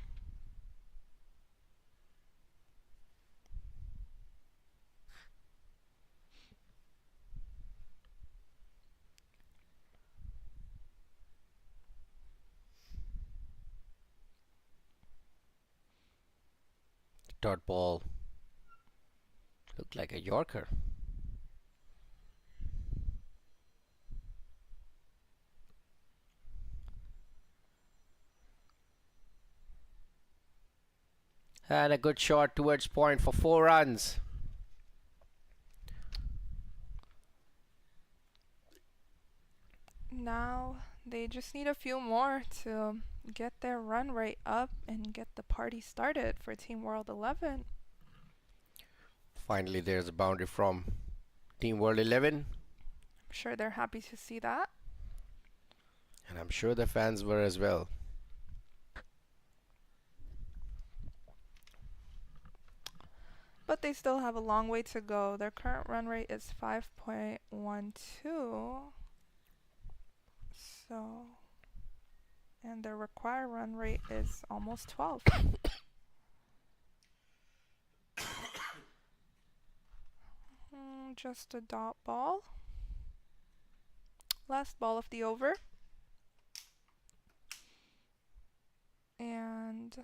Dot ball looked like a Yorker. And a good shot towards point for 4 runs. Now they just need a few more to get their run rate up and get the party started for Team World 11. Finally, there's a boundary from Team World 11. I'm sure they're happy to see that. And I'm sure the fans were as well. But they still have a long way to go. Their current run rate is 5.12. So, and their required run rate is almost 12. Just a dot ball. Last ball of the over. And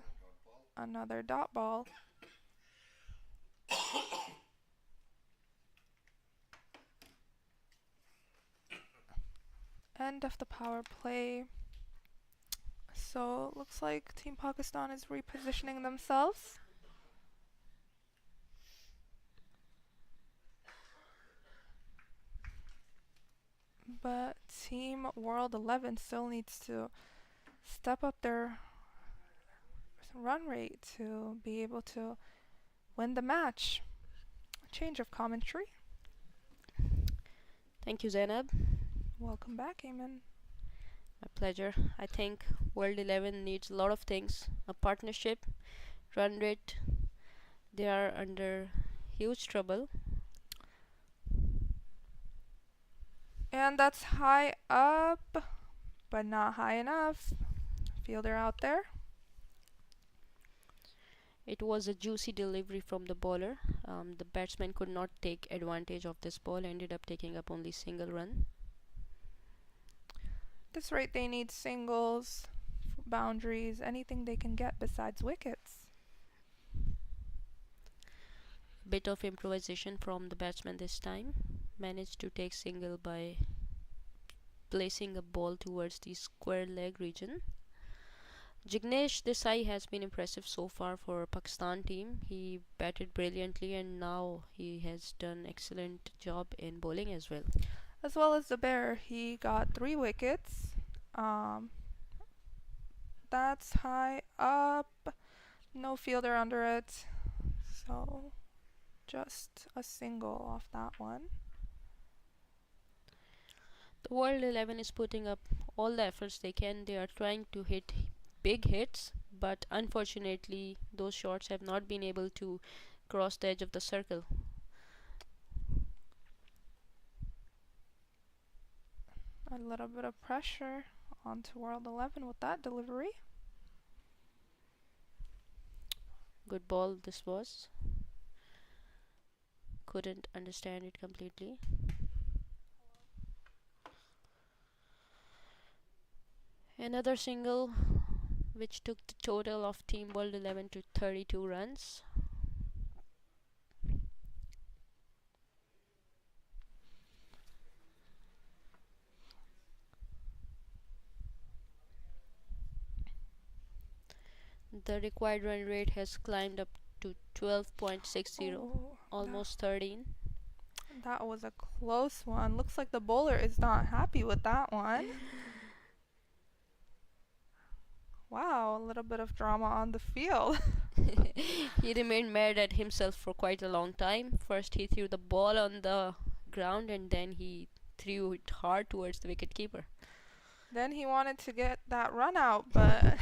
another dot ball. End of the power play. So it looks like Team Pakistan is repositioning themselves. But Team World 11 still needs to step up their run rate to be able to win the match. change of commentary. Thank you, Zainab. Welcome back, Eamon. My pleasure. I think World 11 needs a lot of things. A partnership, run rate. They are under huge trouble. And that's high up, but not high enough. Fielder out there. It was a juicy delivery from the bowler. The batsman could not take advantage of this ball, ended up taking up only single run. This rate they need singles, boundaries, anything they can get besides wickets. Bit of improvisation from the batsman this time. Managed to take single by placing a ball towards the square leg region. Jignesh Desai has been impressive so far for Pakistan team. He batted brilliantly and now he has done excellent job in bowling as well. As well as the bear, he got 3 wickets. That's high up, no fielder under it, so just a single off that one. The World 11 is putting up all the efforts they can. They are trying to hit big hits, but unfortunately those shots have not been able to cross the edge of the circle. A little bit of pressure onto World 11 with that delivery. Good ball this was. Couldn't understand it completely. Another single which took the total of Team World 11 to 32 runs. The required run rate has climbed up to 12.60, Oh, almost 13. that was a close one. Looks like the bowler is not happy with that one. Wow, a little bit of drama on the field. He remained mad at himself for quite a long time. First he threw the ball on the ground and then he threw it hard towards the wicketkeeper. Then he wanted to get that run out, but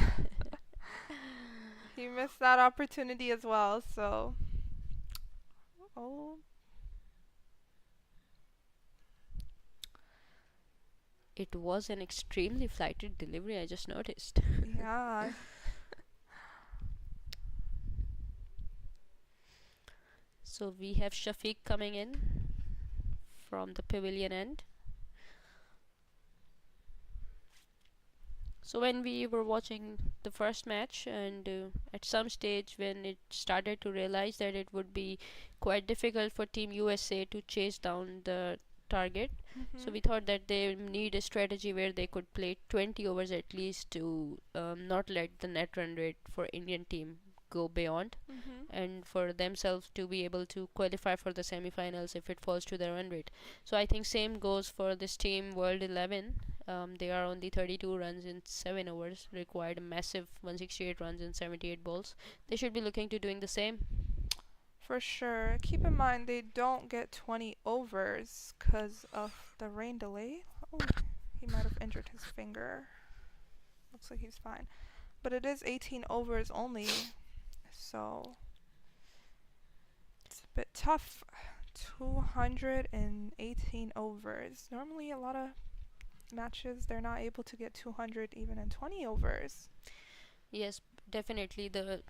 he missed that opportunity as well, so oh, It was an extremely flighted delivery, I just noticed. yeah. So we have Shafiq coming in from the pavilion end. So when we were watching the first match and at some stage when it started to realize that it would be quite difficult for Team USA to chase down the target, so we thought that they need a strategy where they could play 20 overs at least to not let the net run rate for Indian team go beyond, and for themselves to be able to qualify for the semi-finals if it falls to their run rate. So I think same goes for this team World 11. They are only 32 runs in 7 overs, required a massive 168 runs in 78 balls. They should be looking to doing the same. For sure. Keep in mind they don't get 20 overs because of the rain delay. Oh, he might have injured his finger. Looks like he's fine. But it is 18 overs only, so it's a bit tough. 218 overs. Normally a lot of matches they're not able to get 200 even in 20 overs. Yes, definitely the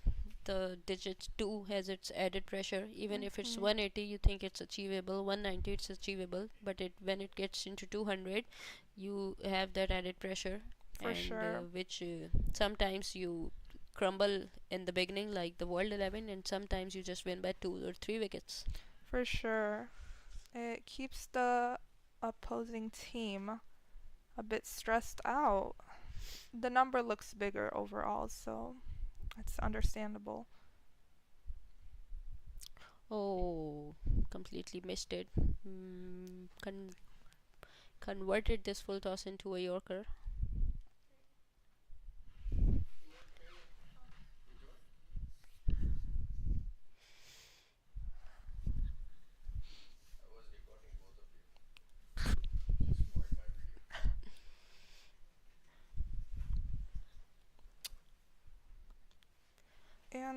digit 2 has its added pressure. Even if it's 180 you think it's achievable, 190 it's achievable, but when it gets into 200 you have that added pressure. For sure. Which sometimes you crumble in the beginning like the World 11, and sometimes you just win by 2 or 3 wickets. For sure. It keeps the opposing team a bit stressed out. The number looks bigger overall, so it's understandable. Oh, completely missed it. Converted this full toss into a Yorker.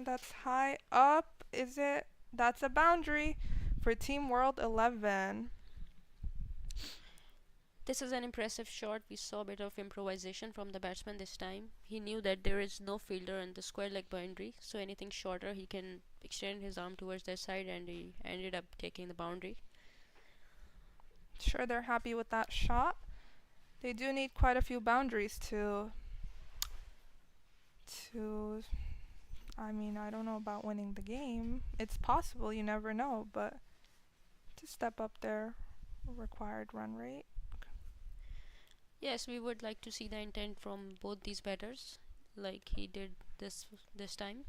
And that's high up. Is it? That's a boundary for Team World 11. This is an impressive shot. We saw a bit of improvisation from the batsman this time. He knew that there is no fielder in the square leg boundary, so anything shorter he can extend his arm towards that side, and he ended up taking the boundary. Sure, they're happy with that shot. They do need quite a few boundaries to I mean, I don't know about winning the game. It's possible, you never know, but to step up their required run rate. Yes, we would like to see the intent from both these batters, like he did this time.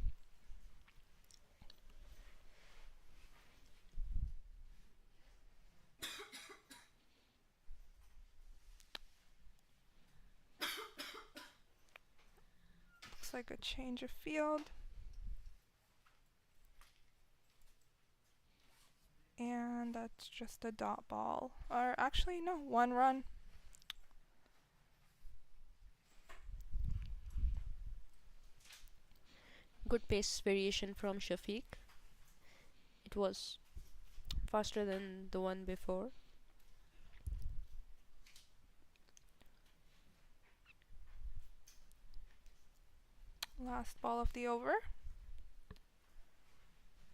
Looks like a change of field. And that's just a dot ball. Or actually, no, 1 run. Good pace variation from Shafiq. It was faster than the one before. Last ball of the over.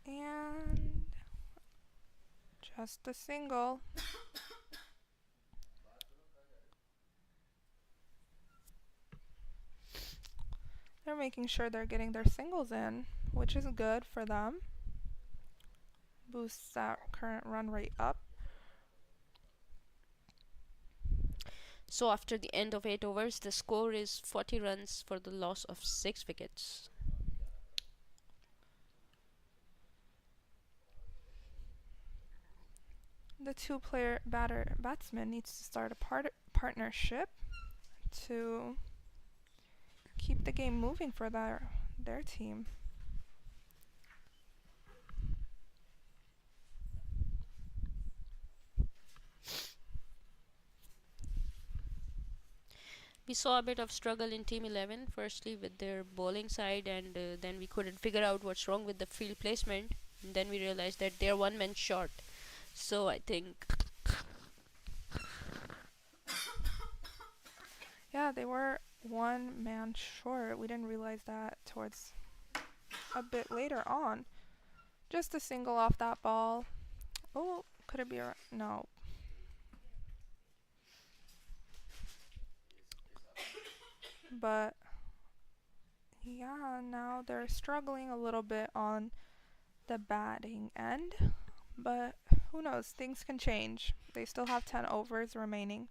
And just a single. They're making sure they're getting their singles in, which is good for them. Boosts that current run rate up. So after the end of 8 overs, the score is 40 runs for the loss of 6 wickets. The two-player batsman needs to start a partnership to keep the game moving for their team. We saw a bit of struggle in Team 11, firstly with their bowling side, and then we couldn't figure out what's wrong with the field placement. And then we realized that they're one man short. So I think, Yeah, they were one man short. We didn't realize that towards a bit later on. Just a single off that ball. Oh, could it be a... No. But yeah, now they're struggling a little bit on the batting end. But who knows? Things can change. They still have 10 overs remaining.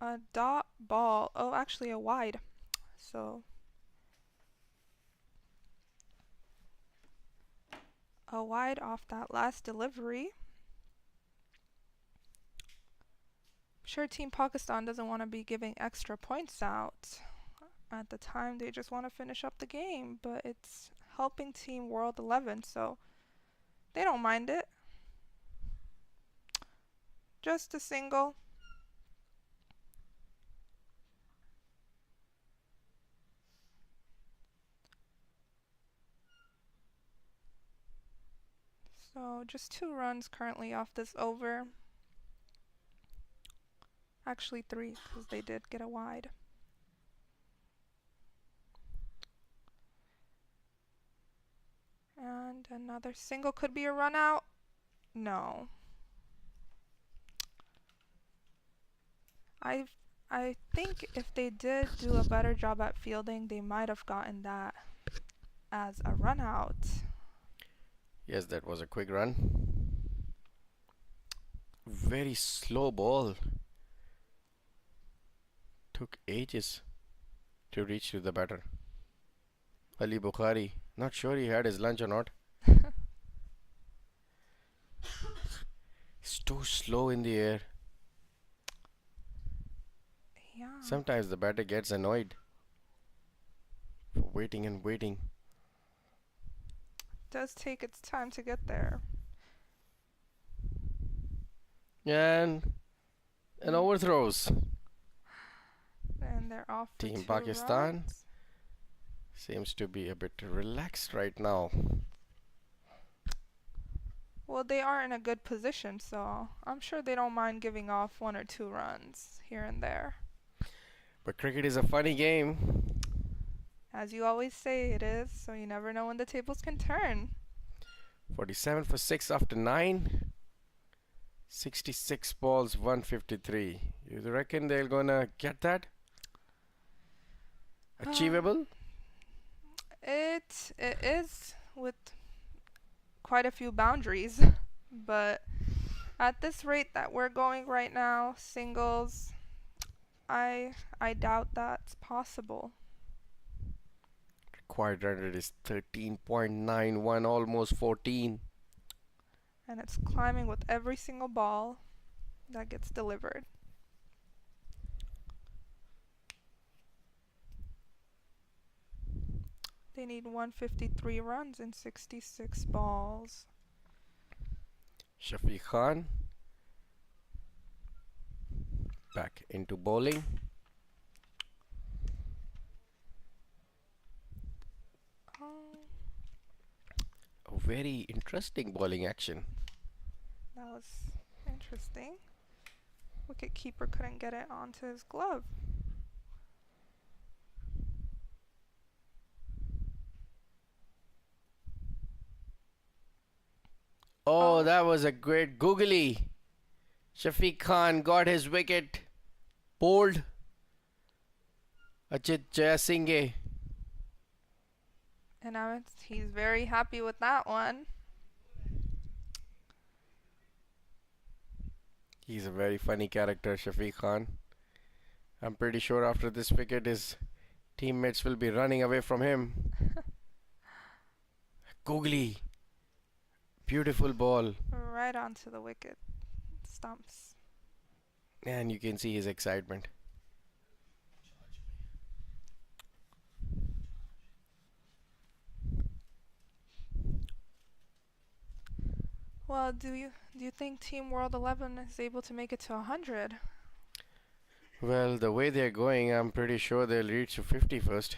A dot ball. Oh, actually a wide. So a wide off that last delivery. I'm sure Team Pakistan doesn't want to be giving extra points out. At the time, they just want to finish up the game, but it's helping Team World 11, so they don't mind it. Just a single. So just 2 runs currently off this over. Actually 3, because they did get a wide. And another single. Could be a run out. No. I think if they did do a better job at fielding, they might have gotten that as a run out. Yes, that was a quick run. Very slow ball. Took ages to reach to the batter. Ali Bukhari. Not sure he had his lunch or not. It's too slow in the air. Yeah. Sometimes the batter gets annoyed for waiting and waiting. Does take its time to get there. And an overthrows. And they're off for Team 2 Pakistan runs. seems to be a bit relaxed right now. Well, they are in a good position, so I'm sure they don't mind giving off 1 or 2 runs here and there. But cricket is a funny game. As you always say, it is, so you never know when the tables can turn. 47 for 6 after 9. 66 balls, 153. You reckon they're gonna get that? Achievable? It is with quite a few boundaries, but at this rate that we're going right now, singles, I doubt that's possible. Required run rate is 13.91, almost 14. And it's climbing with every single ball that gets delivered. They need 153 runs in 66 balls. Shafiq Khan back into bowling. A very interesting bowling action. That was interesting. Wicket keeper couldn't get it onto his glove. Oh, that was a great googly. Shafiq Khan got his wicket. Bowled Ajit Jayasinghe. And now he's very happy with that one. He's a very funny character, Shafiq Khan. I'm pretty sure after this wicket, his teammates will be running away from him. Googly. Beautiful ball. Right onto the wicket stumps. And you can see his excitement. Well, do you think Team World 11 is able to make it to 100? Well, the way they're going, I'm pretty sure they'll reach to 50 first.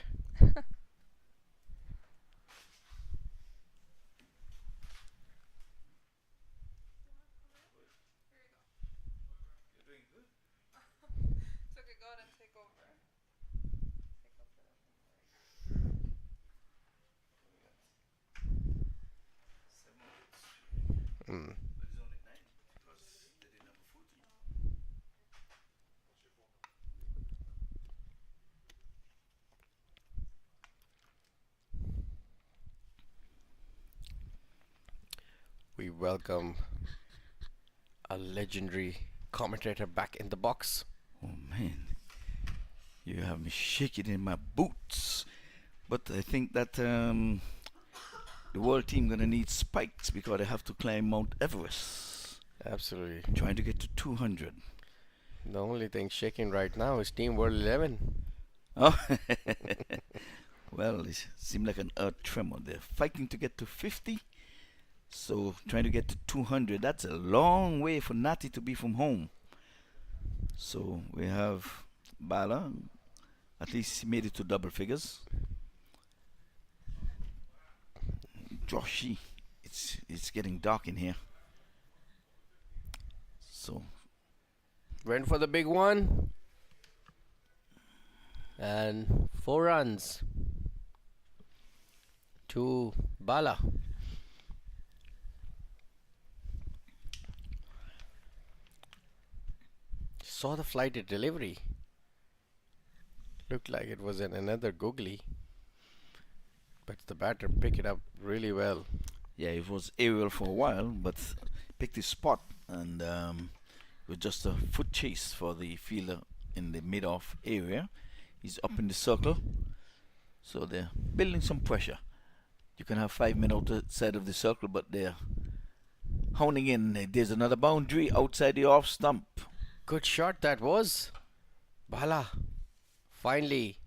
Mm. We welcome a legendary commentator back in the box. Oh man, you have me shaking in my boots. But I think that the world team gonna need spikes because they have to climb Mount Everest, Absolutely. trying to get to 200. The only thing shaking right now is Team World 11. Oh, well, it seems like an earth tremor. They're fighting to get to 50, so trying to get to 200. That's a long way for Natty to be from home. So we have Bala, at least he made it to double figures. Joshi, it's getting dark in here. So Went for the big one. And 4 runs to Bala. Saw the flighted delivery. Looked like it was another googly. But the batter picked it up really well. yeah, it was aerial for a while, but picked his spot and with just a foot chase for the fielder in the mid-off area. He's up in the circle, so they're building some pressure. You can have 5 men outside of the circle, but they're honing in. There's another boundary outside the off stump. Good shot that was. Bala. Finally.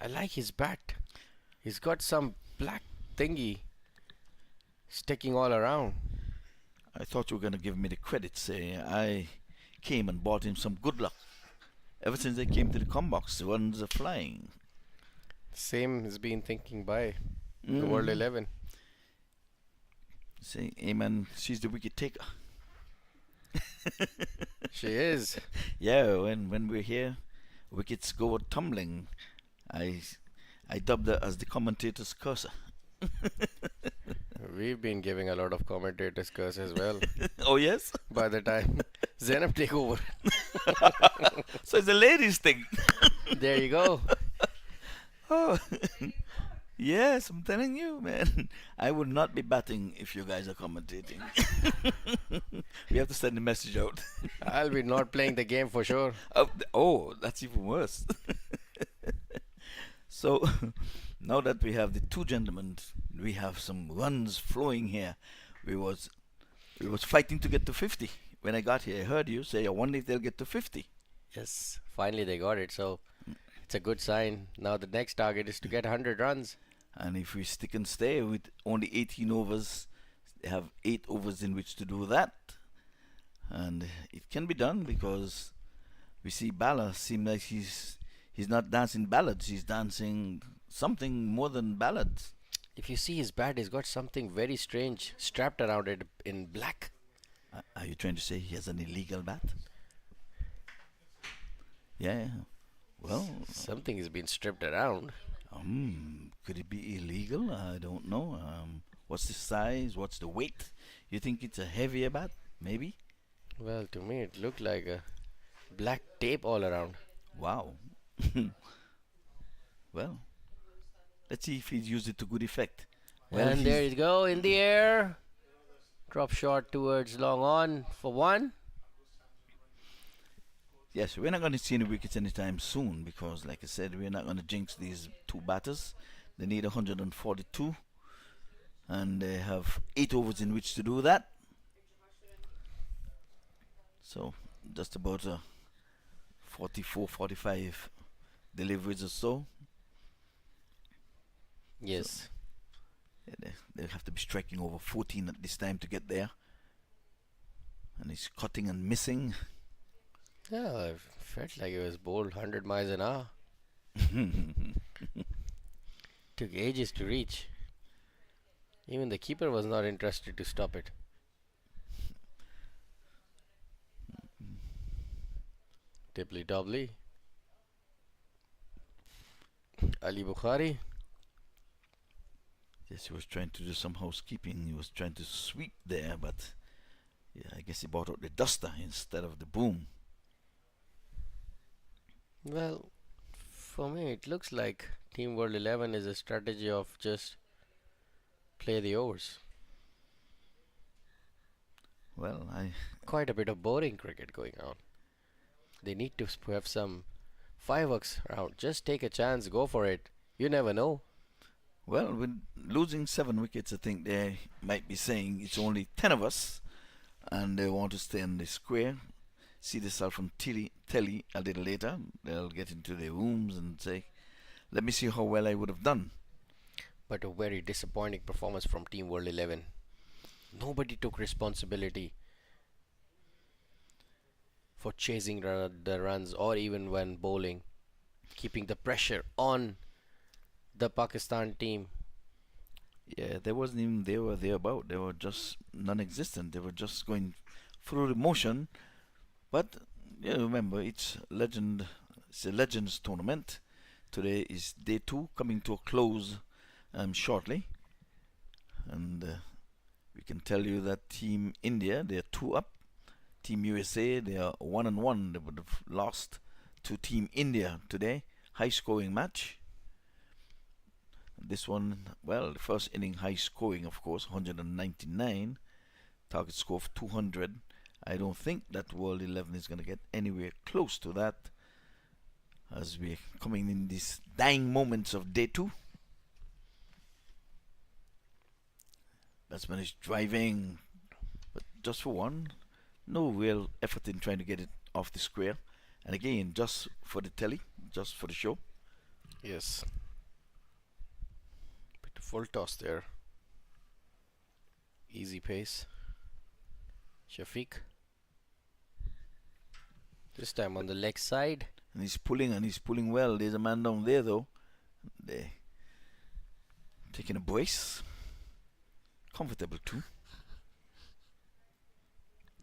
I like his bat. He's got some black thingy sticking all around. I thought you were going to give me the credit, say I came and bought him some good luck. Ever since I came to the combox, the runs are flying. Same has been thinking by the World 11. Say, hey man, she's the wicket taker. She is. Yeah, when we're here, wickets go tumbling. I dubbed her as the commentator's cursor. We've been giving a lot of commentators curse as well. Oh yes? By the time Zainab take over. So it's a ladies thing. There you go. Oh. Yes, I'm telling you, man. I would not be batting if you guys are commentating. We have to send a message out. I'll be not playing the game for sure. Oh, that's even worse. So, now that we have the two gentlemen, we have some runs flowing here. We was fighting to get to 50. When I got here, I heard you say, I wonder if they'll get to 50. Yes, finally they got it. So it's a good sign. Now the next target is to get 100 runs. And if we stick and stay with only 18 overs, they have 8 overs in which to do that. And it can be done because we see Bala seem like he's not dancing ballads, he's dancing something more than ballads. If you see his bat, he's got something very strange strapped around it in black. Are you trying to say he has an illegal bat? Yeah. Well, Something has been stripped around. could it be illegal? I don't know. What's the size? What's the weight? You think it's a heavier bat? Maybe? Well, to me it looked like a black tape all around. Wow. Well, let's see if he's used it to good effect. Well, And there you go, in the air. Drop shot towards long on for one. yes, we're not going to see any wickets anytime soon because, like I said, we're not going to jinx these two batters. They need 142, and they have 8 overs in which to do that. So, just about 44, 45 deliveries or so. Yes. Yeah, they have to be striking over 14 at this time to get there. And he's cutting and missing. Yeah, I felt like it was bowled 100 miles an hour. Took ages to reach. Even the keeper was not interested to stop it. Tipply doubly. Ali Bukhari. Yes, he was trying to do some housekeeping. He was trying to sweep there, but yeah, I guess he brought out the duster instead of the boom. Well, for me, it looks like Team World 11 is a strategy of just play the overs. Well, Quite a bit of boring cricket going on. They need to have some fireworks around. Just take a chance, go for it. You never know. well, with losing 7 wickets, I think they might be saying it's only 10 of us, and they want to stay on the square. See this out from telly a little later. They'll get into their rooms and say, let me see how well I would have done. But a very disappointing performance from Team World 11. Nobody took responsibility for chasing the runs or even when bowling, keeping the pressure on the Pakistan team. Yeah, there wasn't even they were thereabout. They were just non-existent. They were just going through the motion. But yeah, remember, it's a Legends tournament. Today is day 2, coming to a close shortly. And we can tell you that Team India, they are 2 up. Team USA, they are 1-1. They would have lost to Team India today. High scoring match. This one, well, the first inning high scoring, of course, 199. Target score of 200. I don't think that World 11 is going to get anywhere close to that as we're coming in these dying moments of day 2. Batsman is driving, but just for one. No real effort in trying to get it off the square. And again, just for the telly, just for the show. Yes. Bit of full toss there. Easy pace. Shafiq. This time on the leg side. And he's pulling well. There's a man down there though. They're taking a brace. Comfortable too.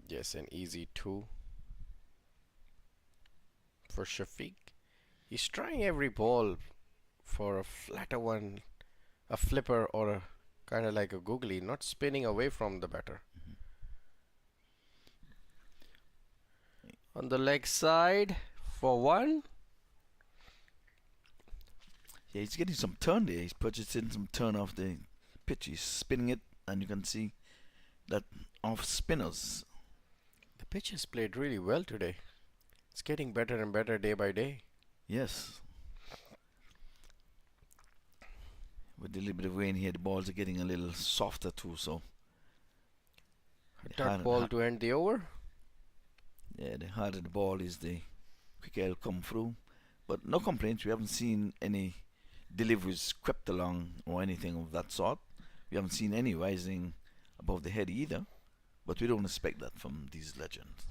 Yes, an easy two for Shafiq. He's trying every ball for a flatter one, a flipper, or a kind of like a googly, not spinning away from the batter. On the leg side for one. Yeah, he's getting some turn there. He's purchasing some turn off the pitch. He's spinning it, and you can see that off spinners. The pitch has played really well today. It's getting better and better day by day. Yes. With a little bit of rain here, the balls are getting a little softer too, so. Dot ball to end the over. Yeah, the harder the ball is, the quicker it'll come through. But no complaints. We haven't seen any deliveries crept along or anything of that sort. We haven't seen any rising above the head either. But we don't expect that from these legends.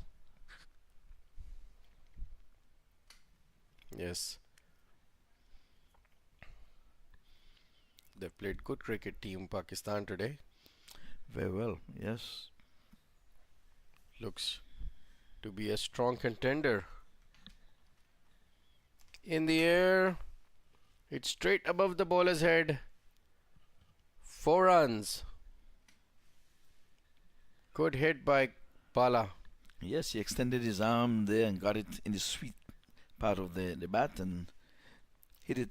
Yes. They've played good cricket team Pakistan today. Very well, yes. Looks to be a strong contender. In the air. It's straight above the bowler's head. 4 runs. Good hit by Bala. Yes, he extended his arm there and got it in the sweet part of the bat and hit it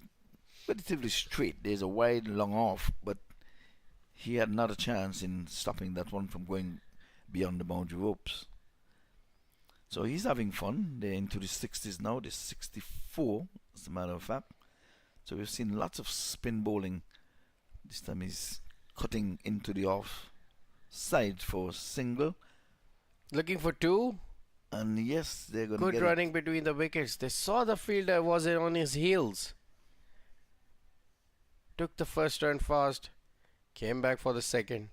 relatively straight. There's a wide long off, but he had not a chance in stopping that one from going beyond the boundary ropes. So he's having fun. They're into the 60s now. They're 64, as a matter of fact. So we've seen lots of spin bowling. This time he's cutting into the off side for a single. Looking for 2. And yes, they're going to Good get running between the wickets. They saw the fielder was on his heels. Took the first turn fast. Came back for the second.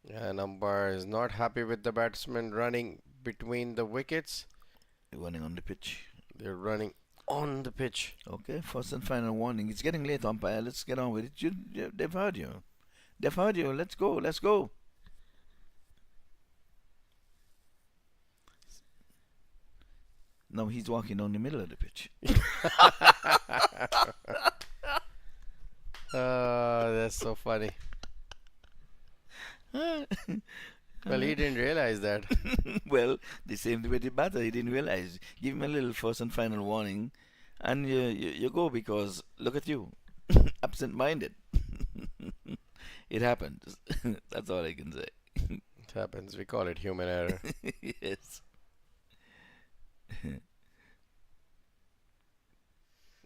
And umpire is not happy with the batsman running between the wickets. They're running on the pitch. They're running on the pitch. Okay, first and final warning. It's getting late, umpire. Let's get on with it. They've heard you. They've heard you. Let's go. Let's go. Now he's walking down the middle of the pitch. That's so funny. Well, he didn't realize that. Well, the same with the batter. He didn't realize. Give him a little first and final warning, and you go, because look at you, absent-minded. It happens. That's all I can say. It happens. We call it human error. Yes.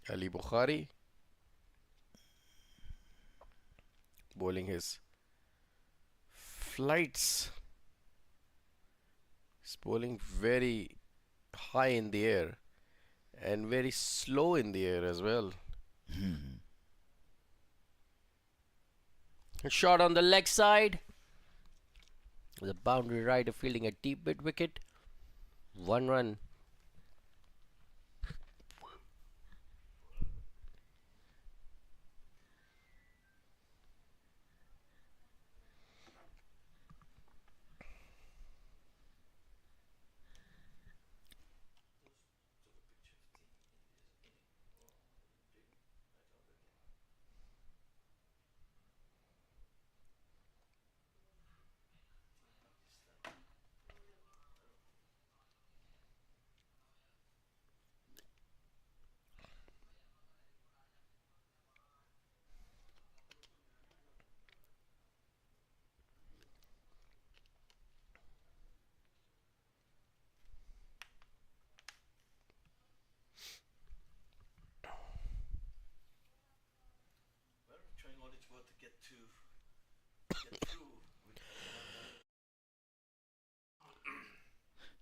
Ali Bukhari bowling his flights. He's bowling very high in the air and very slow in the air as well. A shot on the leg side. The boundary rider fielding a deep mid wicket. 1 run.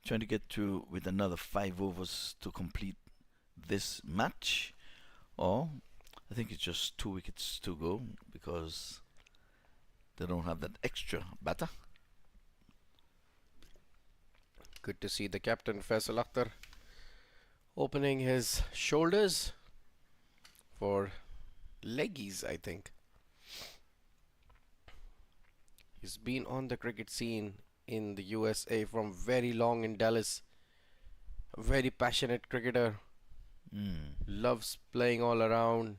Trying to get through with another 5 overs to complete this match, or I think it's just 2 wickets to go because they don't have that extra batter. Good to see the captain Faisal Akhtar opening his shoulders for leggies, I think. He's been on the cricket scene in the USA from very long in Dallas. A very passionate cricketer. Loves playing all around.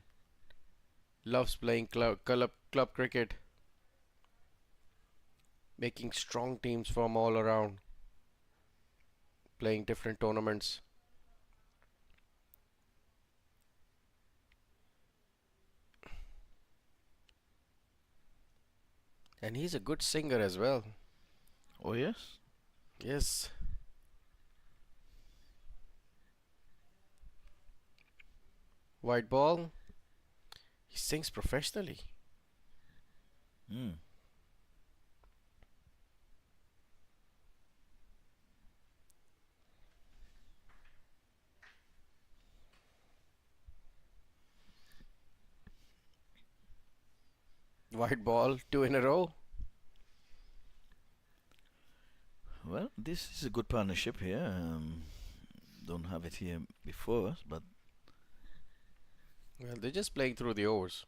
Loves playing club cricket. Making strong teams from all around. Playing different tournaments. And he's a good singer as well. Oh yes? Yes. White ball. He sings professionally. Mm. White ball, 2 in a row. Well, this is a good partnership here. Don't have it here before us, but Well, they're just playing through the overs.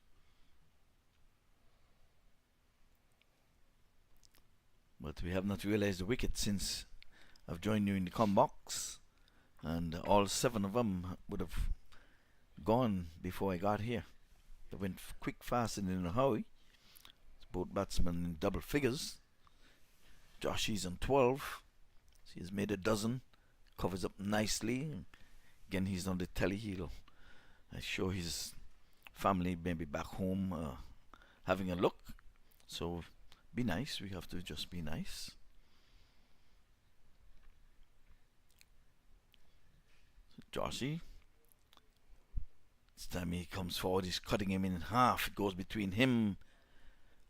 we have not realized the wicket since I've joined you in the com box, and all 7 of them would have gone before I got here. They went quick, fast, and in a hurry. Both batsmen in double figures. Joshy's on 12. He's made a dozen. Covers up nicely. Again, he's on the telly. He'll show his family maybe back home having a look. So be nice. We have to just be nice. So Joshy. This time he comes forward. He's cutting him in half. It goes between him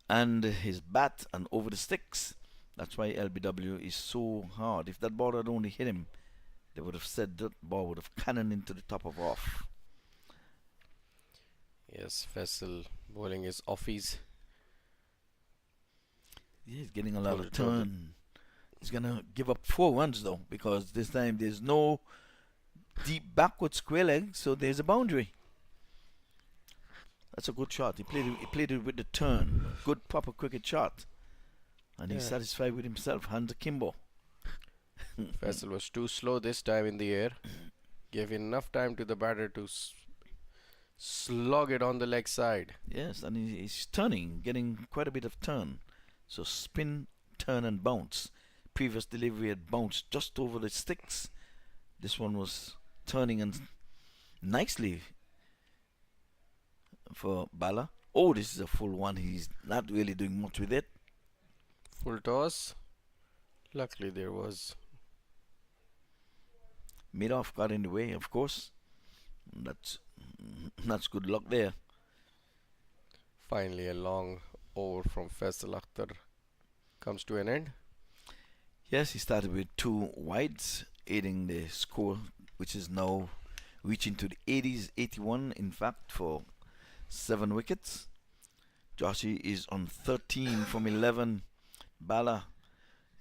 and his bat and over the sticks. That's why LBW is so hard. If that ball had only hit him, they would have said that ball would have cannoned into the top of off. Yes, Faisal bowling his offies. Yeah, he's getting a lot of turn. He's gonna give up 4 runs though, because this time there's no deep backward square leg, so there's a boundary. That's a good shot. He played it with the turn. Good proper cricket shot. And he's satisfied with himself. Hands akimbo. Faisal was too slow this time in the air. Gave enough time to the batter to slog it on the leg side. Yes, and he's turning, getting quite a bit of turn. So spin, turn and bounce. Previous delivery had bounced just over the sticks. This one was turning and nicely for Bala. Oh, this is a full one. He's not really doing much with it. Full toss. Luckily there was. Mid-off got in the way, of course. That's good luck there. Finally a long over from Faisal Akhtar comes to an end. Yes, he started with 2 wides, aiding the score, which is now reaching to the 80s, 81 in fact, for 7 wickets. Joshy is on 13 from 11. Bala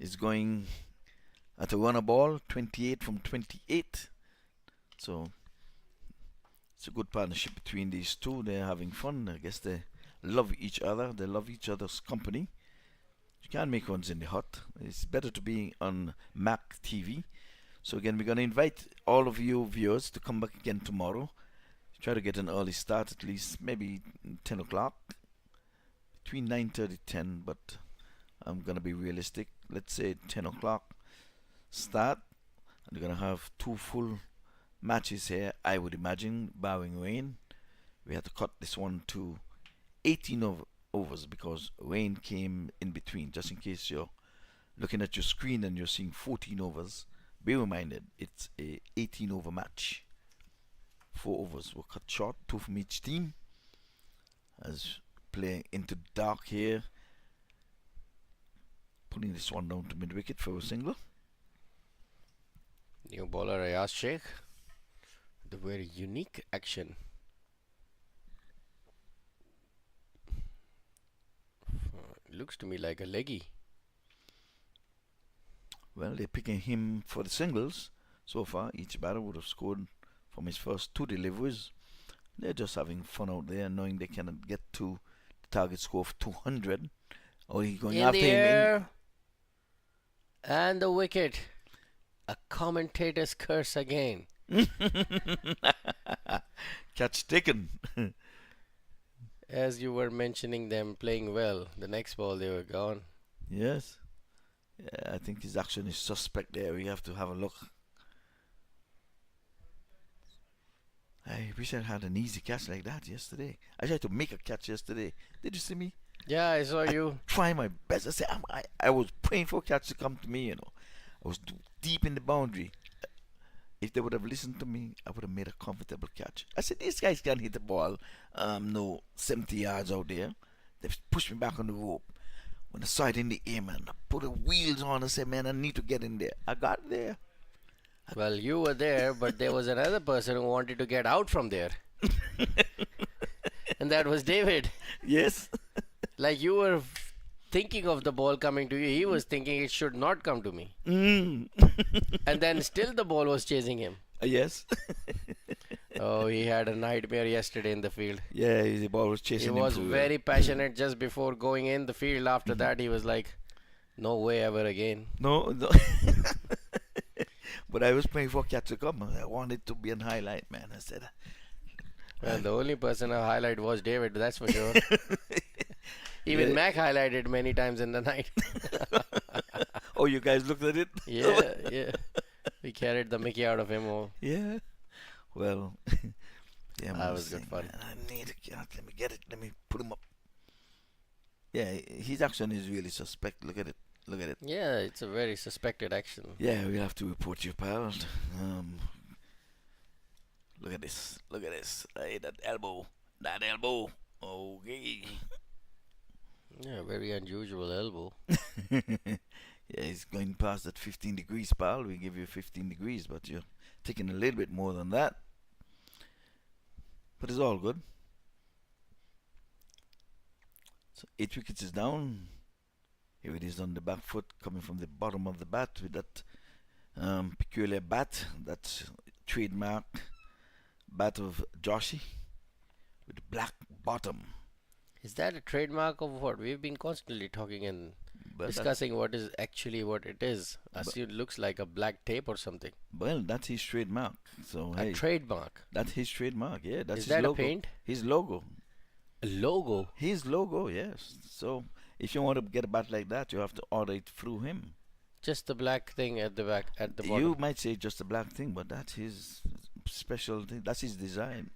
is going at a runner ball, 28 from 28. So it's a good partnership between these two. They're having fun. I guess they love each other. They love each other's company. You can't make runs in the hut. It's better to be on MAQ TV. So again, we're going to invite all of you viewers to come back again tomorrow. Try to get an early start, at least maybe 10 o'clock. Between 9:30 10, but I'm going to be realistic. Let's say 10 o'clock start. And we're going to have 2 full matches here, I would imagine, barring rain. We had to cut this one to 18 overs because rain came in between. Just in case you're looking at your screen and you're seeing 14 overs, be reminded it's a 18 over match. 4 overs were cut short, 2 from each team, as play into dark here. Putting this one down to mid wicket for a single. New bowler Ayaz Sheikh. The very unique action. Looks to me like a leggy. Well, they're picking him for the singles. So far, each batter would have scored from his first 2 deliveries. They're just having fun out there, knowing they cannot get to the target score of 200. Or he's going In after the him. air. And the wicket. A commentator's curse again. Catch taken. As you were mentioning them playing well, the next ball they were gone. Yes. Yeah, I think his action is suspect there. We have to have a look. I wish I had an easy catch like that yesterday. I tried to make a catch yesterday. Did you see me? Yeah, I saw you. Try my best. I was praying for a catch to come to me, you know. I was deep in the boundary. If they would have listened to me, I would have made a comfortable catch. I said, these guys can't hit the ball, 70 yards out there. They've pushed me back on the rope. When I saw it in the air, man, I put the wheels on and said, man, I need to get in there. I got there. Well, you were there, but there was another person who wanted to get out from there. And that was David. Yes. Like you were thinking of the ball coming to you. He was thinking it should not come to me. And then still the ball was chasing him. Yes. Oh, he had a nightmare yesterday in the field. Yeah, the ball was chasing him. He was through very passionate just before going in the field. After that, he was like, no way ever again. No. But I was praying for a catch to come. I wanted to be a highlight, man. I said. Well, the only person I highlight was David, that's for sure. Even Yeah. Mac highlighted many times in the night. Oh, you guys looked at it? Yeah, yeah. We carried the Mickey out of him. Oh. Yeah. Well, yeah, That was good fun. Man, I need a cat. Let me get it. Let me put him up. Yeah, his action is really suspect. Look at it. Look at it. Yeah, it's a very suspected action. Yeah, we'll have to report you, pal. Look at this. Look at this. Hey, that elbow. That elbow. Okay. Yeah, very unusual elbow. Yeah, he's going past that 15 degrees, pal. We give you 15 degrees, but you're taking a little bit more than that. But it's all good. So 8 wickets is down. Here it is on the back foot, coming from the bottom of the bat with that peculiar bat, that trademark bat of Joshi with black bottom. Is that a trademark of what? We've been constantly talking and But discussing what is actually what it is. I see it looks like a black tape or something. well, that's his trademark. So A hey, trademark. that's his trademark. Yeah, that's Is his that logo. a paint? His logo. A logo. His logo. Yes. So if you want to get a bat like that, you have to order it through him. Just the black thing at the back, at the bottom. You might say just a black thing, but that's his special thing. That's his design.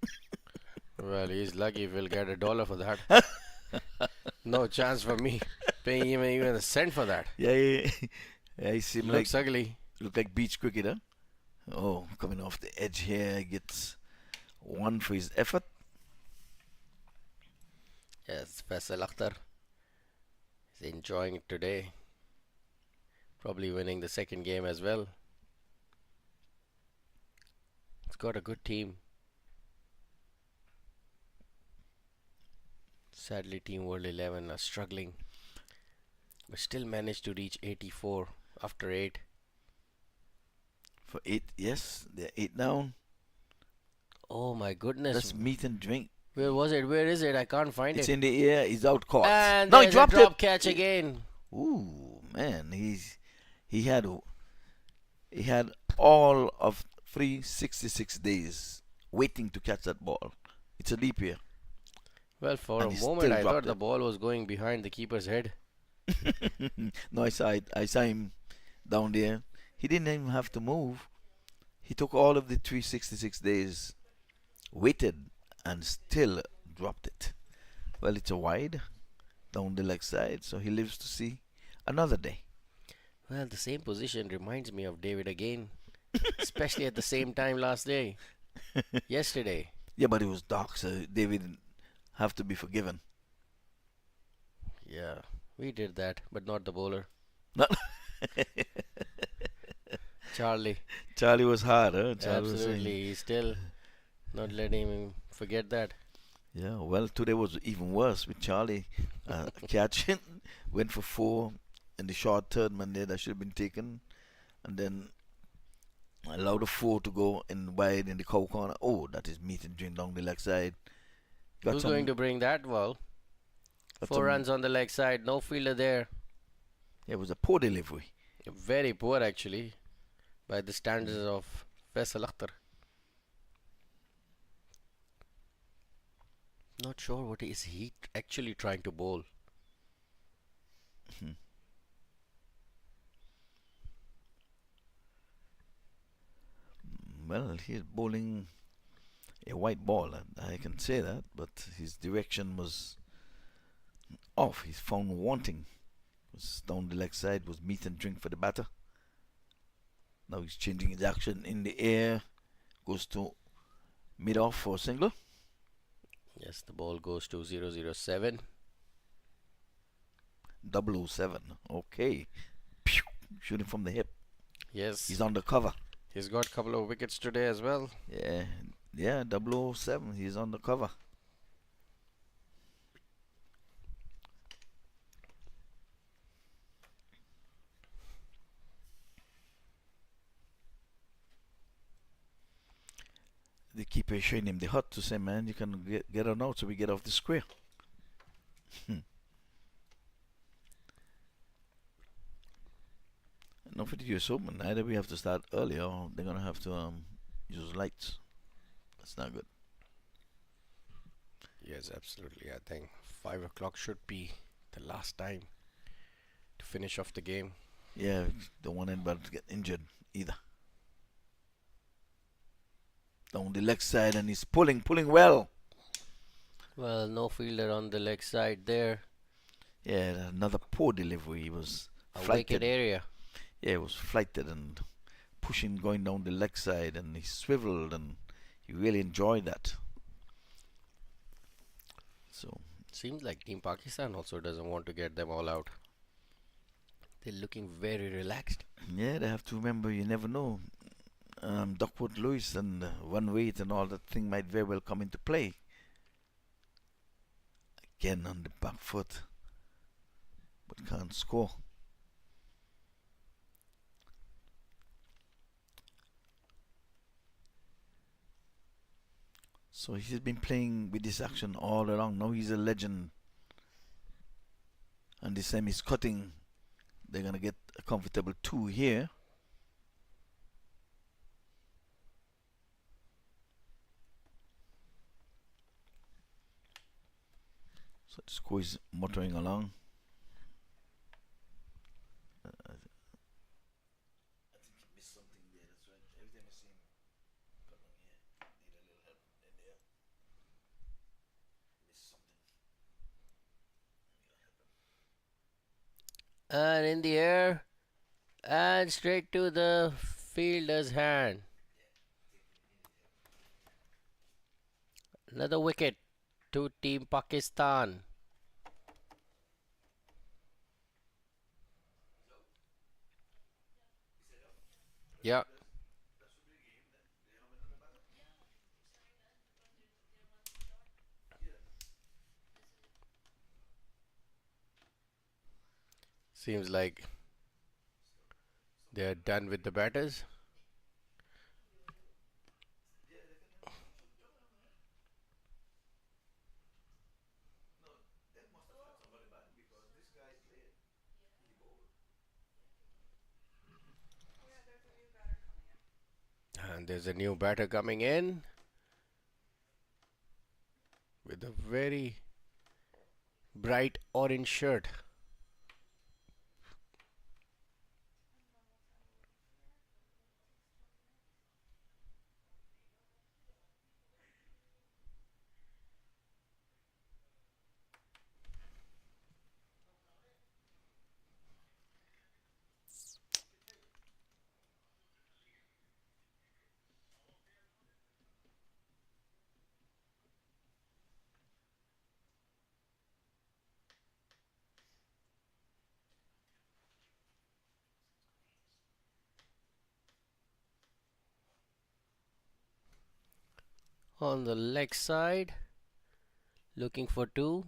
Well, he's lucky if he'll get $1 for that. No chance for me paying him even a cent for that. Yeah. He seems like Looks ugly. look like beach cricketer. Oh, coming off the edge here, gets 1 for his effort. Yes, Faisal Akhtar is enjoying it today. Probably winning the second game as well. It's got a good team. Sadly, Team World 11 are struggling, but still managed to reach 84 after 8. For 8, yes, they're 8 down. Oh my goodness. That's meat and drink. Where was it? Where is it? I can't find It's it. in the air. He's out caught. And No, he there's dropped a drop it. catch again. Ooh, man, he had all of 366 days waiting to catch that ball. It's a leap year. Well, for And a he moment still I thought dropped the it. ball was going behind the keeper's head. No, I saw it. I saw him down there. He didn't even have to move. He took all of the 366 days, waited, and still dropped it. Well, it's a wide down the leg side, so he lives to see another day. Well, the same position reminds me of David again, especially at the same time yesterday. Yeah, but it was dark, so David have to be forgiven. Yeah, we did that, but not the bowler. Not Charlie. Charlie was hard, huh? Charlie was saying, Absolutely. He's still not letting him forget that. yeah. Well, today was even worse with Charlie catching, went for four in the short third man there that should have been taken, and then allowed a four to go in wide in the cow corner. Oh, that is meat and drink down the leg side. Got Who's some, going to bring that ball? got Four some. runs on the leg side, no fielder there. It was a poor delivery. Very poor actually, by the standards of Faisal Akhtar. Not sure what is he actually trying to bowl. Hmm. Well, he's bowling a white ball, I can say that, but his direction was off. He's found wanting. Was down the leg side, was meat and drink for the batter. Now he's changing his action in the air, goes to mid off for a single. Yes, the ball goes to 007. 007. Okay. Pew! Shooting from the hip. Yes, He's on the cover. he's got a couple of wickets today as well. Yeah, yeah, 007. He's on the cover. The keeper is showing him the hut to say, man, you can get on out so we get off the square. Not for the US Open. Either we have to start earlier or they're going to have to use lights. That's not good. Yes, absolutely. I think 5 o'clock should be the last time to finish off the game. Yeah, don't want anybody to get injured either. Down the leg side and he's pulling well. Well, no fielder on the leg side there. Yeah, another poor delivery. He was A flighted. wicked area. Yeah, it was flighted and pushing going down the leg side and he swiveled and he really enjoyed that. So Seems like Team Pakistan also doesn't want to get them all out. They're looking very relaxed. yeah, they have to remember you never know. Duckworth Lewis and one weight and all that thing might very well come into play. Again on the back foot, but can't score. So he's been playing with this action all along. Now he's a legend. And this time he's cutting. They're going to get a comfortable 2 here. So the score is motoring along. I think he missed something there. That's right. Every time I see him come on here, need a little help in there. Missed something. And in the air. And straight to the fielder's hand. Another wicket to Team Pakistan. Yeah. Seems like they are done with the batters. And there's a new batter coming in with a very bright orange shirt. On the leg side, looking for two.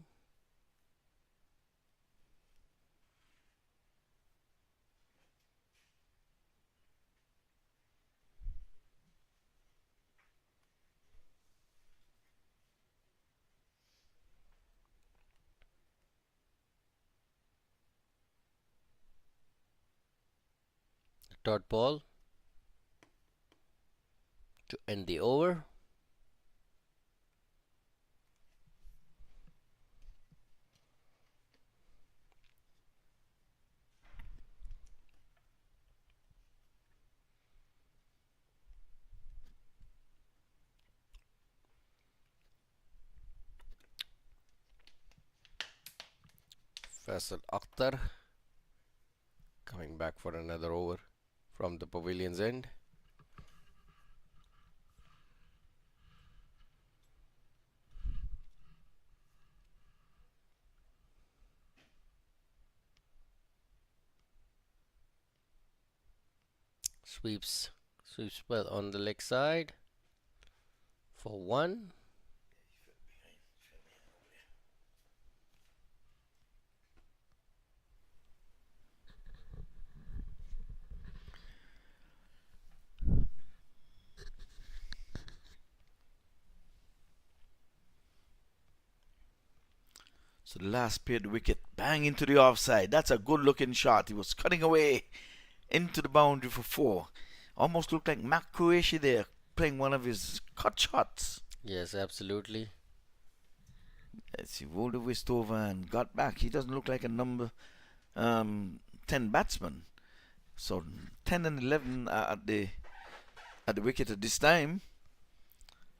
Dot ball to end the over. Faisal Akhtar coming back for another over from the pavilion's end. Sweeps well on the leg side for one. So the last paired wicket, bang into the offside. That's a good looking shot. He was cutting away into the boundary for four. Almost looked like MAQ there, playing one of his cut shots. Yes, absolutely. As he rolled the wrist over and got back. He doesn't look like a number 10 batsman. So 10 and 11 are at the wicket at this time.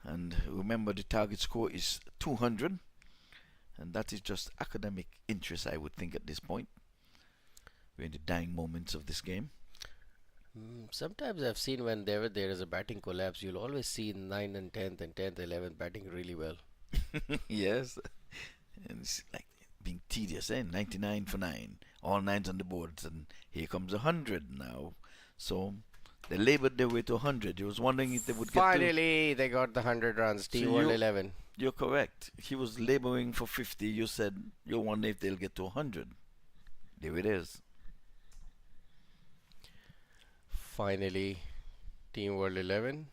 And remember, the target score is 200. And that is just academic interest, I would think, at this point. We're in the dying moments of this game. Sometimes I've seen when there is a batting collapse, you'll always see 9 and 10th and 10th, 11th batting really well. Yes. And it's like being tedious, eh? 99 for 9. All nines on the boards. And here comes 100 now. So they labored their way to 100. You was wondering if they would get to... Finally, they got the 100 runs. Team World 11. You're correct. He was laboring for 50. You said you wonder if they'll get to 100. There it is. Finally, Team World 11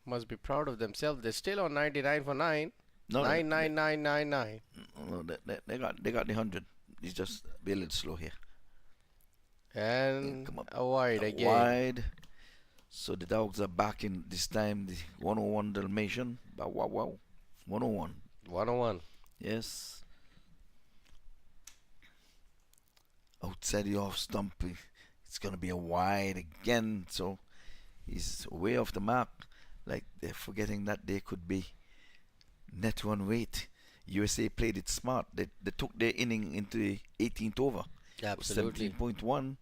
must be proud of themselves. They're still on 99 for 9. No, 99999. No, they got the 100. It's just be a little slow here. And come up. a wide again. Wide. So the dogs are back in this time. The 101 Dalmatian. Wow. 101. 101. Yes. Outside the off stump. It's going to be a wide again. So he's way off the mark. Like they're forgetting that they could be net run rate. USA played it smart. They took their inning into the 18th over. Absolutely. 17.1.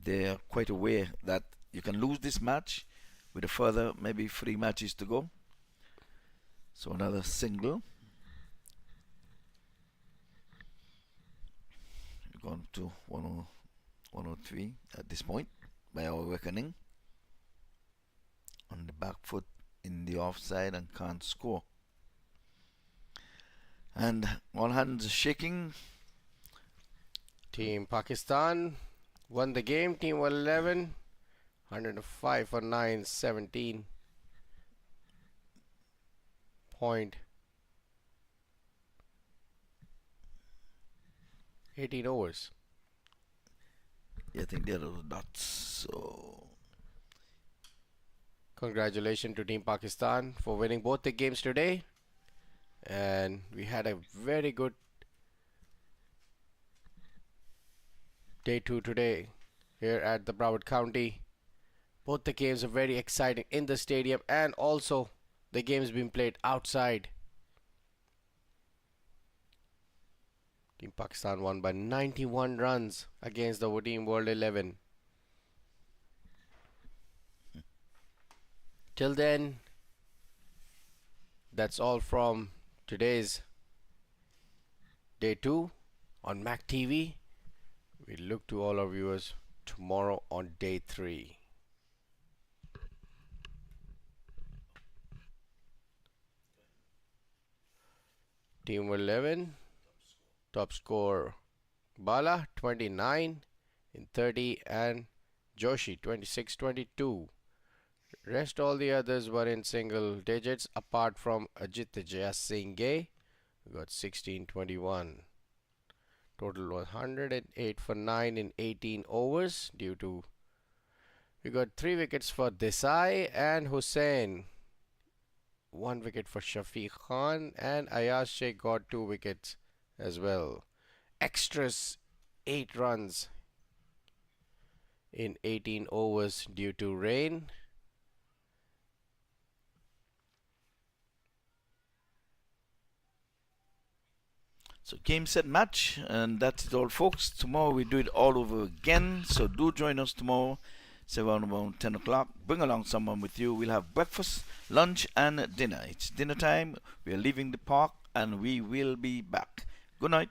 They're quite aware that you can lose this match with a further maybe 3 matches to go. So another single. We're gone to 103 at this point by our reckoning. On the back foot in the offside and can't score. And all hands shaking. Team Pakistan won the game. Team World 11. 105 for 9, 17. Point 18 overs. Yeah, I think they're those dots. So Congratulations to Team Pakistan for winning both the games today. And we had a very good day 2 today here at the Broward County. Both the games are very exciting in the stadium, and also the games being played outside. Team Pakistan won by 91 runs against the Team World 11. Till then, that's all from today's day 2 on MAQ TV. We look to all our viewers tomorrow on day 3. Team 11. Top score Bala 29 in 30 and Joshi 26-22. Rest all the others were in single digits apart from Ajit Jayasinghe who got 16-21. Total was 108 for 9 in 18 overs due to we got 3 wickets for Desai and Hussain. 1 wicket for Shafiq Khan and Ayaz Sheikh got 2 wickets as well. Extras 8 runs in 18 overs due to rain. So game, set, match, and that's it all, folks. Tomorrow we do it all over again. So do join us tomorrow, say around 10 o'clock. Bring along someone with you. We'll have breakfast, lunch, and dinner. It's dinner time. We are leaving the park, and we will be back. Good night.